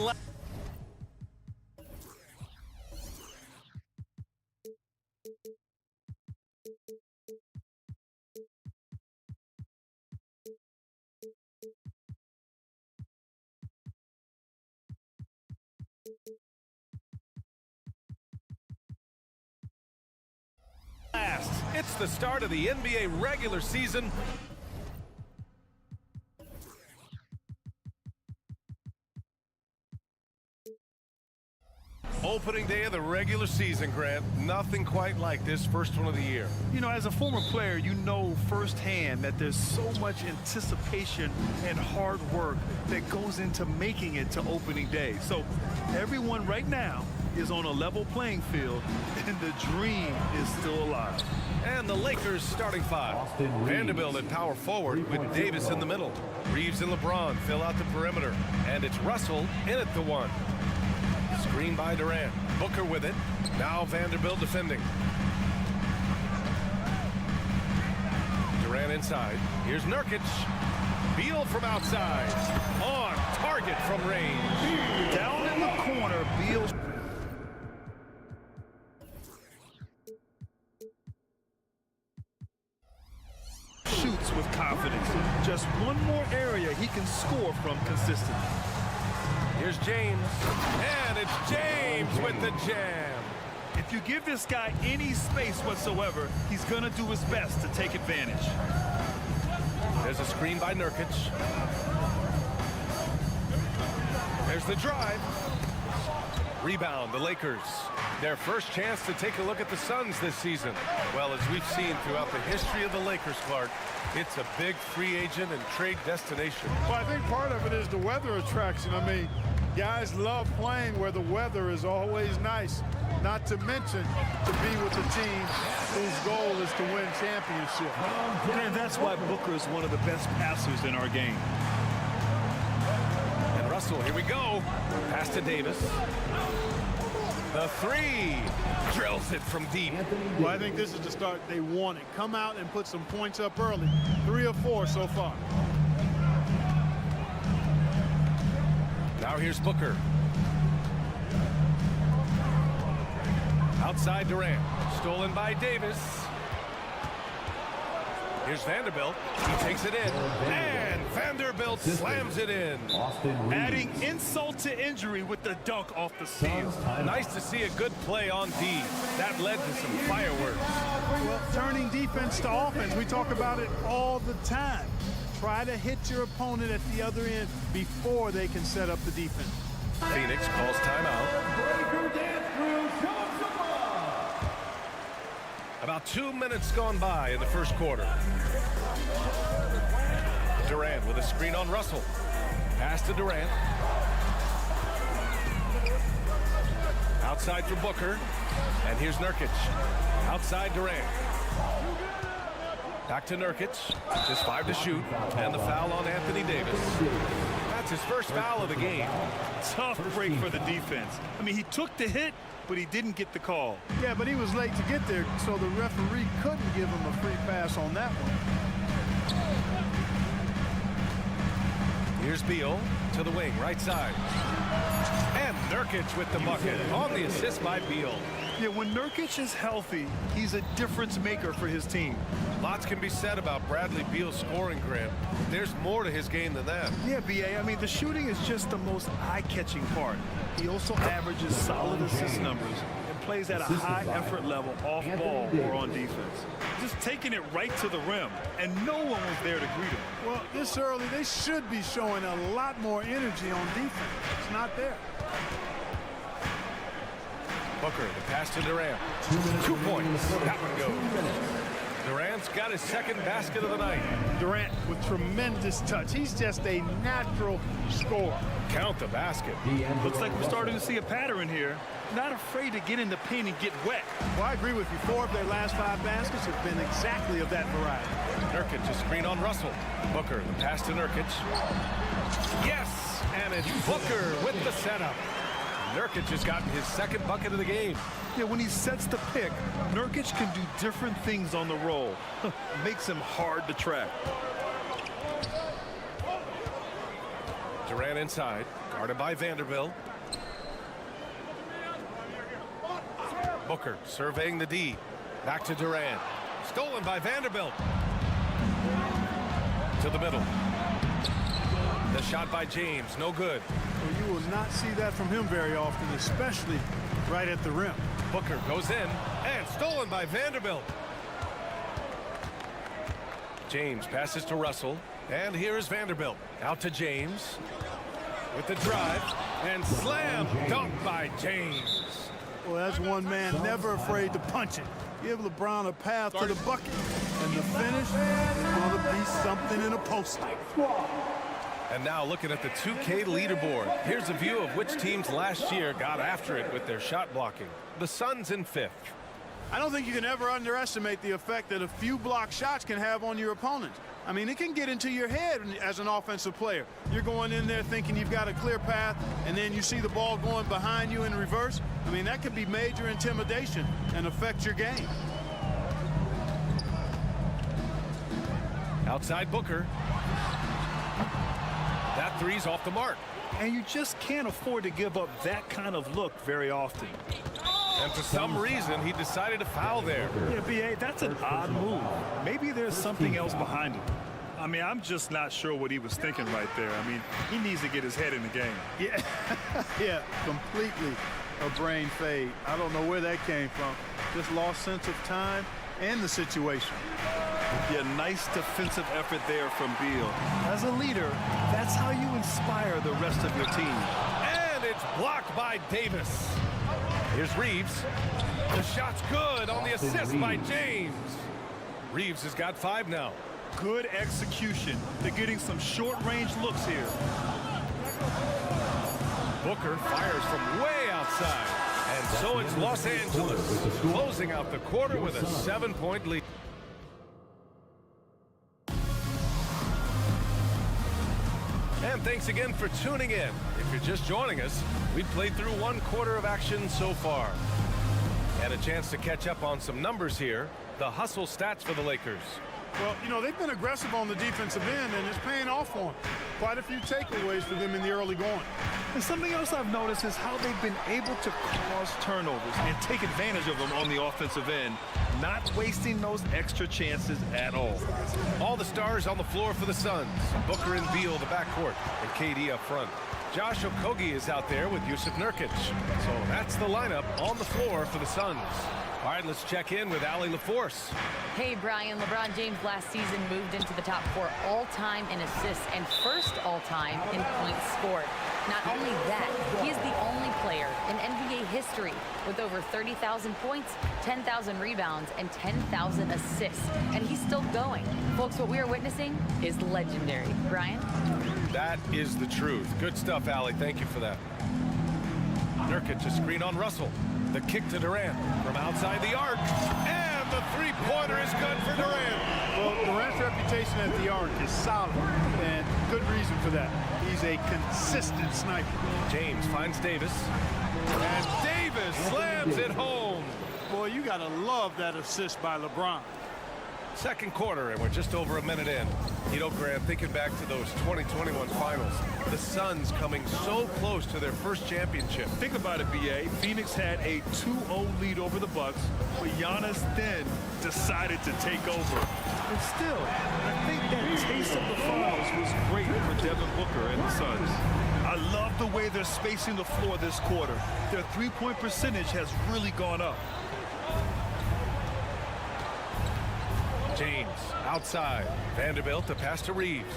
left. It's the start of the NBA regular season. Opening day of the regular season, Grant. Nothing quite like this first one of the year. You know, as a former player, you know firsthand that there's so much anticipation and hard work that goes into making it to opening day. So everyone right now is on a level playing field, and the dream is still alive. And the Lakers starting five. Vanderbilt at power forward with Davis in the middle. Reeves and LeBron fill out the perimeter. And it's Russell in at the one. Screen by Durant. Booker with it. Now Vanderbilt defending. Durant inside. Here's Nurkic. Beal from outside. On target from range. Down in the corner, Beal. Shoots with confidence. Just one more area he can score from consistently. Here's James. And it's James with the jam. If you give this guy any space whatsoever, he's going to do his best to take advantage. There's a screen by Nurkic. There's the drive. Rebound, the Lakers. Their first chance to take a look at the Suns this season. Well, as we've seen throughout the history of the Lakers, Clark, it's a big free agent and trade destination. Well, I think part of it is the weather attraction. I mean, guys love playing where the weather is always nice. Not to mention to be with a team whose goal is to win championship. And that's why Booker is one of the best passers in our game. And Russell, here we go. Pass to Davis. The three. Drills it from deep. Well, I think this is the start they wanted. Come out and put some points up early. 3 or 4 so far. Now here's Booker. Outside Durant. Stolen by Davis. Here's Vanderbilt. He takes it in. And Vanderbilt slams it in. Adding insult to injury with the dunk off the steal. Nice to see a good play on D. That led to some fireworks. Well, turning defense to offense. We talk about it all the time. Try to hit your opponent at the other end before they can set up the defense. Phoenix calls timeout. About 2 minutes gone by in the first quarter. Durant with a screen on Russell. Pass to Durant. Outside for Booker. And here's Nurkic. Outside Durant. Back to Nurkic. Just 5 to shoot. And the foul on Anthony Davis. That's his first foul of the game. Tough break for the defense. I mean, he took the hit, but he didn't get the call. Yeah, but he was late to get there, so the referee couldn't give him a free pass on that one. Here's Beal to the wing, right side. And Nurkic with the bucket on the assist by Beal. Yeah, when Nurkic is healthy, he's a difference maker for his team. Lots can be said about Bradley Beal's scoring, Grant. There's more to his game than that. Yeah, B.A., I mean, the shooting is just the most eye-catching part. He also averages solid assist numbers and plays at a high effort level off ball or on defense. Just taking it right to the rim, and no one was there to greet him. Well, this early, they should be showing a lot more energy on defense. It's not there. Booker, the pass to Durant. 2 points. That one goes. Durant's got his second basket of the night. Durant with tremendous touch. He's just a natural scorer. Count the basket. Looks like we're starting to see a pattern here. Not afraid to get in the paint and get wet. Well, I agree with you. 4 of their last 5 baskets have been exactly of that variety. Nurkic, a screen on Russell. Booker, the pass to Nurkic. Yes! And it's Booker with the setup. Nurkic has gotten his second bucket of the game. Yeah, when he sets the pick, Nurkic can do different things on the roll. Makes him hard to track. Durant inside. Guarded by Vanderbilt. Booker surveying the D. Back to Durant. Stolen by Vanderbilt. To the middle. The shot by James, no good. Well, you will not see that from him very often, especially right at the rim. Booker goes in and stolen by Vanderbilt. James passes to Russell, and here's Vanderbilt. Out to James with the drive, and slam dunk by James. Well, that's one man never afraid to punch it. Give LeBron a path to the bucket, and the finish is going to be something in a post. And now looking at the 2K leaderboard. Here's a view of which teams last year got after it with their shot blocking. The Suns in 5th. I don't think you can ever underestimate the effect that a few block shots can have on your opponent. I mean, it can get into your head as an offensive player. You're going in there thinking you've got a clear path, and then you see the ball going behind you in reverse. I mean, that could be major intimidation and affect your game. Outside Booker. That three's off the mark. And you just can't afford to give up that kind of look very often. And for some reason, he decided to foul there. Yeah, B.A., that's an odd move. Maybe there's something else behind it. I mean, I'm just not sure what he was thinking right there. I mean, he needs to get his head in the game. Yeah, yeah, completely a brain fade. I don't know where that came from. Just lost sense of time and the situation. Yeah, nice defensive effort there from Beal. As a leader, that's how you inspire the rest of your team. And it's blocked by Davis. Here's Reeves. The shot's good on the assist by James. Reeves has got 5 now. Good execution. They're getting some short-range looks here. Booker fires from way outside. And so it's Los Angeles closing out the quarter with a 7-point lead. And thanks again for tuning in. If you're just joining us, we've played through 1 quarter of action so far. And a chance to catch up on some numbers here. The hustle stats for the Lakers. Well, you know, they've been aggressive on the defensive end, and it's paying off for them. Quite a few takeaways for them in the early going. And something else I've noticed is how they've been able to cause turnovers and take advantage of them on the offensive end, not wasting those extra chances at all. All the stars on the floor for the Suns. Booker and Beal, the backcourt, and KD up front. Josh Okogie is out there with Yusuf Nurkic. So that's the lineup on the floor for the Suns. All right, let's check in with Allie LaForce. Hey, Brian. LeBron James last season moved into the top 4 all-time in assists and first all-time in points scored. Not only that, he is the only player in NBA history with over 30,000 points, 10,000 rebounds, and 10,000 assists. And he's still going. Folks, what we are witnessing is legendary. Brian? That is the truth. Good stuff, Allie. Thank you for that. Nurkic, a screen on Russell. The kick to Durant from outside the arc. And the three-pointer is good for Durant. Well, Durant's reputation at the arc is solid, and good reason for that. He's a consistent sniper. James finds Davis. And Davis slams it home. Boy, you got to love that assist by LeBron. Second quarter, and we're just over a minute in. You know, Grant, thinking back to those 2021 finals, the Suns coming so close to their first championship. Think about it, B.A. Phoenix had a 2-0 lead over the Bucks, but Giannis then decided to take over. And still, I think that taste of the finals was great for Devin Booker and the Suns. I love the way they're spacing the floor this quarter. Their three-point percentage has really gone up. James outside. Vanderbilt, the pass to Reeves.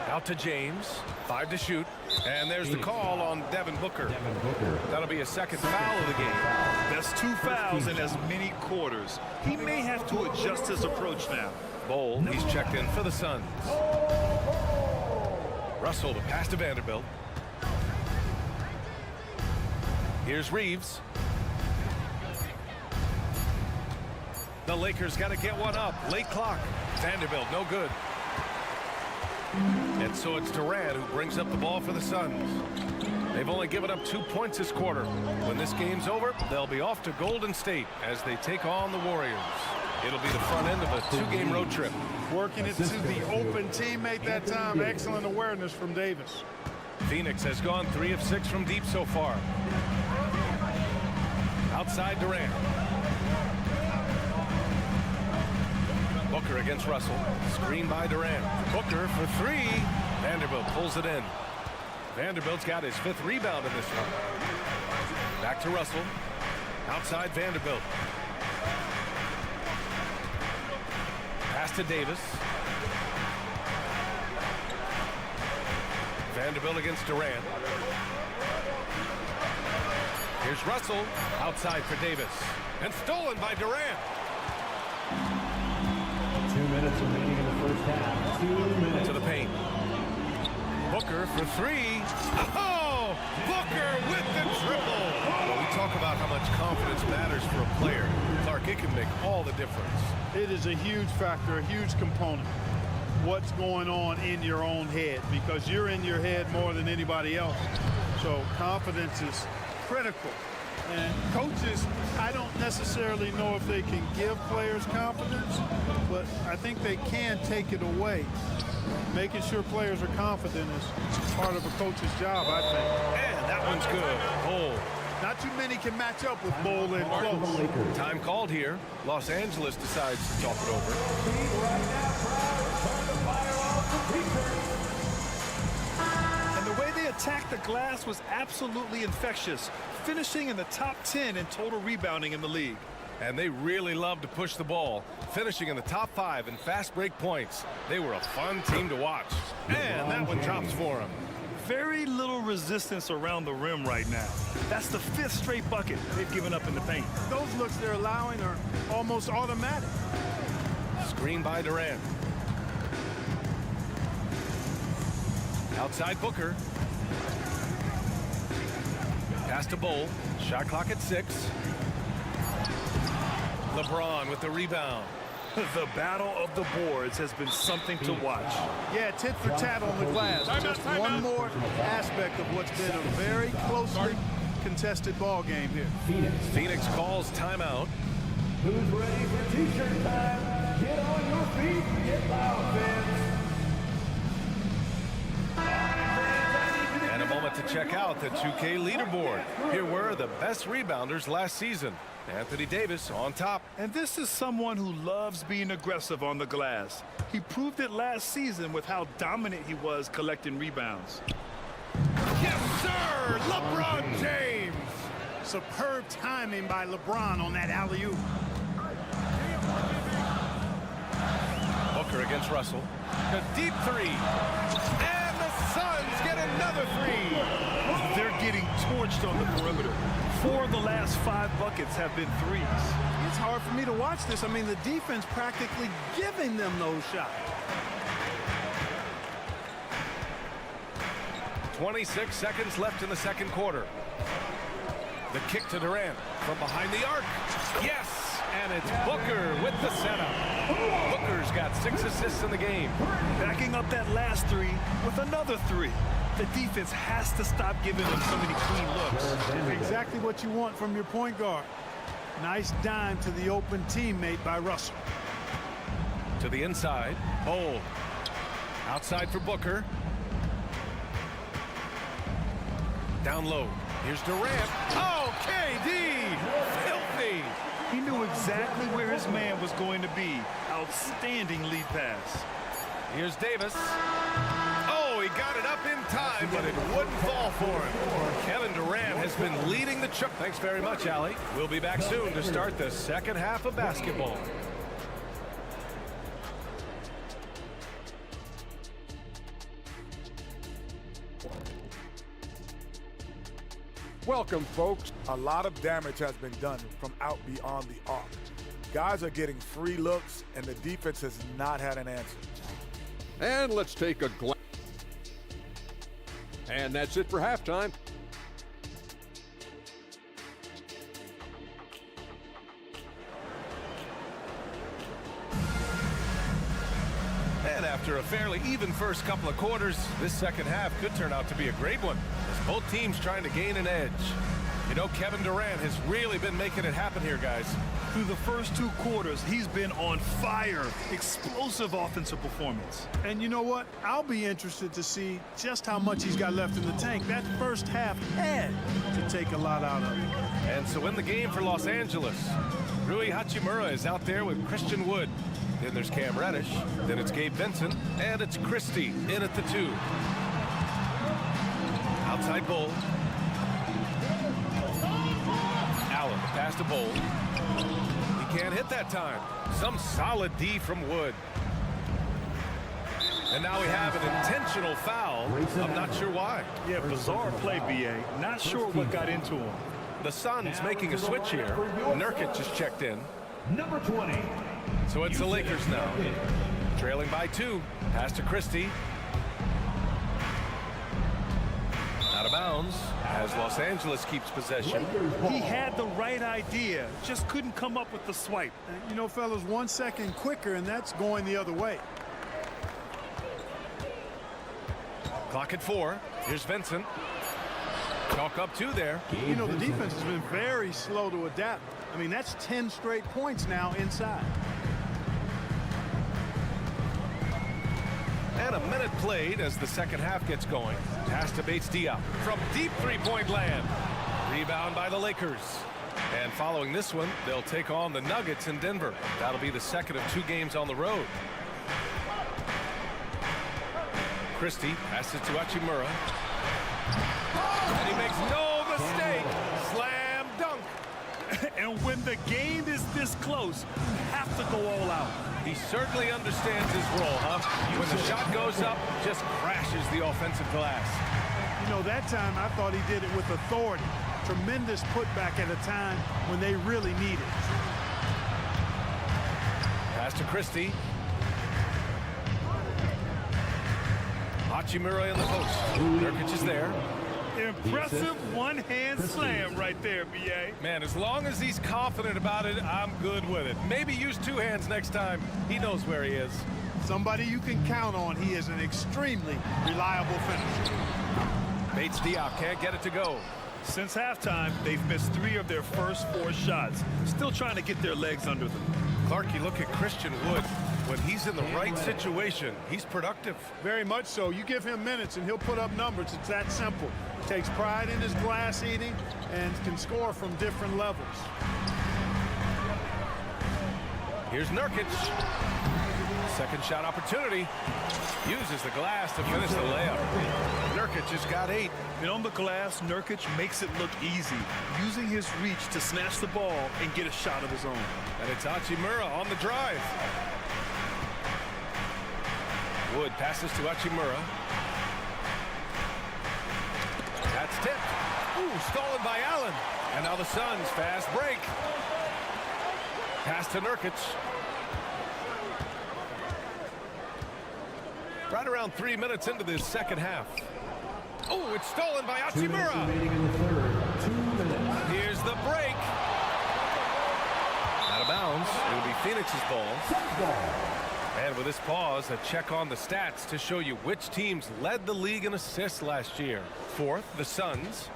Out to James. 5 to shoot. And there's the call on Devin Booker. That'll be a second foul of the game. That's 2 fouls in as many quarters. He may have to adjust his approach now. Bol, he's checked in for the Suns. Russell, the pass to Vanderbilt. Here's Reeves. The Lakers got to get one up. Late clock. Vanderbilt, no good. And so it's Durant who brings up the ball for the Suns. They've only given up 2 points this quarter. When this game's over, they'll be off to Golden State as they take on the Warriors. It'll be the front end of a 2-game road trip. Working it to the open teammate that time. Excellent awareness from Davis. Phoenix has gone 3 of 6 from deep so far. Outside Durant. Booker against Russell. Screen by Durant. Booker for 3. Vanderbilt pulls it in. Vanderbilt's got his 5th rebound in this one. Back to Russell. Outside Vanderbilt. Pass to Davis. Vanderbilt against Durant. Here's Russell. Outside for Davis. And stolen by Durant. 2 minutes remaining in the first half. 2 minutes. To the paint. Booker for 3. Oh! Booker with the triple. Well, we talk about how much confidence matters for a player. Clark, it can make all the difference. It is a huge factor, a huge component. What's going on in your own head, because you're in your head more than anybody else. So confidence is critical. And coaches, I don't necessarily know if they can give players confidence, but I think they can take it away. Making sure players are confident is part of a coach's job, I think. And that one's good. Hole. Not too many can match up with Bowl and close. Time called here. Los Angeles decides to talk it over. And the way they attacked the glass was absolutely infectious, finishing in the top 10 in total rebounding in the league. And they really love to push the ball, finishing in the top 5 in fast break points. They were a fun team to watch. And that one drops for them. Very little resistance around the rim right now. That's the 5th straight bucket they've given up in the paint. Those looks they're allowing are almost automatic. Screen by Durant. Outside Booker. Pass to Bowl. Shot clock at 6. LeBron with the rebound. The battle of the boards has been something to watch. Yeah, tit for tat on the glass. Just one more aspect of what's been a very closely contested ball game here. Phoenix calls timeout. Who's ready for t-shirt time? Get on your feet and get loud, fans. And a moment to check out the 2K leaderboard. Here were the best rebounders last season. Anthony Davis on top. And this is someone who loves being aggressive on the glass. He proved it last season with how dominant he was collecting rebounds. Yes, sir! LeBron James! Superb timing by LeBron on that alley-oop. Booker against Russell. A deep 3. And the Suns get another 3. They're getting torched on the perimeter. 4 of the last 5 buckets have been threes. It's hard for me to watch this. I mean, the defense practically giving them those shots. 26 seconds left in the second quarter. The kick to Durant from behind the arc. Yes, and it's Booker with the setup. Booker's got 6 assists in the game. Backing up that last 3 with another 3. The defense has to stop giving them so many clean looks. Exactly what you want from your point guard. Nice dime to the open teammate by Russell. To the inside. Hole. Outside for Booker. Down low. Here's Durant. Oh, KD! Filthy! He knew exactly where his man was going to be. Outstanding lead pass. Here's Davis. Oh, he got it up in time, but it wouldn't fall for him. Kevin Durant has been leading the charge. Thanks very much, Allie. We'll be back soon to start the second half of basketball. Welcome, folks. A lot of damage has been done from out beyond the arc. Guys are getting free looks, and the defense has not had an answer. And let's take a glance. And that's it for halftime. And after a fairly even first couple of quarters, this second half could turn out to be a great one, as both teams trying to gain an edge. You know, Kevin Durant has really been making it happen here, guys. Through the first 2 quarters, he's been on fire. Explosive offensive performance. And you know what? I'll be interested to see just how much he's got left in the tank. That first half had to take a lot out of it. And so in the game for Los Angeles, Rui Hachimura is out there with Christian Wood. Then there's Cam Reddish. Then it's Gabe Vincent. And it's Christie in at the 2. Outside Bull. Allen, the pass to Bull. He can't hit that time. Some solid D from Wood. And now we have an intentional foul. I'm not sure why. Yeah, bizarre play, B.A. Not sure what got into him. The Suns making a switch here. Nurkic just checked in. Number 20. So it's the Lakers now. Trailing by 2. Pass to Christie. Out of bounds as Los Angeles keeps possession. He had the right idea, just couldn't come up with the swipe. You know, fellas, 1 second quicker, and that's going the other way. Clock at 4. Here's Vincent. Chalk up 2 there. You know, the defense has been very slow to adapt. I mean, that's 10 straight points now inside. And a minute played as the second half gets going. Pass to Bates Diop from deep 3-point land. Rebound by the Lakers. And following this one, they'll take on the Nuggets in Denver. That'll be the second of 2 games on the road. Christie passes to Hachimura. And he makes no mistake. Slam dunk. And when the game is this close, you have to go all out. He certainly understands his role, huh? When the shot goes up, just crashes the offensive glass. You know, that time I thought he did it with authority. Tremendous putback at a time when they really need it. Pass to Christie. Hachimura in the post. Nurkic is there. Impressive one-hand slam right there, B.A. Man, as long as he's confident about it, I'm good with it. Maybe use 2 hands next time. He knows where he is. Somebody you can count on. He is an extremely reliable finisher. Bates Diop can't get it to go. Since halftime, they've missed 3 of their first 4 shots. Still trying to get their legs under them. Clark, you look at Christian Wood. When he's in the right situation, he's productive. Very much so. You give him minutes and he'll put up numbers. It's that simple. Takes pride in his glass eating and can score from different levels. Here's Nurkic. Second shot opportunity. Uses the glass to finish the layup. Nurkic has got 8. And on the glass, Nurkic makes it look easy, using his reach to snatch the ball and get a shot of his own. And it's Hachimura on the drive. Wood passes to Hachimura. That's tipped. Ooh, stolen by Allen. And now the Suns fast break. Pass to Nurkic. Right around 3 minutes into this second half. Oh, it's stolen by Hachimura. Here's the break. Out of bounds. It'll be Phoenix's ball. And with this pause, a check on the stats to show you which teams led the league in assists last year. 4th, the Suns.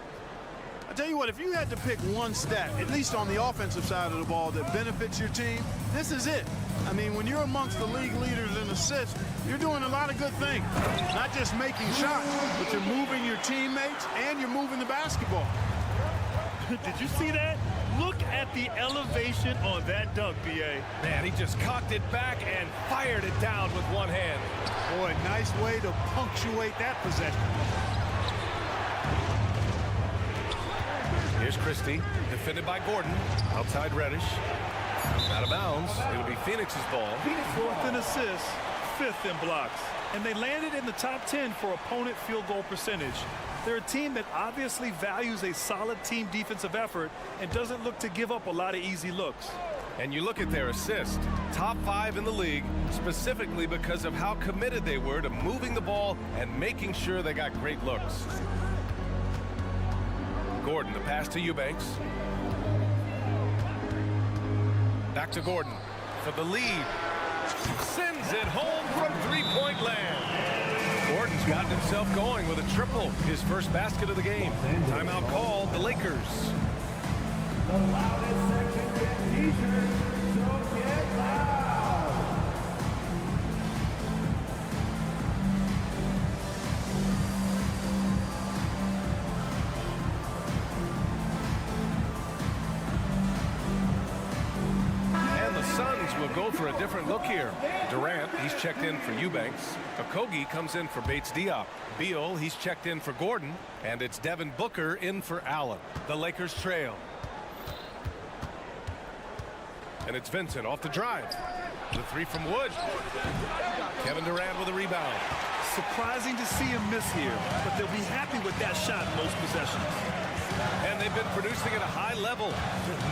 I tell you what, if you had to pick one stat, at least on the offensive side of the ball, that benefits your team, this is it. I mean, when you're amongst the league leaders in assists, you're doing a lot of good things. Not just making shots, but you're moving your teammates and you're moving the basketball. Did you see that? Look at the elevation on that dunk, B.A. Man, he just cocked it back and fired it down with one hand. Boy, nice way to punctuate that possession. Here's Christie, defended by Gordon. Outside Reddish. Out of bounds. It'll be Phoenix's ball. 4th in assists, 5th in blocks. And they landed in the top 10 for opponent field goal percentage. They're a team that obviously values a solid team defensive effort and doesn't look to give up a lot of easy looks. And you look at their assist, top 5 in the league, specifically because of how committed they were to moving the ball and making sure they got great looks. Gordon, the pass to Eubanks. Back to Gordon for the lead. Sends it home from 3-point land. Gordon's He's gotten himself going with a triple, his first basket of the game. Timeout called, the Lakers. The loudest section gets t-shirts, so get loud. And the Suns will go for a different look here. Durant, he's checked in for Eubanks. Okogie comes in for Bates Diop. Beal, he's checked in for Gordon. And it's Devin Booker in for Allen. The Lakers trail. And it's Vincent off the drive. The three from Wood. Kevin Durant with a rebound. Surprising to see him miss here, but they'll be happy with that shot most possessions. And they've been producing at a high level.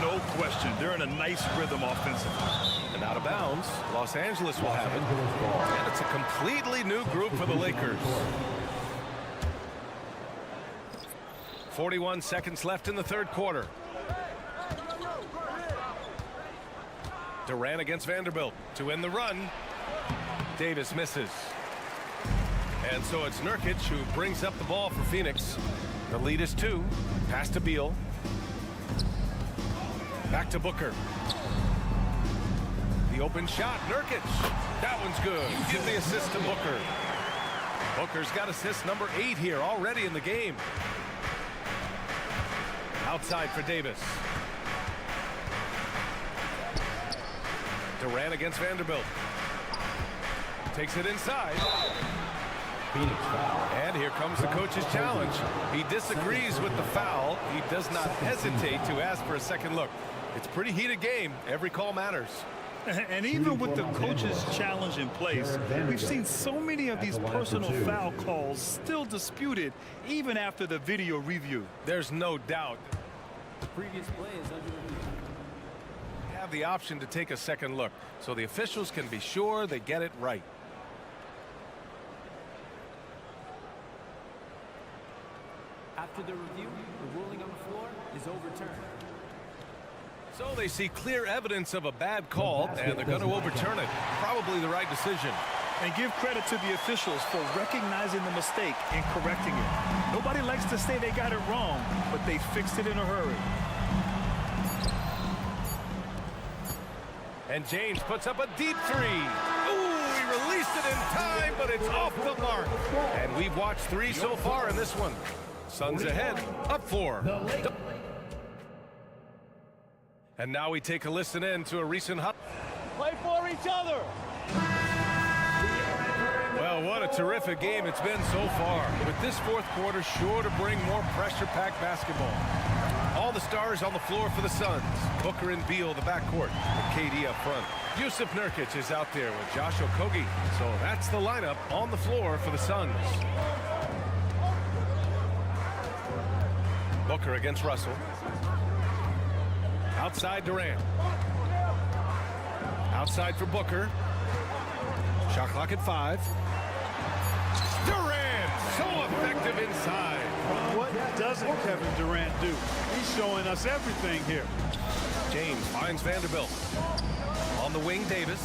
No question. They're in a nice rhythm offensively. And out of bounds, Los Angeles will have it. And it's a completely new group for the Lakers. 41 seconds left in the third quarter. Durant against Vanderbilt to end the run. Davis misses. And so it's Nurkic who brings up the ball for Phoenix. The lead is 2. Pass to Beal. Back to Booker. The open shot, Nurkic. That one's good. Give the assist to Booker. Booker's got assist number 8 here already in the game. Outside for Davis. Durant against Vanderbilt. Takes it inside. Phoenix foul. And here comes the coach's challenge. He disagrees with the foul. He does not hesitate to ask for a second look. It's a pretty heated game. Every call matters. And even with the coach's challenge in place, we've seen so many of these personal foul calls still disputed even after the video review. There's no doubt. The previous play is under review. Have the option to take a second look, so the officials can be sure they get it right. After the review, the ruling on the floor is overturned. So they see clear evidence of a bad call, and they're going to overturn it. Probably the right decision. And give credit to the officials for recognizing the mistake and correcting it. Nobody likes to say they got it wrong, but they fixed it in a hurry. And James puts up a deep three. Ooh, he released it in time, but it's off the mark. And we've watched 3 so far in this one. Suns ahead, up 4. And now we take a listen in to a recent hut. Play for each other. Well, what a terrific game it's been so far. With this fourth quarter sure to bring more pressure-packed basketball. All the stars on the floor for the Suns. Booker and Beal, the backcourt. And KD up front. Yusuf Nurkic is out there with Josh Okogie. So that's the lineup on the floor for the Suns. Booker against Russell. Outside Durant. Outside for Booker. Shot clock at 5. Durant, so effective inside. What doesn't Kevin Durant do? He's showing us everything here. James finds Vanderbilt. On the wing, Davis.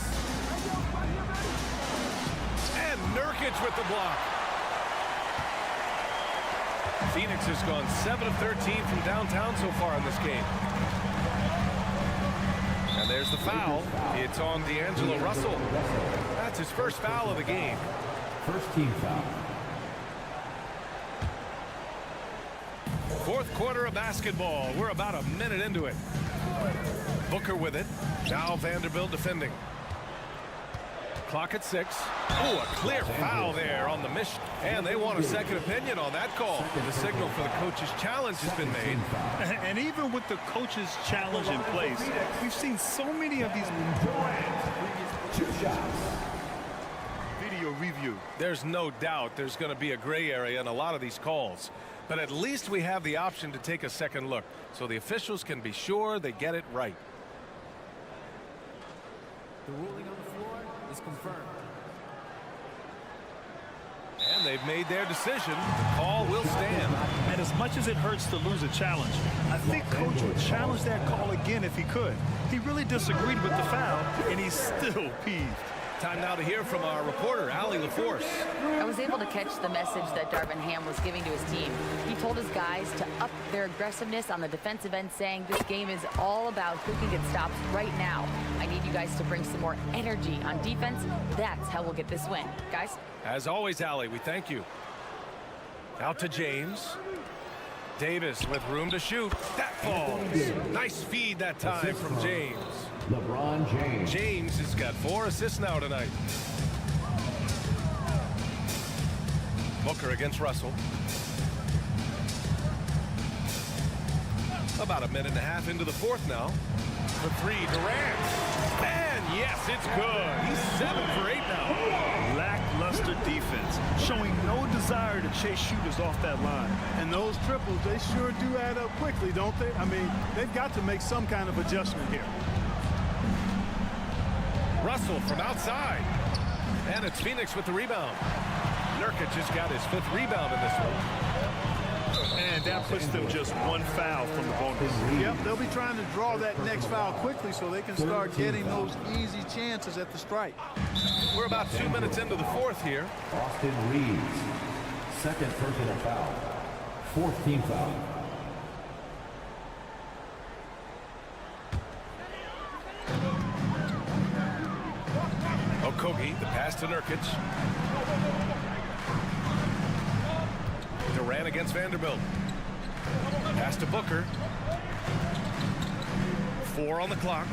And Nurkic with the block. Phoenix has gone 7 of 13 from downtown so far in this game. And there's the foul. It's on D'Angelo Russell. That's his first foul of the game. First team foul. Fourth quarter of basketball. We're about a minute into it. Booker with it. Now Vanderbilt defending. Clock at 6. Oh, a clear foul there on the mission. And they want a second opinion on that call. The signal for the coach's challenge has been made. And even with the coach's challenge in place, we've seen so many of these 2 shots. video review. There's no doubt there's going to be a gray area in a lot of these calls. But at least we have the option to take a second look, so the officials can be sure they get it right. The ruling on the floor is confirmed. And they've made their decision. The call will stand. And as much as it hurts to lose a challenge, I think Coach would challenge that call again if he could. He really disagreed with the foul, and he's still peeved. Time now to hear from our reporter, Allie LaForce. I was able to catch the message that Darvin Ham was giving to his team. He told his guys to up their aggressiveness on the defensive end, saying this game is all about who can get stops right now. I need you guys to bring some more energy on defense. That's how we'll get this win. Guys? As always, Allie, we thank you. Out to James. Davis with room to shoot. That falls. Nice feed that time from James. LeBron James. James has got 4 assists now tonight. Booker against Russell. About a minute and a half into the fourth now. For 3, Durant. And yes, it's good. He's 7 for 8 now. Lackluster defense, showing no desire to chase shooters off that line. And those triples, they sure do add up quickly, don't they? I mean, they've got to make some kind of adjustment here. Russell from outside. And it's Phoenix with the rebound. Nurkic has got his 5th rebound in this one. And that puts them just 1 foul from the bonus. Yep, they'll be trying to draw that next foul quickly so they can start getting those easy chances at the strike. We're about 2 minutes into the fourth here. Austin Reeves. 2nd personal foul. 4th team foul. Okogie, the pass to Nurkic. Durant against Vanderbilt. Pass to Booker. 4 on the clock.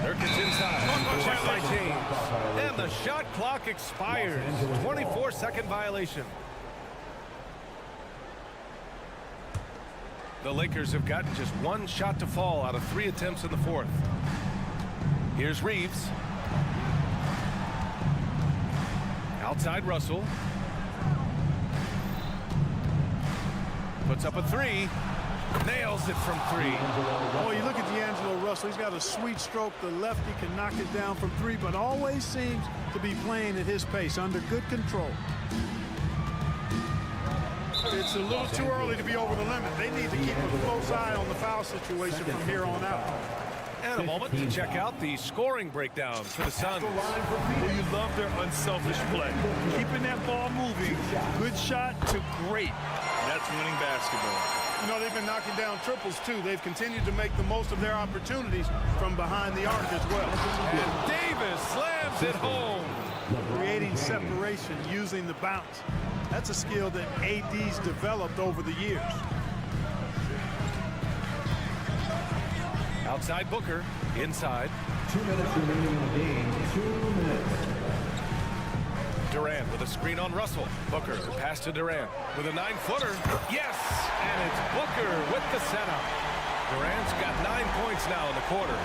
Nurkic inside. Checked by James. And the shot clock expires. 24-second violation. The Lakers have gotten just 1 shot to fall out of 3 attempts in the fourth. Here's Reeves. Outside Russell. Puts up a 3. Nails it from 3. Oh, you look at D'Angelo Russell. He's got a sweet stroke. The lefty can knock it down from 3, but always seems to be playing at his pace, under good control. It's a little too early to be over the limit. They need to keep a close eye on the foul situation from here on out. And a moment to check out the scoring breakdown for the Suns. Well, you love their unselfish play. Keeping that ball moving, good shot to great. That's winning basketball. You know, they've been knocking down triples, too. They've continued to make the most of their opportunities from behind the arc as well. And Davis slams it home. Creating separation using the bounce. That's a skill that AD's developed over the years. Outside Booker, inside. 2 minutes remaining in the game. 2 minutes. Durant with a screen on Russell. Booker, pass to Durant with a 9-footer. Yes! And it's Booker with the setup. Durant's got 9 points now in the quarter.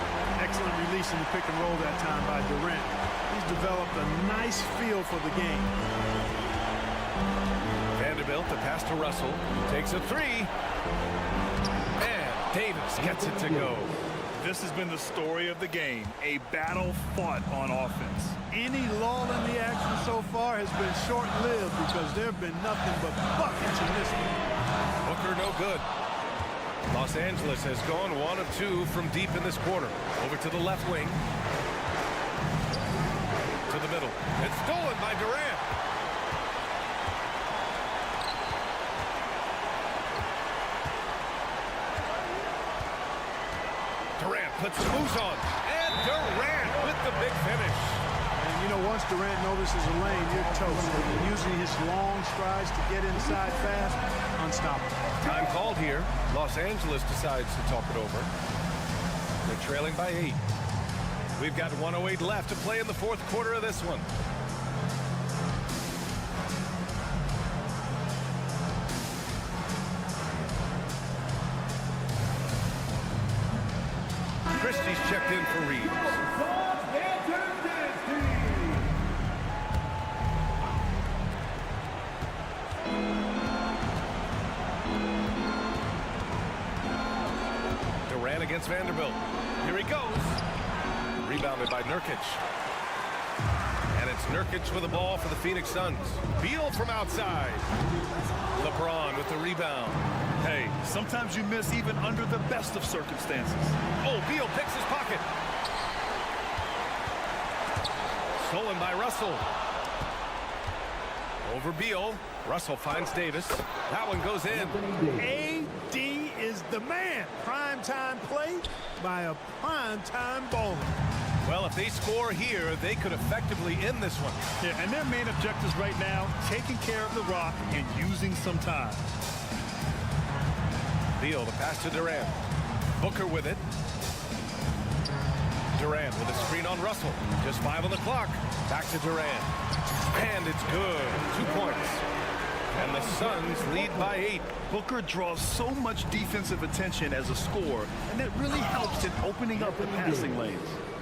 Excellent release in the pick and roll that time by Durant. He's developed a nice feel for the game. Vanderbilt, the pass to Russell. Takes a 3. And Davis gets it to go. This has been the story of the game, a battle fought on offense. Any lull in the action so far has been short-lived because there have been nothing but buckets in this one. Booker no good. Los Angeles has gone 1 of 2 from deep in this quarter. Over to the left wing. To the middle. It's stolen by Durant. Durant puts the moves on. And Durant with the big finish. And, you know, once Durant notices a lane, you're toast. Using his long strides to get inside fast, unstoppable. Time called here. Los Angeles decides to talk it over. They're trailing by 8. We've got 1:08 left to play in the fourth quarter of this one. Christie's checked in for Reeves. Durant against Vanderbilt. Here he goes. Rebounded by Nurkic. And it's Nurkic with the ball for the Phoenix Suns. Beal from outside. LeBron with the rebound. Hey, sometimes you miss even under the best of circumstances. Oh, Beal picks his pocket. Stolen by Russell. Over Beal. Russell finds Davis. That one goes in. AD is the man. Primetime play by a primetime baller. Well, if they score here, they could effectively end this one. Yeah, and their main objectives right now, taking care of the rock and using some time. Beal, the pass to Durant. Booker with it. Durant with a screen on Russell. Just 5 on the clock. Back to Durant. And it's good. 2 points. And the Suns lead by 8. Booker draws so much defensive attention as a scorer, and that really helps in opening up the passing lanes.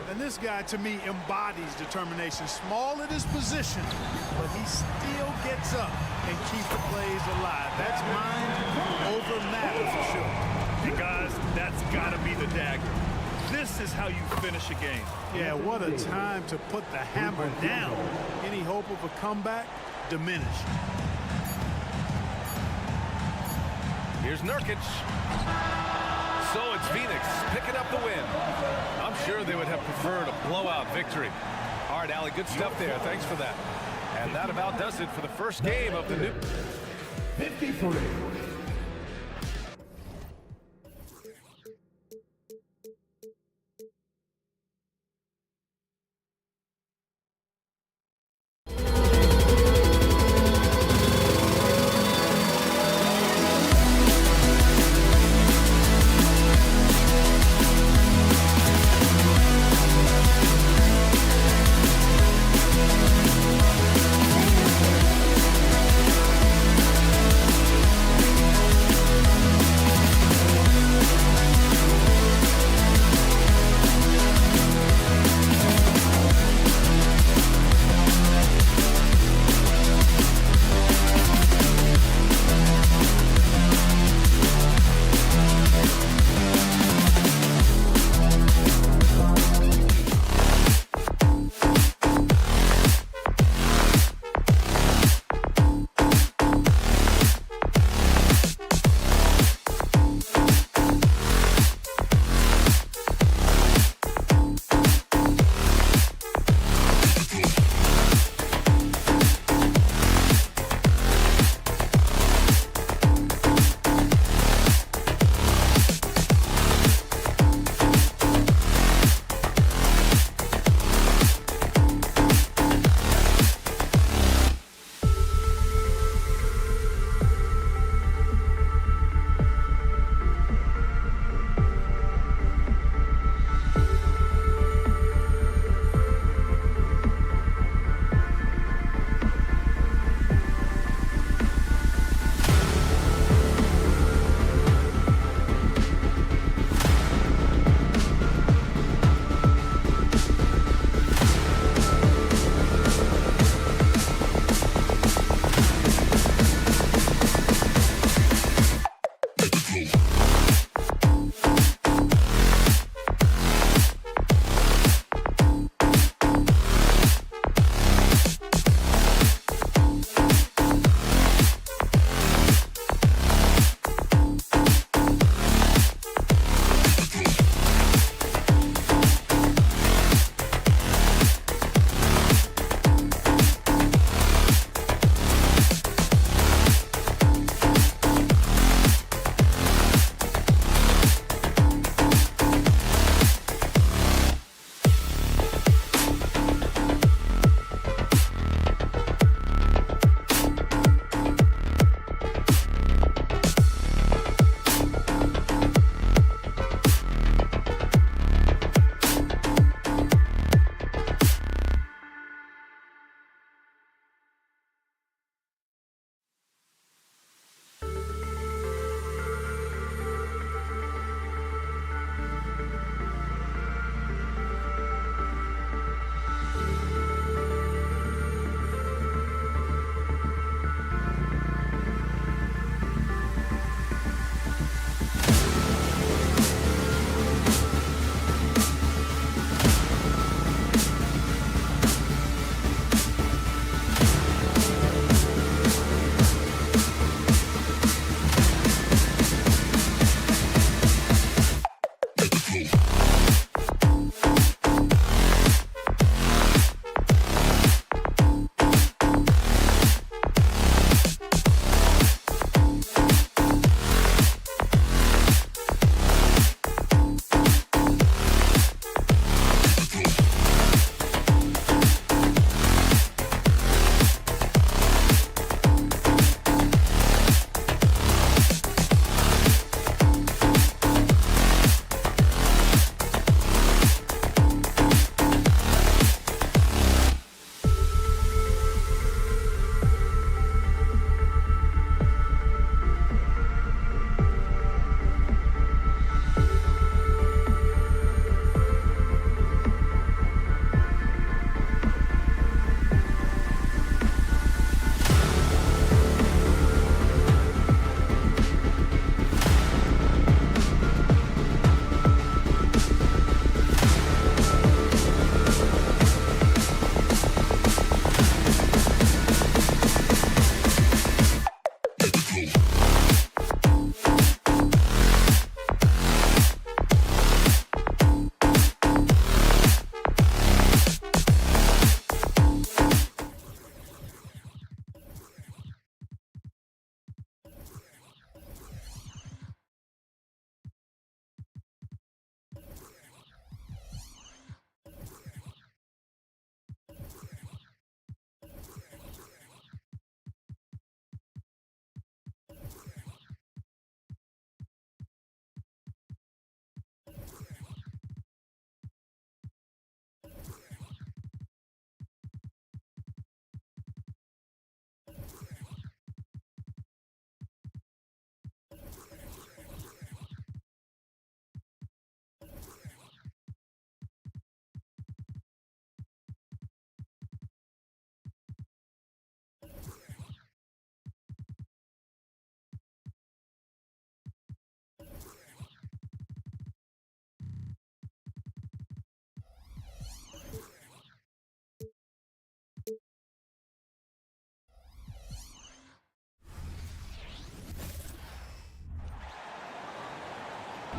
And this guy, to me, embodies determination. Small at his position, but he still gets up and keeps the plays alive. That's mind over matter for sure. And guys, that's got to be the dagger. This is how you finish a game. Yeah, what a time to put the hammer down. Any hope of a comeback diminished. Here's Nurkic. So it's Phoenix picking up the win. I'm sure they would have preferred a blowout victory. All right, Allie, good stuff there. Thanks for that. And that about does it for the first game of the new 53.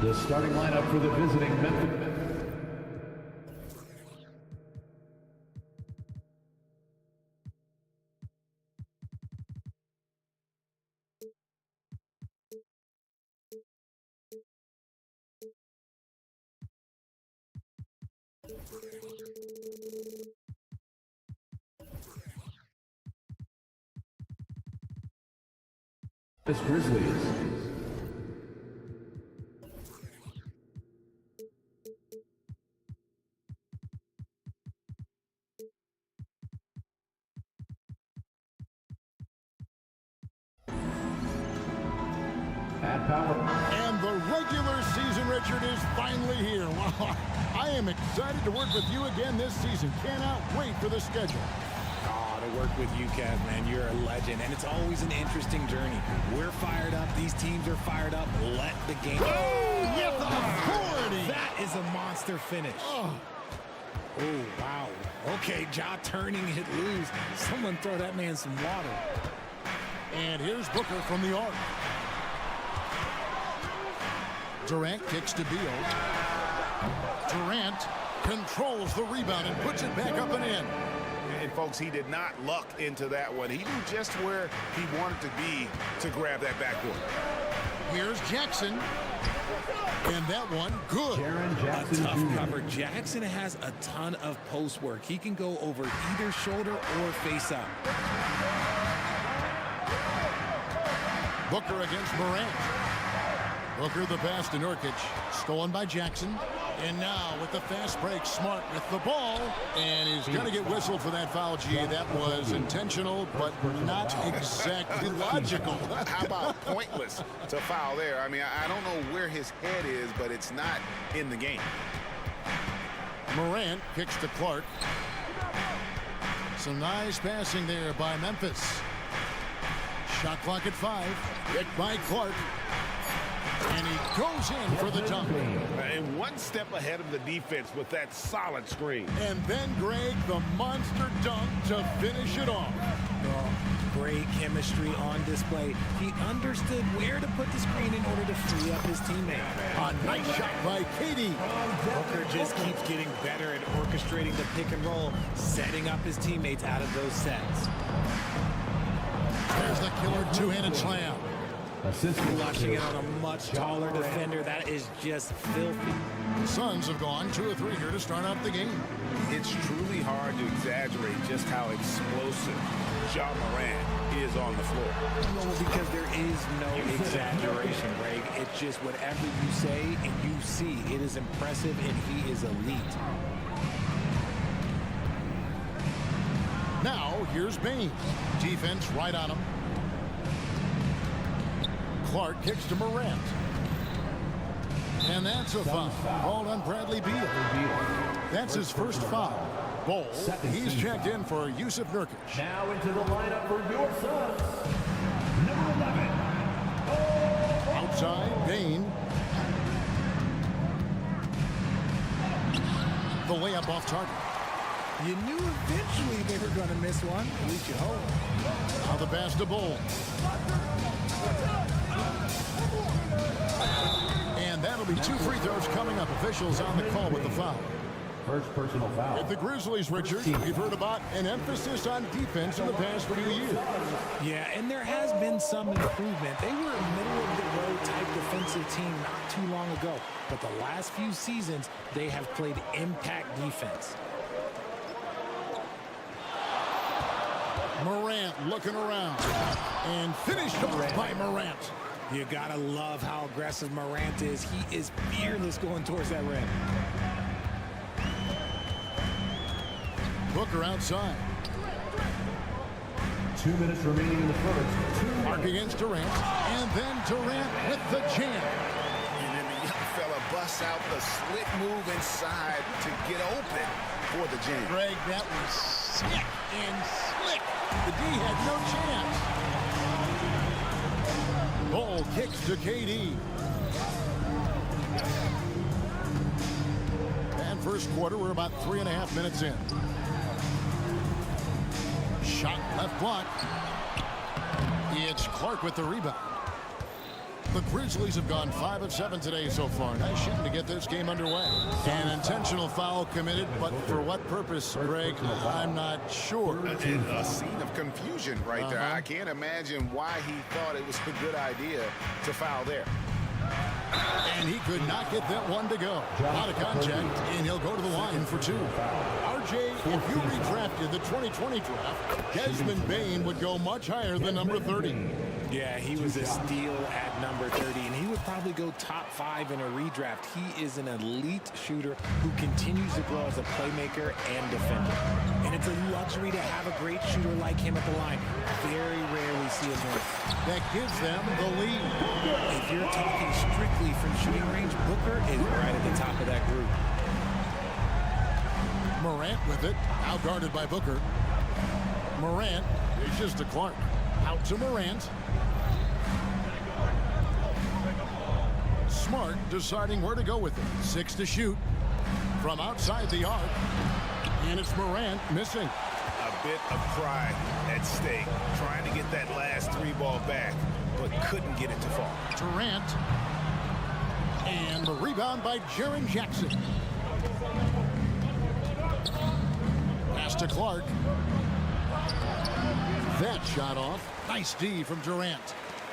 The starting lineup for the visiting Memphis. Grizzlies. And the regular season, Richard, is finally here. Wow, I am excited to work with you again this season. Cannot wait for the schedule. Oh, to work with you, Kev, man, you're a legend, and it's always an interesting journey. We're fired up. These teams are fired up. Let the game. Oh, with authority. That is a monster finish. Oh, wow. Okay, Ja turning it loose. Someone throw that man some water. And here's Booker from the arc. Durant kicks to Beal. Durant controls the rebound and puts it back up and in. And folks, he did not luck into that one. He knew just where he wanted to be to grab that backboard. Here's Jackson. And that one, good. A tough cover. Jackson has a ton of post work. He can go over either shoulder or face up. Booker against Morant. Booker the pass to Nurkic. Stolen by Jackson. And now with the fast break, Smart with the ball. And he's going to get whistled for that foul, G. That was intentional, but not exactly logical. How about pointless to foul there? I mean, I don't know where his head is, but it's not in the game. Morant kicks to Clark. Some nice passing there by Memphis. Shot clock at 5. Picked by Clark. And he goes in for the dunk. And one step ahead of the defense with that solid screen. And then, Greg, the monster dunk to finish it off. Oh, great chemistry on display. He understood where to put the screen in order to free up his teammate. A nice shot by KD. Booker just keeps getting better at orchestrating the pick and roll, setting up his teammates out of those sets. There's the killer two-handed slam. Flushing it on a much taller defender. That is just filthy. The Suns have gone 2 of 3 here to start out the game. It's truly hard to exaggerate just how explosive Ja Morant is on the floor. No, because there is no exaggeration, Greg. It's just whatever you say and you see. It is impressive, and he is elite. Now, here's Baines. Defense right on him. Clark kicks to Morant. And that's a foul. Called on Bradley Beal. That's his first foul. Ball. He's checked in for Yusuf Nurkic. Now into the lineup for your Suns. Number 11. Outside, Bain. The layup off target. You knew eventually they were going to miss one. At least you hope. Now the pass to Bull. And that'll be 2 free throws coming up. Officials on the call with the foul. First personal foul. With the Grizzlies, Richard, we've heard about an emphasis on defense in the past few years. Yeah, and there has been some improvement. They were a middle-of-the-road type defensive team not too long ago. But the last few seasons, they have played impact defense. Morant looking around. And finished off by Morant. You gotta love how aggressive Morant is. He is fearless going towards that rim. Booker outside. 2 minutes remaining in the first. Mark against Durant. And then Durant with the jam. And then the young fella busts out the slick move inside to get open for the jam. Greg, that was sick and slick. The D had no chance. Ball kicks to KD. And first quarter, we're about 3.5 minutes in. Shot left block. It's Clark with the rebound. The Grizzlies have gone 5 of 7 today so far. Nice shooting to get this game underway. An intentional foul committed, but for what purpose, Greg? I'm not sure. A scene of confusion right there. I can't imagine why he thought it was a good idea to foul there. And he could not get that one to go. Out of contact, and he'll go to the line for 2. RJ, if you redrafted the 2020 draft, Desmond Bane would go much higher than number 30. Yeah, he was a steal at number 30, and he would probably go top 5 in a redraft. He is an elite shooter who continues to grow as a playmaker and defender. And it's a luxury to have a great shooter like him at the line. Very rarely see it miss. That gives them the lead. If you're talking strictly from shooting range, Booker is right at the top of that group. Morant with it, out guarded by Booker. Morant dishes to Clark. Out to Morant. Smart deciding where to go with it. 6 to shoot from outside the arc. And it's Morant missing. A bit of pride at stake, trying to get that last 3 ball back, but couldn't get it to fall. Durant. And the rebound by Jaren Jackson. Pass to Clark. That shot off. Nice D from Durant.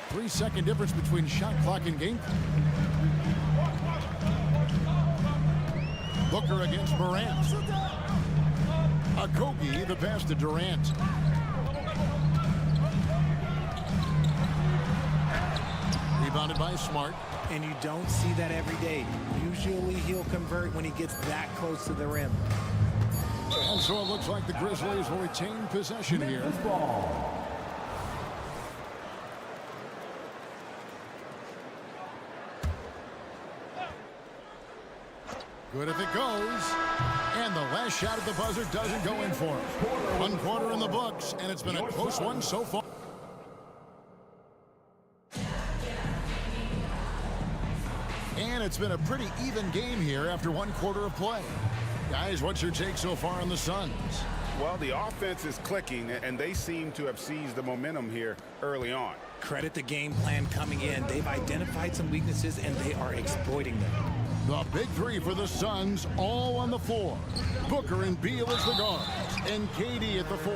3-second difference between shot clock and game. Booker against Morant. Okogie, the pass to Durant. Rebounded by Smart. And you don't see that every day. Usually he'll convert when he gets that close to the rim. And so it looks like the Grizzlies will retain possession here. Good if it goes. And the last shot at the buzzer doesn't go in for him. 1 quarter in the books, and it's been a close one so far. And it's been a pretty even game here after 1 quarter of play. Guys, what's your take so far on the Suns? Well, the offense is clicking, and they seem to have seized the momentum here early on. Credit the game plan coming in. They've identified some weaknesses, and they are exploiting them. The big 3 for the Suns, all on the floor. Booker and Beal as the guards, and KD at the 4.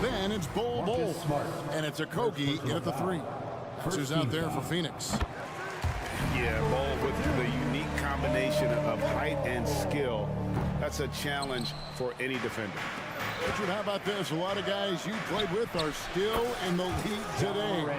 Then it's Bol, and it's Okogie in at the 3. That's who's out there for Phoenix. Yeah, Bol with the unique combination of height and skill. That's a challenge for any defender. Richard, how about this? A lot of guys you played with are still in the league today.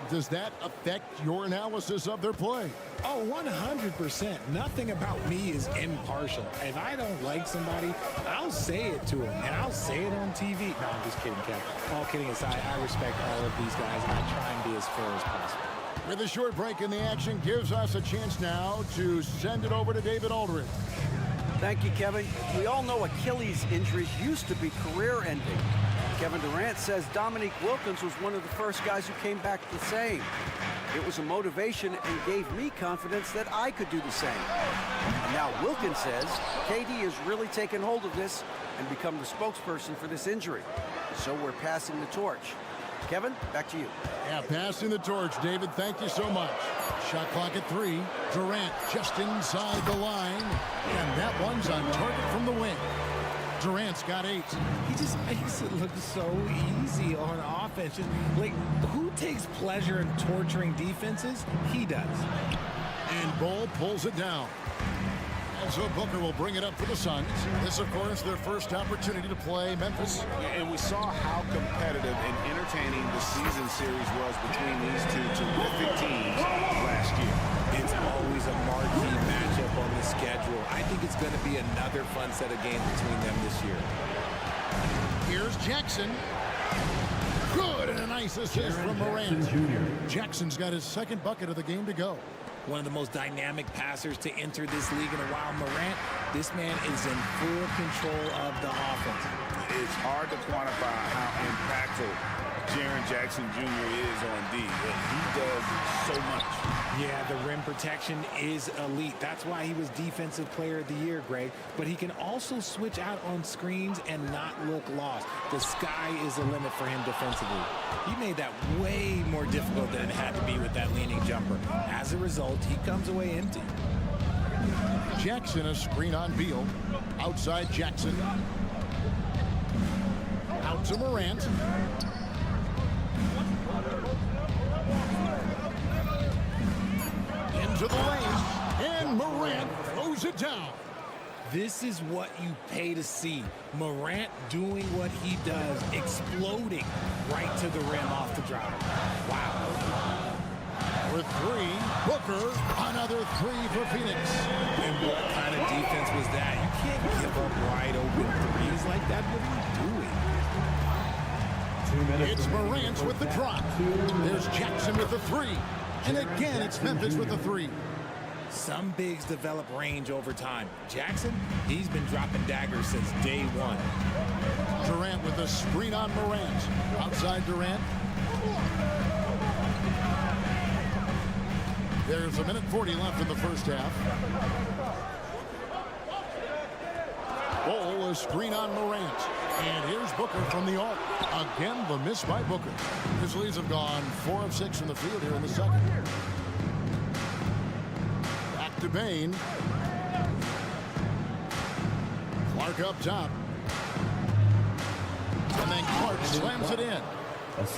Does that affect your analysis of their play? Oh, 100%. Nothing about me is impartial. If I don't like somebody, I'll say it to them, and I'll say it on TV. No, I'm just kidding, Kev. All kidding aside, I respect all of these guys, and I try and be as fair as possible. With a short break in the action, gives us a chance now to send it over to David Aldridge. Thank you, Kevin. We all know Achilles injuries used to be career-ending. Kevin Durant says Dominique Wilkins was one of the first guys who came back the same. It was a motivation and gave me confidence that I could do the same. And now Wilkins says KD has really taken hold of this and become the spokesperson for this injury. So we're passing the torch. Kevin, back to you. Yeah, passing the torch, David. Thank you so much. Shot clock at 3. Durant just inside the line. And that one's on target from the wing. Durant's got 8. He just makes it look so easy on offense. Just, like, who takes pleasure in torturing defenses? He does. And Bol pulls it down. And so Booker will bring it up for the Suns. This, of course, their first opportunity to play Memphis. And we saw how competitive and entertaining the season series was between these 2 terrific teams last year. It's always a marquee matchup on the schedule. I think it's going to be another fun set of games between them this year. Here's Jackson. Good, and a nice assist from Morant. Jackson's got his 2nd bucket of the game to go. One of the most dynamic passers to enter this league in a while. Morant, this man is in full control of the offense. It's hard to quantify how impactful Jaren Jackson Jr. is on D. He does so much. Yeah, the rim protection is elite. That's why he was Defensive Player of the Year, Greg. But he can also switch out on screens and not look lost. The sky is the limit for him defensively. He made that way more difficult than it had to be with that leaning jumper. As a result, he comes away empty. Jackson, a screen on Beal. Outside Jackson. Out to Morant. Into the lane. And Morant throws it down. This is what you pay to see. Morant doing what he does, exploding right to the rim off the drive. Wow. For three, Booker, another three for Phoenix. And what kind of defense was that? You can't give up wide open threes like that. What are you doing? It's Morant with the drop. There's Jackson with the three. And again, it's Memphis with the three. Some bigs develop range over time. Jackson, he's been dropping daggers since day one. Durant with the screen on Morant. Outside Durant. There's 1:40 left in the first half. Ball, a screen on Morant. And here's Booker from the arc. Again, the miss by Booker. Grizzlies have gone 4 of 6 from the field here in the second. Back to Bain. Clark up top. And then Clark slams it in.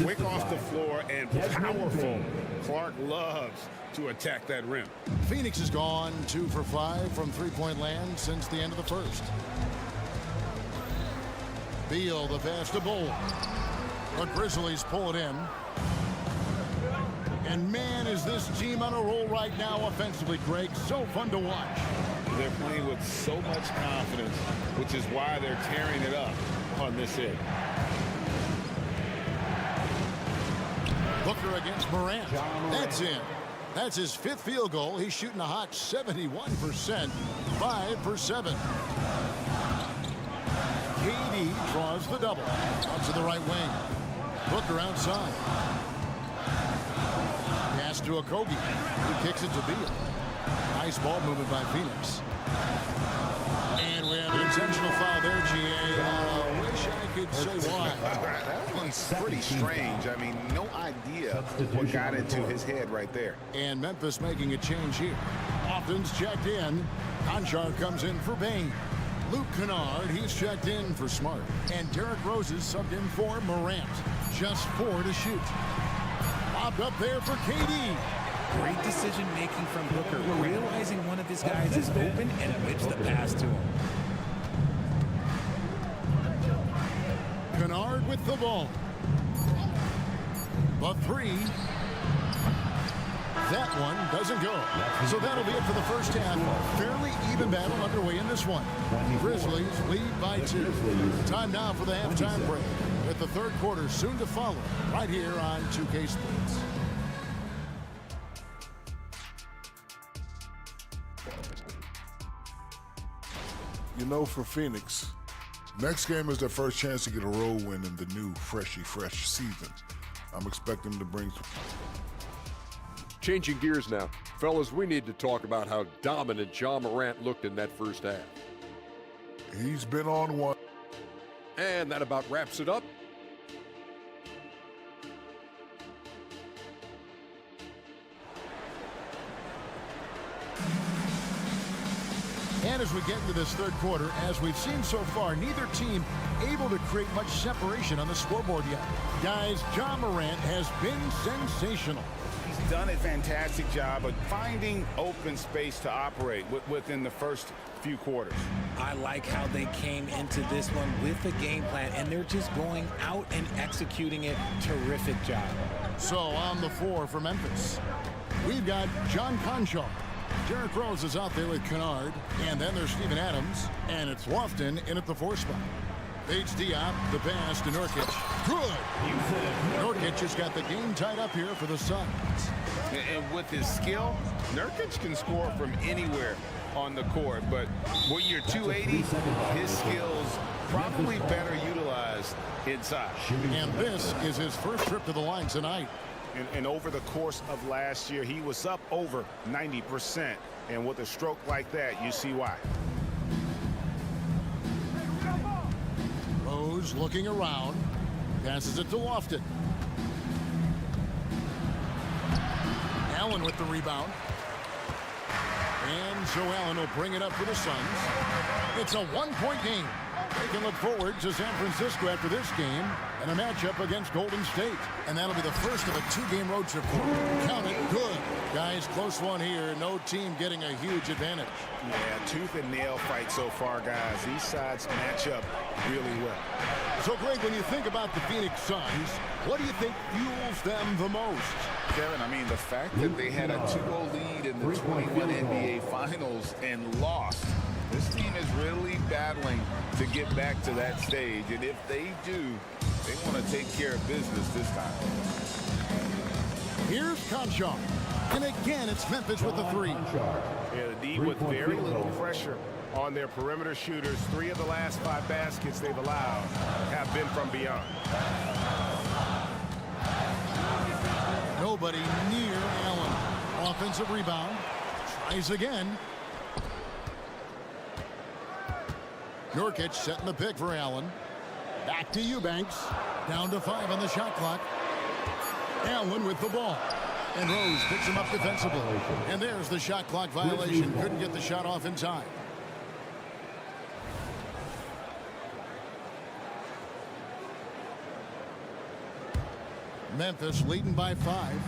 Quick off the floor and powerful. Clark loves to attack that rim. Phoenix has gone 2 for 5 from three-point land since the end of the first. Beal, the pass to Bull. The Grizzlies pull it in. And man, is this team on a roll right now offensively, Greg. So fun to watch. They're playing with so much confidence, which is why they're tearing it up on this end. Booker against Morant. That's in. That's his 5th field goal. He's shooting a hot 71%. 5 for 7. KD draws the double. Out to the right wing. Booker outside. Pass to Okogie. He kicks it to Beal. Nice ball movement by Phoenix. And we have an intentional foul there, GA. I wish I could say why. That one's pretty strange. I mean, no idea what got into his head right there. And Memphis making a change here. Austin's checked in. Conchar comes in for Bain. Luke Kennard, he's checked in for Smart. And Derrick Rose is subbed in for Morant. Just 4 to shoot. Popped up there for KD. Great decision making from Booker, realizing one of his guys is open and whips the pass to him. Kennard with the ball. The three. That one doesn't go. So that'll be it for the first half. Fairly even battle underway in this one. Grizzlies lead by 2. Time now for the halftime break. With the third quarter soon to follow right here on 2K Sports. You know, for Phoenix, next game is their first chance to get a road win in the new fresh season. I'm expecting them to bring some. Changing gears now. Fellas, we need to talk about how dominant Ja Morant looked in that first half. He's been on one. And that about wraps it up. And as we get into this third quarter, as we've seen so far, neither team able to create much separation on the scoreboard yet. Guys, Ja Morant has been sensational. He's done a fantastic job of finding open space to operate within the first few quarters. I like how they came into this one with a game plan, and they're just going out and executing it. Terrific job. So on the floor for Memphis, we've got John Conchar. Derrick Rose is out there with Kennard, and then there's Steven Adams, and it's Lofton in at the 4 spot. Paige Diop, the pass to Nurkic. Good! Nurkic has got the game tied up here for the Suns. And with his skill, Nurkic can score from anywhere on the court, but when you're 280, his skills probably better utilized next inside. And this is his first trip to the line tonight. And over the course of last year, he was up over 90%. And with a stroke like that, you see why. Rose looking around. Passes it to Lofton. Allen with the rebound. And so Allen will bring it up for the Suns. It's a one-point game. They can look forward to San Francisco after this game and a matchup against Golden State. And that'll be the first of a two-game road trip for them. Count it good. Guys, close one here. No team getting a huge advantage. Yeah, tooth and nail fight so far, guys. These sides match up really well. So, Greg, when you think about the Phoenix Suns, what do you think fuels them the most? Kevin, I mean, the fact that they had a 2-0 lead in the 21 NBA Finals and lost. This team is really battling to get back to that stage. And if they do, they want to take care of business this time. Here's Conchar. And again, it's Memphis with the three. Yeah, the D with very little pressure on their perimeter shooters. 3 of the last 5 baskets they've allowed have been from beyond. Nobody near Allen. Offensive rebound. Tries again. Nurkic setting the pick for Allen. Back to Eubanks. Down to 5 on the shot clock. Allen with the ball. And Rose picks him up defensively. And there's the shot clock violation. Couldn't get the shot off in time. Memphis leading by 5.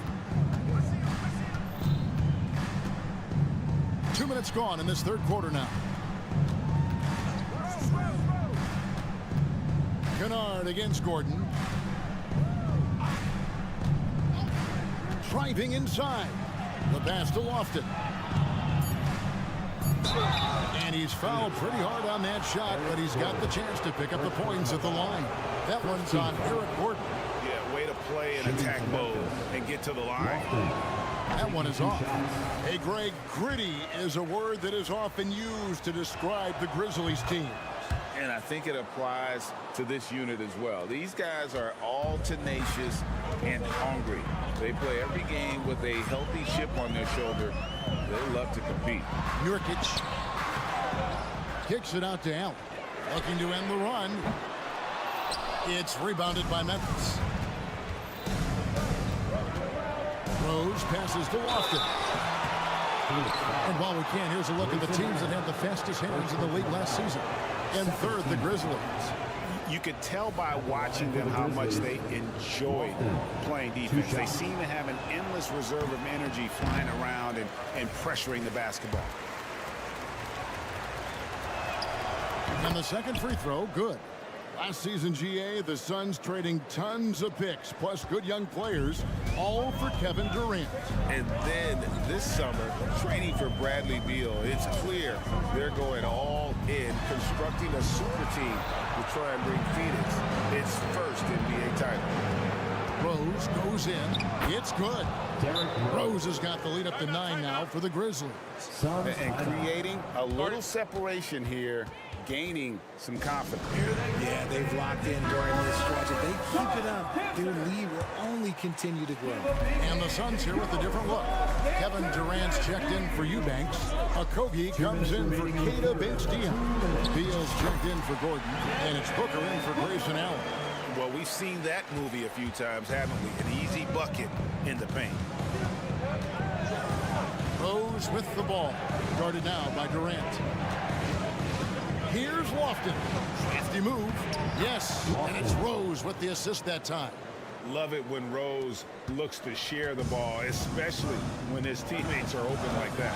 2 minutes gone in this third quarter now. Kennard against Gordon. Driving inside. The pass to Lofton. And he's fouled pretty hard on that shot, but he's got the chance to pick up the points at the line. That one's on Eric Gordon. Yeah, way to play in attack mode and get to the line. That one is off. Hey, Greg, gritty is a word that is often used to describe the Grizzlies team. And I think it applies to this unit as well. These guys are all tenacious and hungry. They play every game with a healthy chip on their shoulder. They love to compete. Nurkic kicks it out to Allen. Looking to end the run. It's rebounded by Memphis. Rose passes to Lofton. And while we can, here's a look at the teams that had the fastest hands in the league last season. And third, the Grizzlies. You could tell by watching them how much they enjoyed playing defense. They seem to have an endless reserve of energy flying around and pressuring the basketball. And the second free throw, good. Last season, GA, the Suns trading tons of picks, plus good young players, all for Kevin Durant. And then this summer, trading for Bradley Beal. It's clear they're going all in, constructing a super team to try and bring Phoenix its first NBA title. Rose goes in. It's good. Rose has got the lead up to 9 now for the Grizzlies. And creating a little separation here, gaining some confidence. Yeah, they've locked in during this stretch. If they keep it up, their lead will only continue to grow. And the Suns here with a different look. Kevin Durant's checked in for Eubanks. Okogie comes in for Keita Bates-Diop. Beal's checked in for Gordon. And it's Booker in for Grayson Allen. Well, we've seen that movie a few times, haven't we? An easy bucket in the paint. Rose with the ball. Guarded now by Durant. Here's Lofton. Crafty move. Yes, and it's Rose with the assist that time. Love it when Rose looks to share the ball, especially when his teammates are open like that.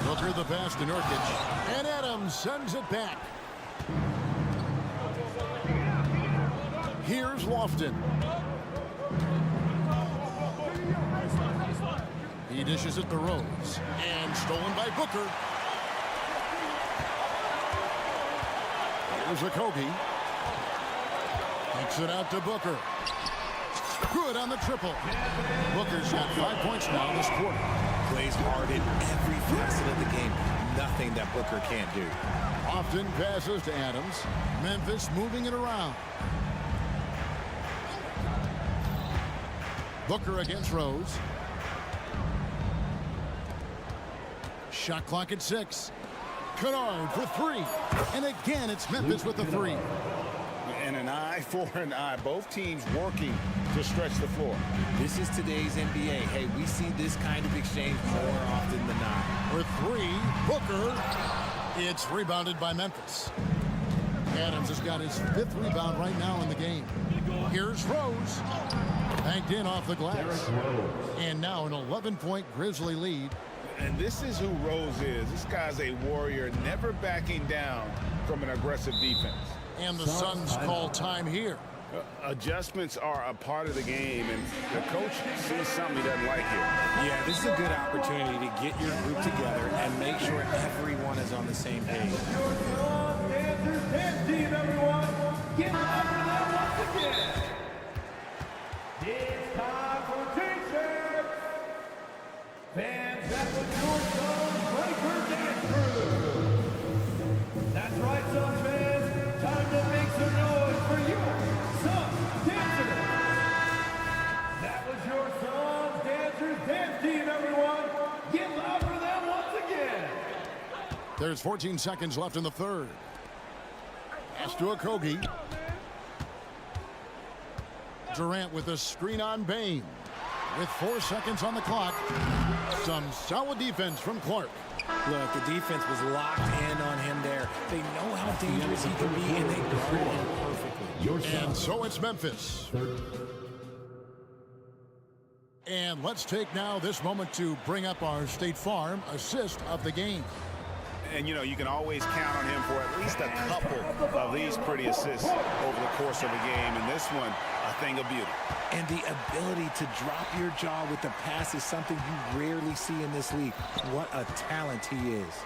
Booker the pass to Nurkic. And Adams sends it back. Here's Lofton. He dishes it to Rose. And stolen by Booker. Here's Okogie. Takes it out to Booker. Good on the triple. Booker's got 5 points now this quarter. Plays hard in every facet of the game. Nothing that Booker can't do. Often passes to Adams. Memphis moving it around. Booker against Rose. Shot clock at 6. Kennard for 3. And again, it's Memphis with the 3. And an eye for an eye. Both teams working to stretch the floor. This is today's NBA. Hey, we see this kind of exchange more often than not. For 3, Booker. It's rebounded by Memphis. Adams has got his 5th rebound right now in the game. Here's Rose. Banked in off the glass. And now an 11-point Grizzly lead. And this is who Rose is. This guy's a warrior, never backing down from an aggressive defense. And the Suns call time here. Adjustments are a part of the game, and the coach sees something he doesn't like here. Yeah, this is a good opportunity to get your group together and make sure everyone is on the same page. Dance team, everyone. Give up for them once again. It's time for T-shirts. Fans that would your Suns Breaker Dance Crew. That's right, Suns fans. Time to make some noise for your Suns Dancers. That was your Suns Dancers dance team, everyone. Give up for them once again. There's 14 seconds left in the third. Pass to Okogie. Durant with a screen on Bain. With 4 seconds on the clock. Some solid defense from Clark. Look, the defense was locked in on him there. They know how dangerous he can be, and they guarded him perfectly. And so it's Memphis. And let's take now this moment to bring up our State Farm assist of the game. And, you know, you can always count on him for at least a couple of these pretty assists over the course of a game. And this one, a thing of beauty. And the ability to drop your jaw with the pass is something you rarely see in this league. What a talent he is.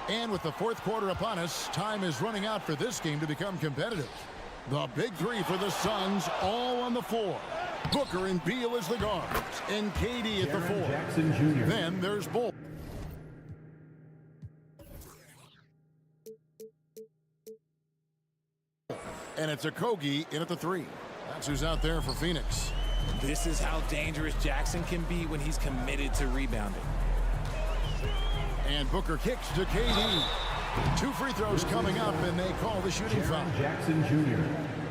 And with the fourth quarter upon us, time is running out for this game to become competitive. The big 3 for the Suns, all on the floor. Booker and Beal as the guards, and KD at the 4. Jackson Jr. Then there's Bull. And it's Okogie in at the 3. That's who's out there for Phoenix. This is how dangerous Jackson can be when he's committed to rebounding. And Booker kicks to KD. 2 free throws coming up, and they call the shooting foul. Jackson Jr.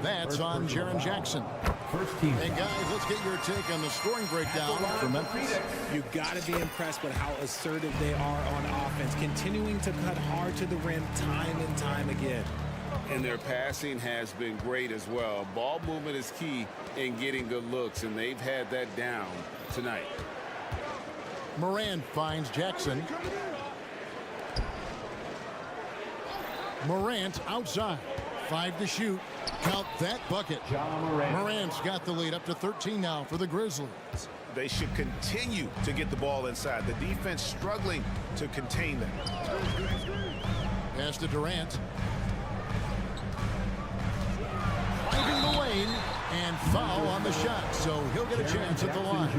That's on Jaren Jackson. First team. Hey, guys, let's get your take on the scoring breakdown for Memphis. You got to be impressed with how assertive they are on offense, continuing to cut hard to the rim time and time again. And their passing has been great as well. Ball movement is key in getting good looks, and they've had that down tonight. Moran finds Jackson. Morant outside. 5 to shoot. Count that bucket. Morant's got the lead up to 13 now for the Grizzlies. They should continue to get the ball inside. The defense struggling to contain them. Pass to Durant. Finding the lane and foul on the shot, so he'll get a chance at the line.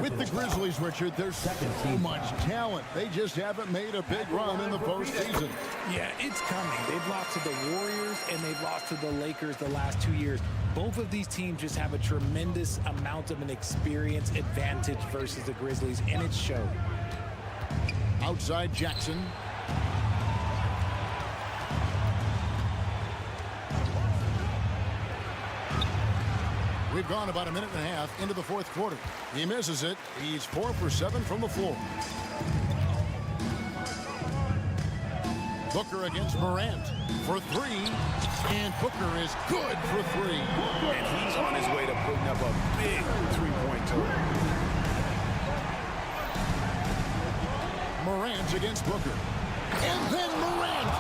With the Grizzlies, Richard, there's so much talent. They just haven't made a big run in the postseason. Yeah, it's coming. They've lost to the Warriors and they've lost to the Lakers the last 2 years. Both of these teams just have a tremendous amount of an experience advantage versus the Grizzlies, and it showed. Outside Jackson. We've gone about a minute and a half into the fourth quarter. He misses it. He's 4 for 7 from the floor. Booker against Morant for 3. And Booker is good for 3. And he's on his way to putting up a big three-point total. Morant against Booker. And then Morant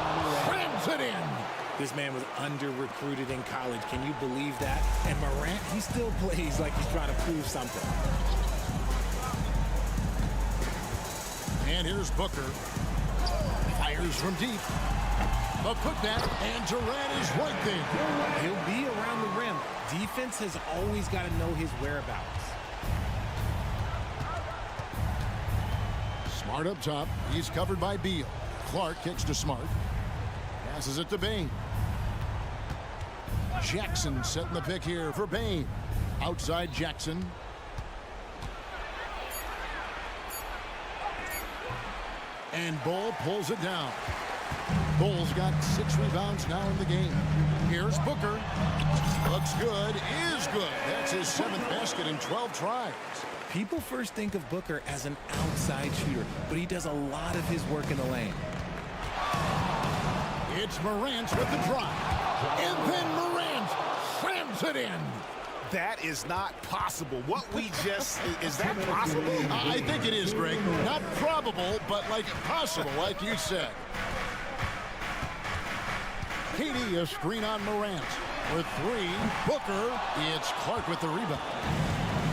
crams it in. This man was under-recruited in college. Can you believe that? And Morant, he still plays like he's trying to prove something. And here's Booker. Fires from deep. A putback, and Durant is right there. He'll be around the rim. Defense has always got to know his whereabouts. Smart Smart up top. He's covered by Beal. Clark kicks to Smart. Passes it to Bain. Jackson setting the pick here for Bain. Outside Jackson. And Bull pulls it down. Bull's got 6 rebounds now in the game. Here's Booker. Looks good, is good. That's his 7th basket in 12 tries. People first think of Booker as an outside shooter, but he does a lot of his work in the lane. It's Morant with the drive. And then Morant slams it in. That is not possible. What we just, is that possible? I think it is, Greg. Not probable, but like possible, like you said. Katie, a screen on Morant. With 3, Booker. It's Clark with the rebound.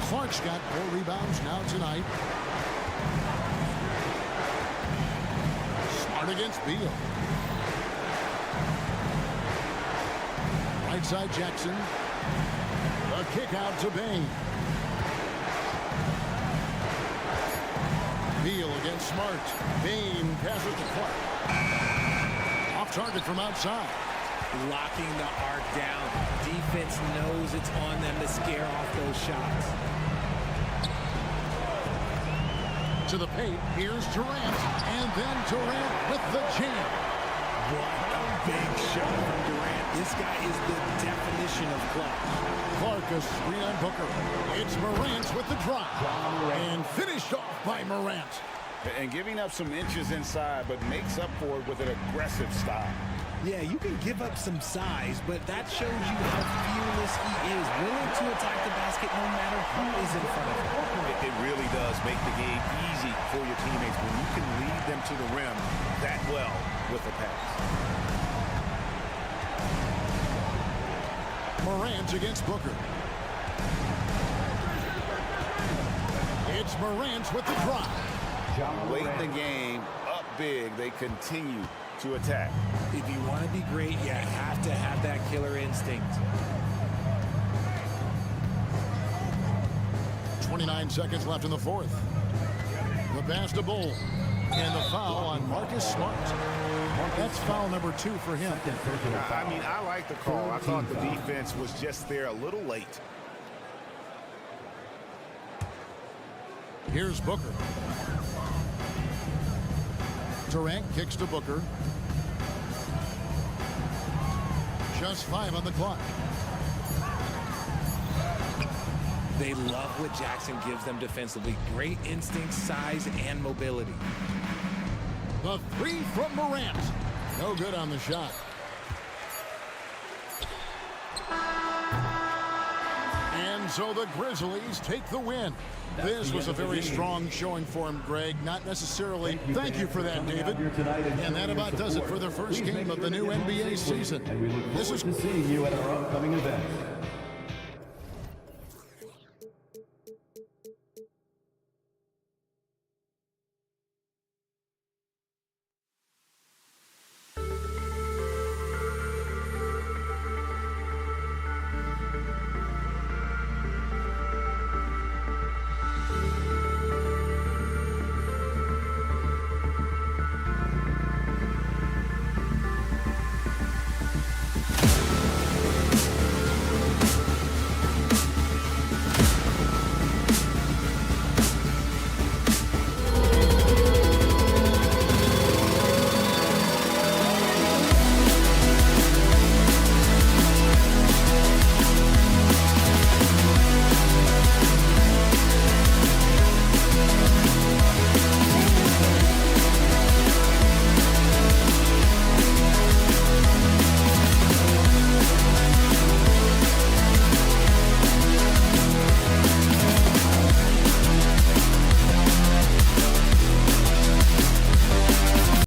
Clark's got 4 rebounds now tonight. Smart against Beal. Right side Jackson. A kick out to Bain. Beal against Smart. Bain passes to Clark. Off target from outside. Locking the arc down. Defense knows it's on them to scare off those shots. To the paint, here's Durant. And then Durant with the jam. What a big shot from Durant. This guy is the definition of clutch. Clark a screen on Booker. It's Morant with the drop. And finished off by Morant. And giving up some inches inside, but makes up for it with an aggressive style. Yeah, you can give up some size, but that shows you how fearless he is, willing to attack the basket no matter who is in front of him. It really does make the game easy for your teammates when you can lead them to the rim that well with a pass. Morant against Booker. It's Morant with the drop. Late in the game, up big, they continue to attack. If you want to be great, you have to have that killer instinct. 29 seconds left in the 4th. The pass to Bull. And the foul on Marcus Smart. That's foul number 2 for him. I mean, I like the call. I thought the defense was just there a little late. Here's Booker. Durant kicks to Booker. Just 5 on the clock. They love what Jackson gives them defensively. Great instinct, size, and mobility. The 3 from Morant. No good on the shot. And so the Grizzlies take the win. This was a very strong showing for him, Greg. Not necessarily. Thank you for that, David. And that about does it for the first game of the new NBA season. And we look forward to seeing you at our upcoming event.